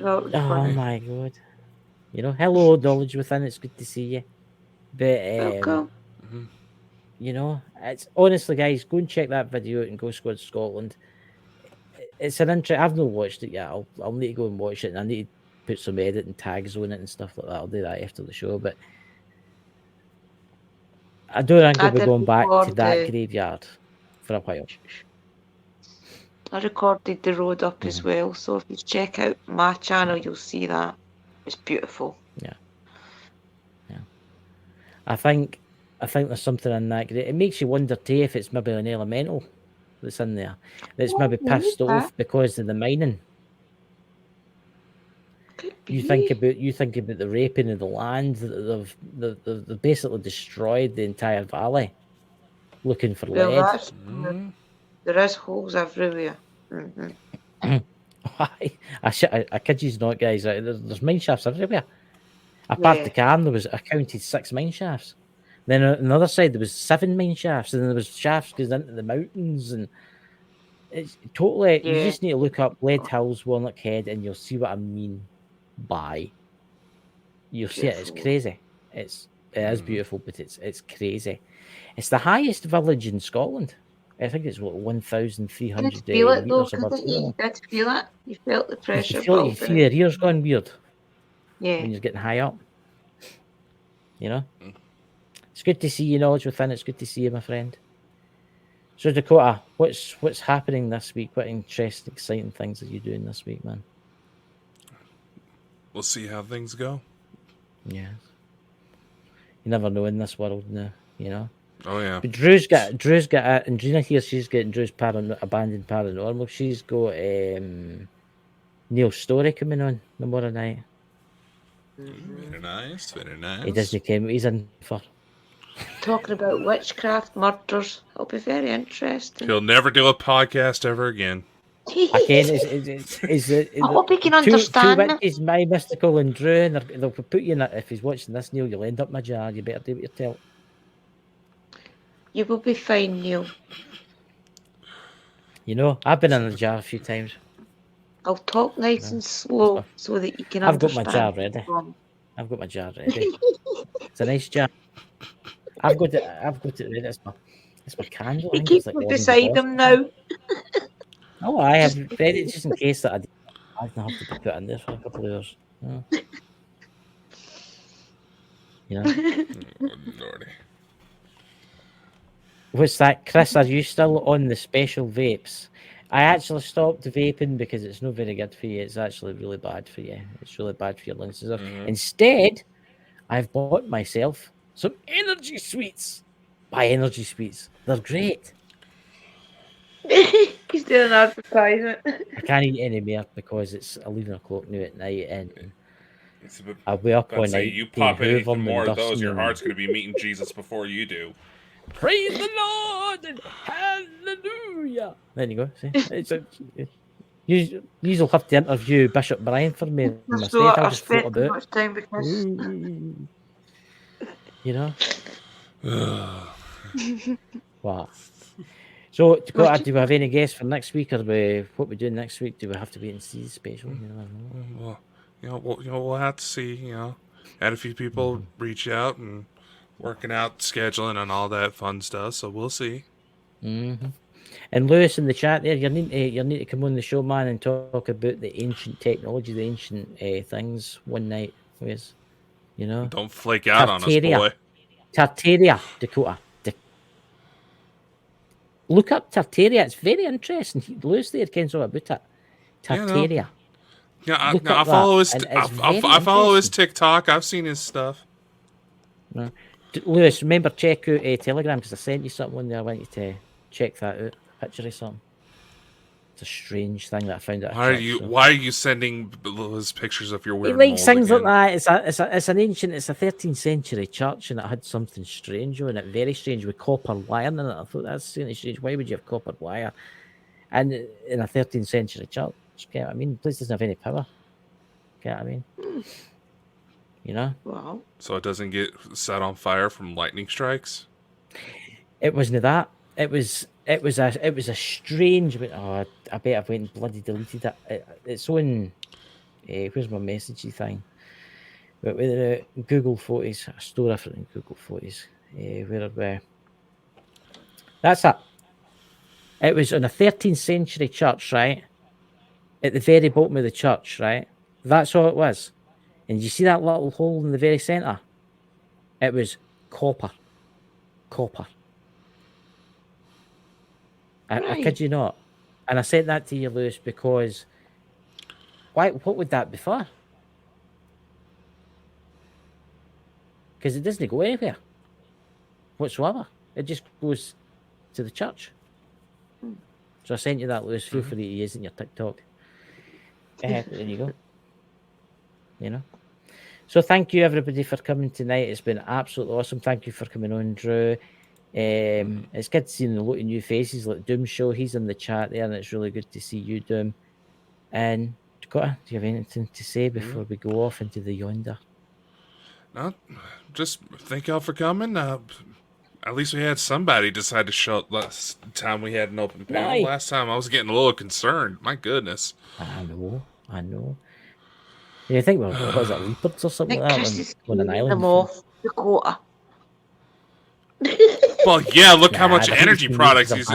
Oh my God. You know, hello, knowledge within. It's good to see you. But you know, it's honestly, guys, go and check that video out and Ghost Squad Scotland. It's an interest. I've not watched it yet. I'll need to go and watch it, and I need to put some edit and tags on it and stuff like that. I'll do that after the show. But I don't think I'll be going back to that graveyard for a while. I recorded the road up as well, so if you check out my channel, you'll see that. It's beautiful. Yeah. I think there's something in that. It makes you wonder too if it's maybe an elemental that's in there. That's maybe pissed off because of the mining. You think about the raping of the land. They've basically destroyed the entire valley, looking for lead. There is holes everywhere. I kid you not, guys. There's mine shafts everywhere. I parked the car and I counted 6 mine shafts. Then on the other side there was 7 mine shafts, and then there was shafts going into the mountains, and it's totally. You just need to look up Lead Hills, Warnock Head, and you'll see what I mean. by. You'll see it. It's crazy. It is beautiful, but it's crazy. It's the highest village in Scotland. I think it's what 1,300 meters above sea level. You did feel it. You felt the pressure. You feel your ears going weird. Yeah. When you're getting high up. You know? It's good to see you, Knowledge Within. It's good to see you, my friend. So, Dakota, what's happening this week? What interesting, exciting things are you doing this week, man? We'll see how things go. Yeah. You never know in this world now, you know? Oh, yeah. But Drew's got and Gina here, she's getting Drew's Abandoned Paranormal. She's got Neil Story coming on tomorrow night. Very nice, very nice. He doesn't care what he's in for. Talking about witchcraft murders. It'll be very interesting. He'll never do a podcast ever again. Again, I hope he can understand two witches, my mystical and Drew, and they'll put you in that. If he's watching this, Neil, you'll end up my jar. You better do what you tell. You will be fine, Neil. You know, I've been in a jar a few times. I'll talk nice and slow so that you can understand. I've got my jar ready. It's a nice jar. I've got it ready. It's my candle. He keeps it beside him now. Oh, I have ready just in case that I don't have to be put in there for a couple of hours. Oh. You know? Oh, Lordy. What's that, Chris? Are you still on the special vapes? I actually stopped vaping because it's not very good for you. It's actually really bad for you. It's really bad for your lungs. Instead, I've bought myself some energy sweets. Buy energy sweets. They're great. He's doing an advertisement. I can't eat any more because it's 11 o'clock now at night and I'll be up all night. You pop anything more of those, your heart's going to be meeting Jesus before you do. Praise the Lord and hallelujah. There you go. See? You'll have to interview Bishop Brian for me. I'll just float about. Much time because... You know? Wow. So, Dakota, do we have any guests for next week, or what we're doing next week? Do we have to wait and see the special? We'll have to see. Had a few people reach out and working out scheduling and all that fun stuff. So we'll see. Mm-hmm. And Lewis in the chat there, you need to come on the show, man, and talk about the ancient technology, the ancient things one night, Lewis. You know, don't flake out on us, boy. Tartaria, Dakota. Look up Tartaria. It's very interesting. Lewis there kens all about it. Tartaria. I follow his. I follow his TikTok. I've seen his stuff. No. Lewis, remember, check out Telegram because I sent you something on there. I want you to check that out. A picture or something. It's a strange thing that I found out. Why are you sending those pictures of your weird? He likes things like that. It's a 13th century church, and it had something strange on it. Very strange with copper wire in it. I thought that's really strange. Why would you have copper wire? And in a 13th century church, you know what I mean? The place doesn't have any power. You know what I mean? You know? Wow. So it doesn't get set on fire from lightning strikes? It wasn't that. It was a strange. Oh, I bet I've went and bloody deleted it. It's on. Where's my messagey thing? But with Google Photos, I store everything in Google Photos. Where are we? That's it. It was on a 13th century church, right? At the very bottom of the church, right? That's all it was. And you see that little hole in the very centre? It was copper. Copper. I kid you not. And I said that to you, Lewis, because what would that be for? Because it doesn't go anywhere whatsoever. It just goes to the church. So I sent you that, Lewis. Feel free to use it in your TikTok. There you go. You know. So thank you, everybody, for coming tonight. It's been absolutely awesome. Thank you for coming on, Drew. It's good to see a lot of new faces like Doom Show. He's in the chat there, and it's really good to see you, Doom. And Dakota, do you have anything to say before we go off into the yonder? No, just thank y'all for coming. At least we had somebody decide to show up last time we had an open panel. Nice. Last time I was getting a little concerned. My goodness. I know. You think, well, what is it, leopards or something like that on an island? Them off Dakota. Well, yeah, look how much energy products he's...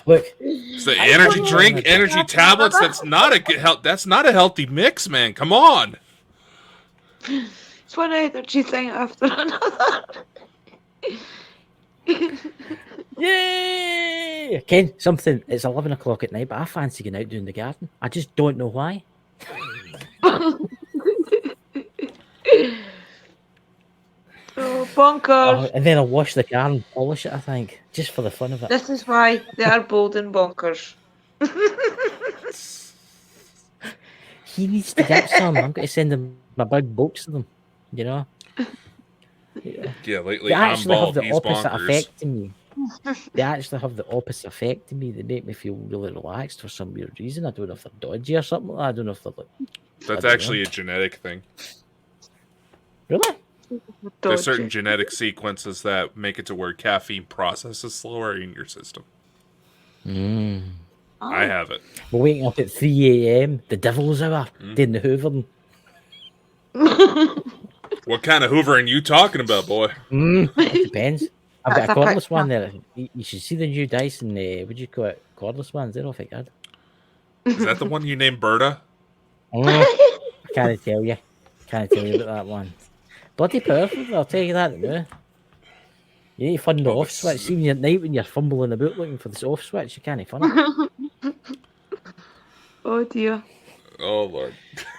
Look, it's the energy drink, energy tablets. That's not a healthy mix, man. Come on. It's one energy thing after another. Yay! Ken, something. It's 11 o'clock at night, but I fancy going out doing the garden. I just don't know why. Oh, bonkers. And then I'll wash the car and polish it, I think, just for the fun of it. This is why they are bold and bonkers. He needs to get some. I'm going to send him my big box of them, you know? Yeah, lately they I'm actually bald, have the he's opposite bonkers. effect in me. They actually have the opposite effect in me. They make me feel really relaxed for some weird reason. I don't know if they're dodgy or something. I don't know if they're like... That's actually a genetic thing. Really? There's certain genetic sequences that make it to where caffeine processes slower in your system. I have it. We're waking up at 3 a.m. The devil's hour. Doing the hoovering. What kind of hoovering you talking about, boy? It depends. I've got a cordless one there. You should see the new Dyson. What do you call it? Cordless ones. They're awfully good. Is that the one you named Berta? I can't tell you. Can't tell you about that one. Bloody powerful, I'll tell you that now. You need to find the off switch. See, at night when you're fumbling about looking for this off switch, you can't find it. Oh dear. Oh Lord.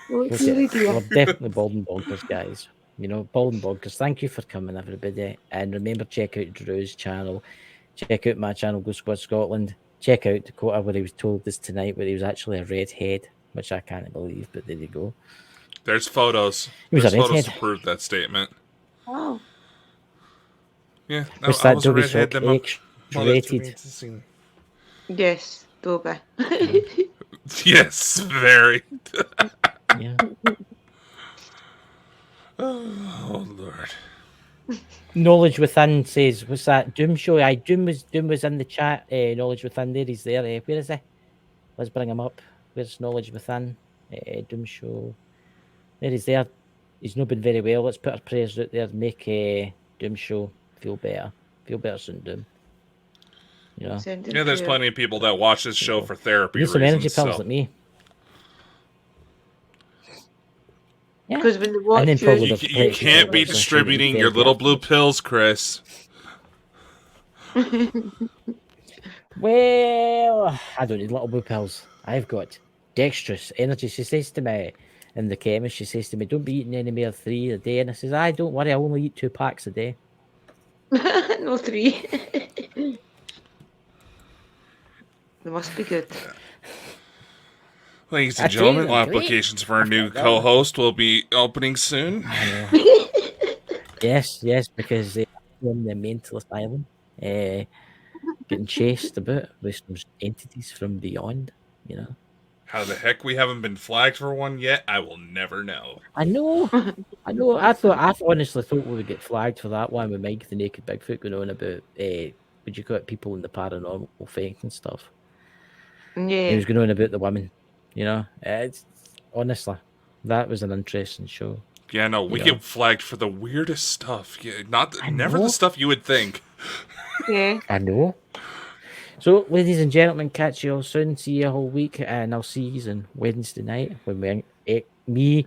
Oh dear. We're definitely bald and bonkers, guys. You know, bald and bonkers. Thank you for coming, everybody. And remember, check out Drew's channel. Check out my channel, Go Squad Scotland. Check out Dakota, where he was told this tonight, where he was actually a redhead, which I can't believe, but there you go. There's photos. There's photos to prove that statement. Oh. Yeah. What's that Dobby sock X-rated? Yes, Dobby. Yes, very. Yeah. Oh Lord. Knowledge Within says, what's that? Doom show? Aye, Doom was in the chat. Knowledge Within there, he's there. Where is he? Let's bring him up. Where's Knowledge Within? Doom show. There he's there. He's not been very well. Let's put our prayers out there. Make Doom show feel better. Feel better soon, Doom. You know? Yeah, there's plenty of people that watch this show for therapy reasons. Some energy pills so. like me. Yeah. Because when they watch you can't be distributing your little blue pills, Chris. Well, I don't need little blue pills. I've got dextrose energy. She says to me, in the chemist, she says to me, don't be eating any more 3 a day. And I says, don't worry, I only eat 2 packs a day. No 3. They must be good. Ladies and gentlemen, applications for our new co-host will be opening soon. Yes, because they're in the mental asylum, getting chased about with some entities from beyond, you know. How the heck we haven't been flagged for one yet, I will never know. I know. I honestly thought we would get flagged for that one with Mike the Naked Bigfoot going on about, would you call it, people in the paranormal faith and stuff. Yeah. He was going on about the women, you know. It's honestly, that was an interesting show. Yeah, no, we get flagged for the weirdest stuff. Yeah, never the stuff you would think. Yeah. I know. So, ladies and gentlemen, catch you all soon. See you all week, and I'll see you on Wednesday night when me,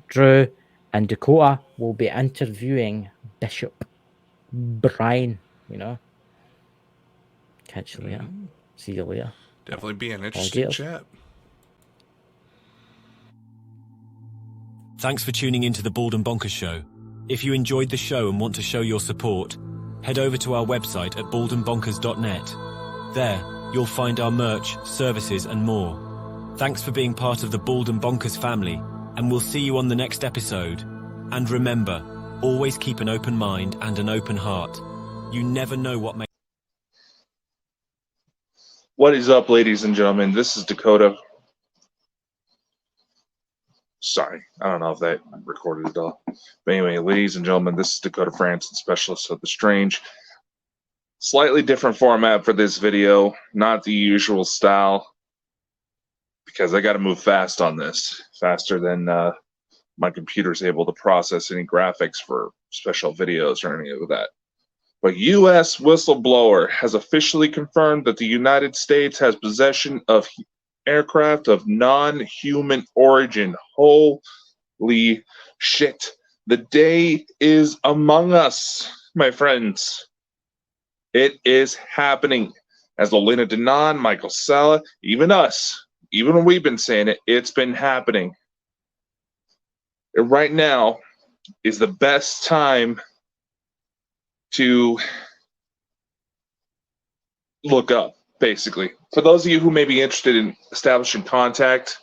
Drew, and Dakota will be interviewing Bishop Brian. You know. Catch you later. See you later. Definitely be an interesting chat. Thanks for tuning into the Bald and Bonkers Show. If you enjoyed the show and want to show your support, head over to our website at baldandbonkers.net. There, you'll find our merch, services, and more. Thanks for being part of the Bald and Bonkers family, and we'll see you on the next episode. And remember, always keep an open mind and an open heart. You never know what may... What is up, ladies and gentlemen? This is Dakota. Sorry, I don't know if that recorded at all. But anyway, ladies and gentlemen, this is Dakota Franson, Specialist of the Strange. Slightly different format for this video, not the usual style, because I got to move fast on this, faster than my computer's able to process any graphics for special videos or any of that. But U.S. whistleblower has officially confirmed that the United States has possession of aircraft of non-human origin. Holy shit. The day is among us, my friends. It is happening. As Elena Denon, Michael Sala, even us, even when we've been saying it, it's been happening. And right now is the best time to look up, basically. For those of you who may be interested in establishing contact,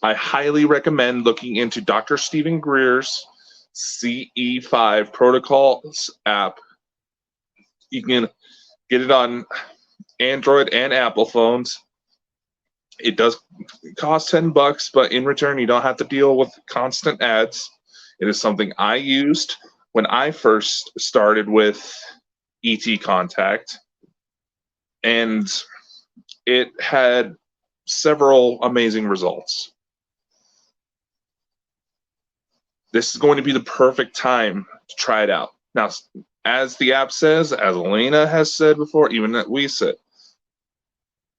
I highly recommend looking into Dr. Stephen Greer's CE5 Protocols app. You can get it on Android and Apple phones. It does cost $10, but in return, you don't have to deal with constant ads. It is something I used when I first started with ET contact, and it had several amazing results. This is going to be the perfect time to try it out. Now, as the app says, as Elena has said before, even that we said,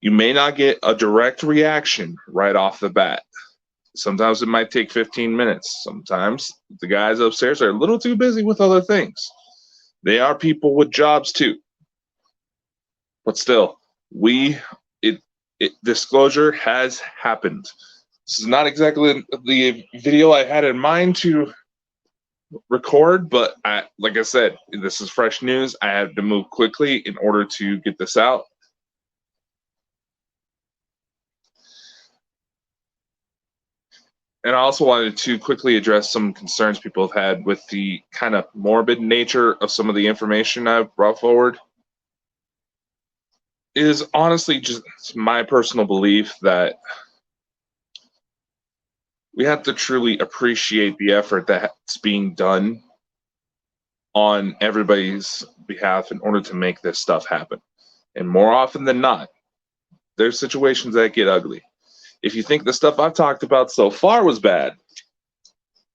you may not get a direct reaction right off the bat. Sometimes it might take 15 minutes. Sometimes the guys upstairs are a little too busy with other things. They are people with jobs too. But still, disclosure has happened. This is not exactly the video I had in mind to record, but like I said, this is fresh news. I had to move quickly in order to get this out. And I also wanted to quickly address some concerns people have had with the kind of morbid nature of some of the information I've brought forward. It is honestly just my personal belief that we have to truly appreciate the effort that's being done on everybody's behalf in order to make this stuff happen. And more often than not, there's situations that get ugly. If you think the stuff I've talked about so far was bad,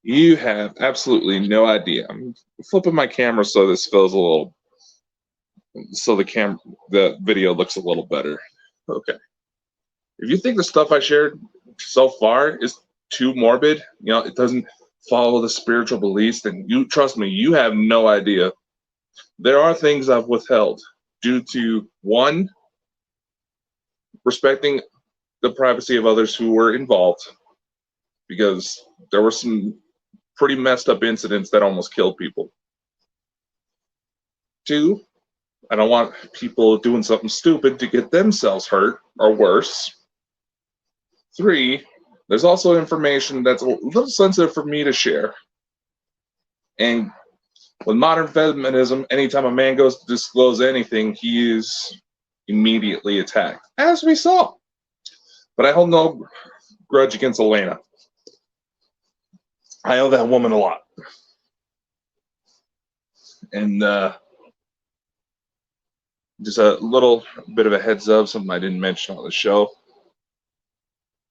you have absolutely no idea. I'm flipping my camera so this feels a little, so the video looks a little better. Okay. If you think the stuff I shared so far is too morbid, it doesn't follow the spiritual beliefs, then trust me, you have no idea. There are things I've withheld due to, one, respecting the privacy of others who were involved, because there were some pretty messed up incidents that almost killed people. Two, I don't want people doing something stupid to get themselves hurt or worse. Three, there's also information that's a little sensitive for me to share. And with modern feminism, anytime a man goes to disclose anything, he is immediately attacked, as we saw. But I hold no grudge against Elena. I owe that woman a lot. And just a little bit of a heads up, something I didn't mention on the show.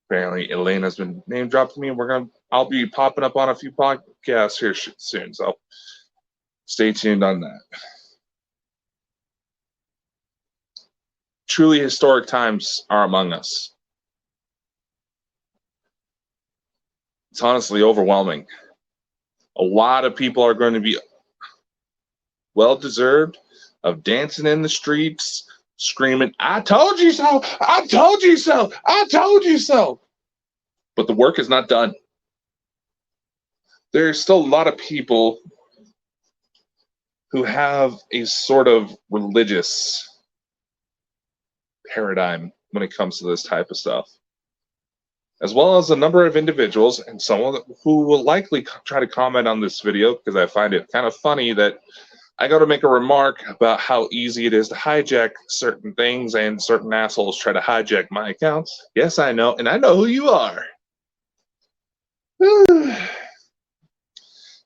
Apparently, Elena's been name dropped to me, and I'll be popping up on a few podcasts here soon. So stay tuned on that. Truly historic times are among us. It's honestly overwhelming. A lot of people are going to be well-deserved of dancing in the streets, screaming, "I told you so! I told you so! I told you so!" But the work is not done. There's still a lot of people who have a sort of religious paradigm when it comes to this type of stuff, as well as a number of individuals, and someone who will likely try to comment on this video, because I find it kind of funny that I got to make a remark about how easy it is to hijack certain things, and certain assholes try to hijack my accounts. Yes, I know, and I know who you are.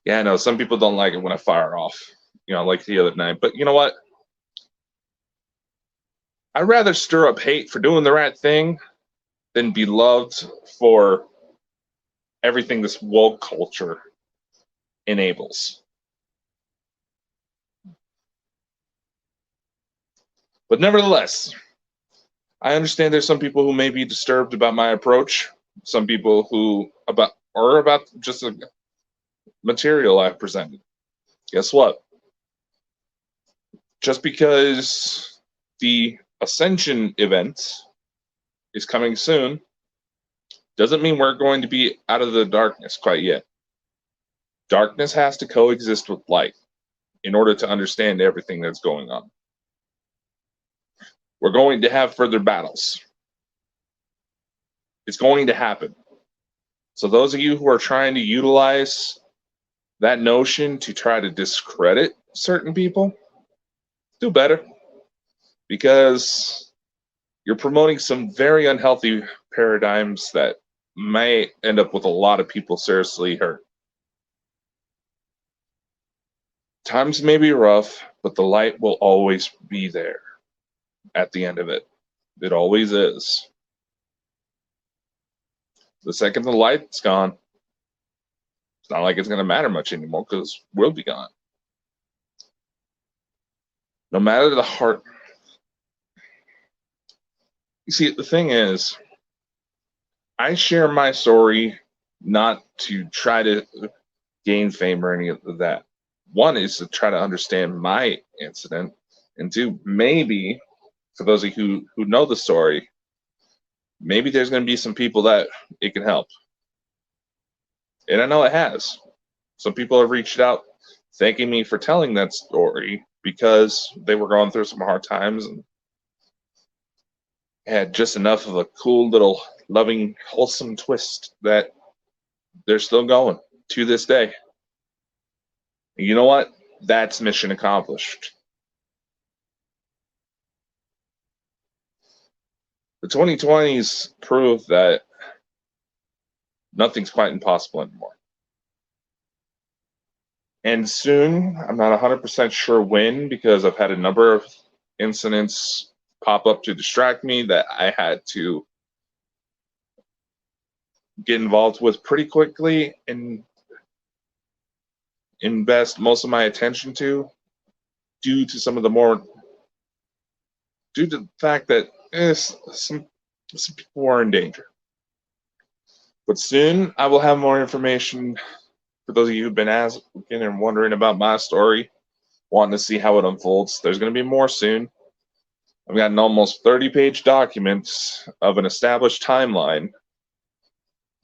Yeah, I know, some people don't like it when I fire off, like the other night, but you know what? I'd rather stir up hate for doing the right thing than be loved for everything this woke culture enables. But nevertheless, I understand there's some people who may be disturbed about my approach, some people who about just the material I've presented. Guess what? Just because the Ascension event is coming soon doesn't mean we're going to be out of the darkness quite yet. Darkness has to coexist with light in order to understand everything that's going on. We're going to have further battles. It's going to happen. So those of you who are trying to utilize that notion to try to discredit certain people, do better, because you're promoting some very unhealthy paradigms that may end up with a lot of people seriously hurt. Times may be rough, but the light will always be there at the end of it. It always is. The second the light's gone, it's not like it's going to matter much anymore because we'll be gone. No matter the heart. You see, the thing is, I share my story not to try to gain fame or any of that. One is to try to understand my incident, and two, maybe for those of you who know the story, maybe there's going to be some people that it can help. And I know it has. Some people have reached out thanking me for telling that story because they were going through some hard times and had just enough of a cool little loving, wholesome twist that they're still going to this day. And you know what? That's mission accomplished. The 2020s prove that nothing's quite impossible anymore. And soon, I'm not 100% sure when, because I've had a number of incidents pop up to distract me that I had to get involved with pretty quickly and invest most of my attention to, due to the fact that some people are in danger. But soon I will have more information for those of you who've been asking and wondering about my story, wanting to see how it unfolds. There's going to be more soon. I've got an almost 30-page document of an established timeline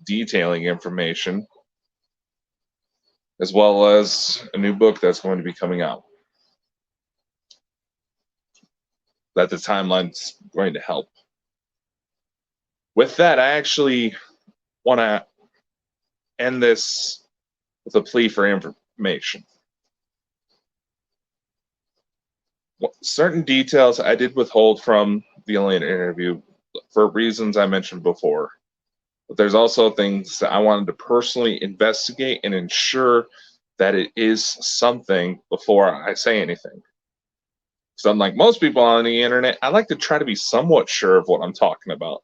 detailing information, as well as a new book that's going to be coming out. That the timeline's going to help. With that, I actually want to end this with a plea for information. Certain details I did withhold from the alien interview for reasons I mentioned before. But there's also things that I wanted to personally investigate and ensure that it is something before I say anything. So unlike most people on the internet, I like to try to be somewhat sure of what I'm talking about.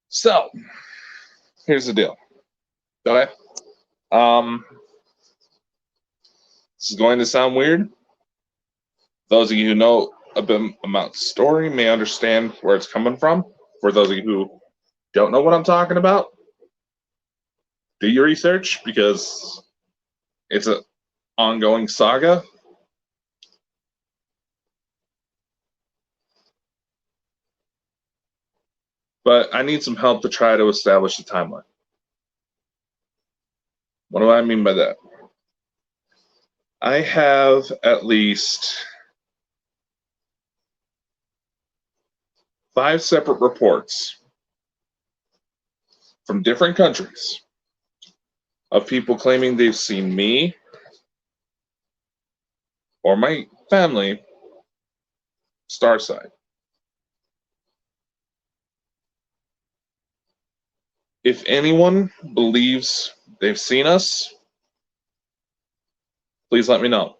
So, here's the deal. Okay? This is going to sound weird. Those of you who know a bit about the story may understand where it's coming from. For those of you who don't know what I'm talking about, do your research, because it's an ongoing saga. But I need some help to try to establish the timeline. What do I mean by that? I have at least 5 separate reports from different countries of people claiming they've seen me or my family starside. If anyone believes they've seen us, please let me know.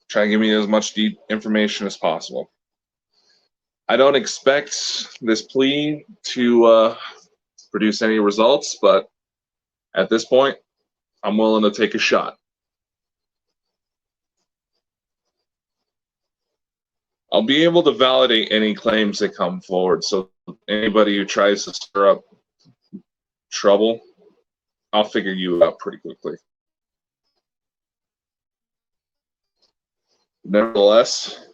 Try and give me as much deep information as possible. I don't expect this plea to produce any results, but at this point, I'm willing to take a shot. I'll be able to validate any claims that come forward, so anybody who tries to stir up trouble, I'll figure you out pretty quickly. Nevertheless,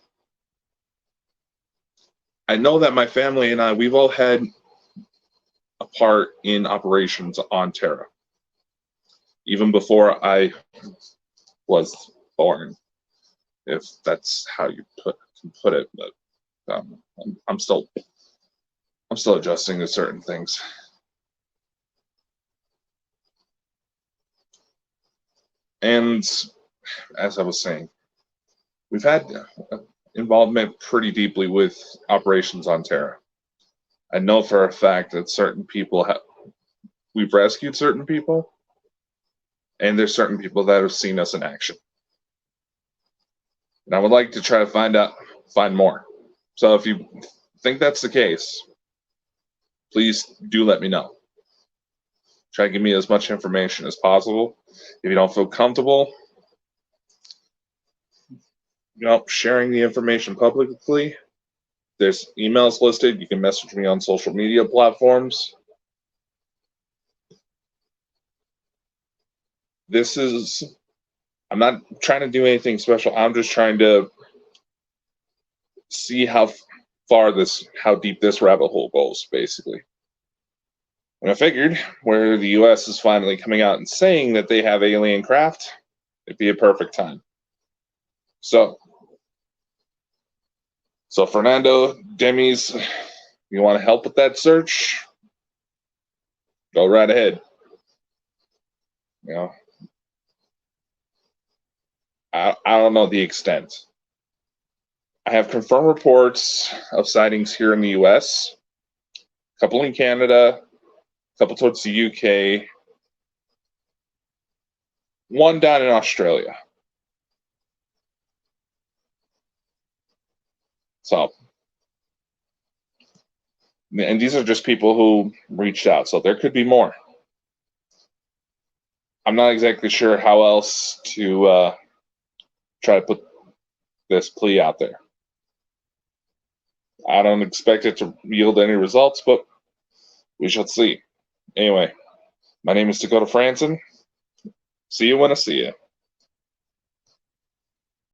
I know that my family and I, we've all had a part in operations on Terra, even before I was born, if that's how you put it. But I'm still adjusting to certain things. And as I was saying, we've had involvement pretty deeply with operations on Terra. I know for a fact that certain people we've rescued certain people, and there's certain people that have seen us in action. And I would like to try to find more. So if you think that's the case, please do let me know. Try to give me as much information as possible. If you don't feel comfortable, sharing the information publicly, there's emails listed. You can message me on social media platforms. I'm not trying to do anything special. I'm just trying to see how deep this rabbit hole goes, basically. And I figured where the U.S. is finally coming out and saying that they have alien craft, it'd be a perfect time. So Fernando, Demis, you want to help with that search? Go right ahead. I don't know the extent. I have confirmed reports of sightings here in the U.S., a couple in Canada, a couple towards the UK, one down in Australia. So, and these are just people who reached out, so there could be more. I'm not exactly sure how else to try to put this plea out there. I don't expect it to yield any results, but we shall see. Anyway, my name is Dakota Franson. See you when I see you.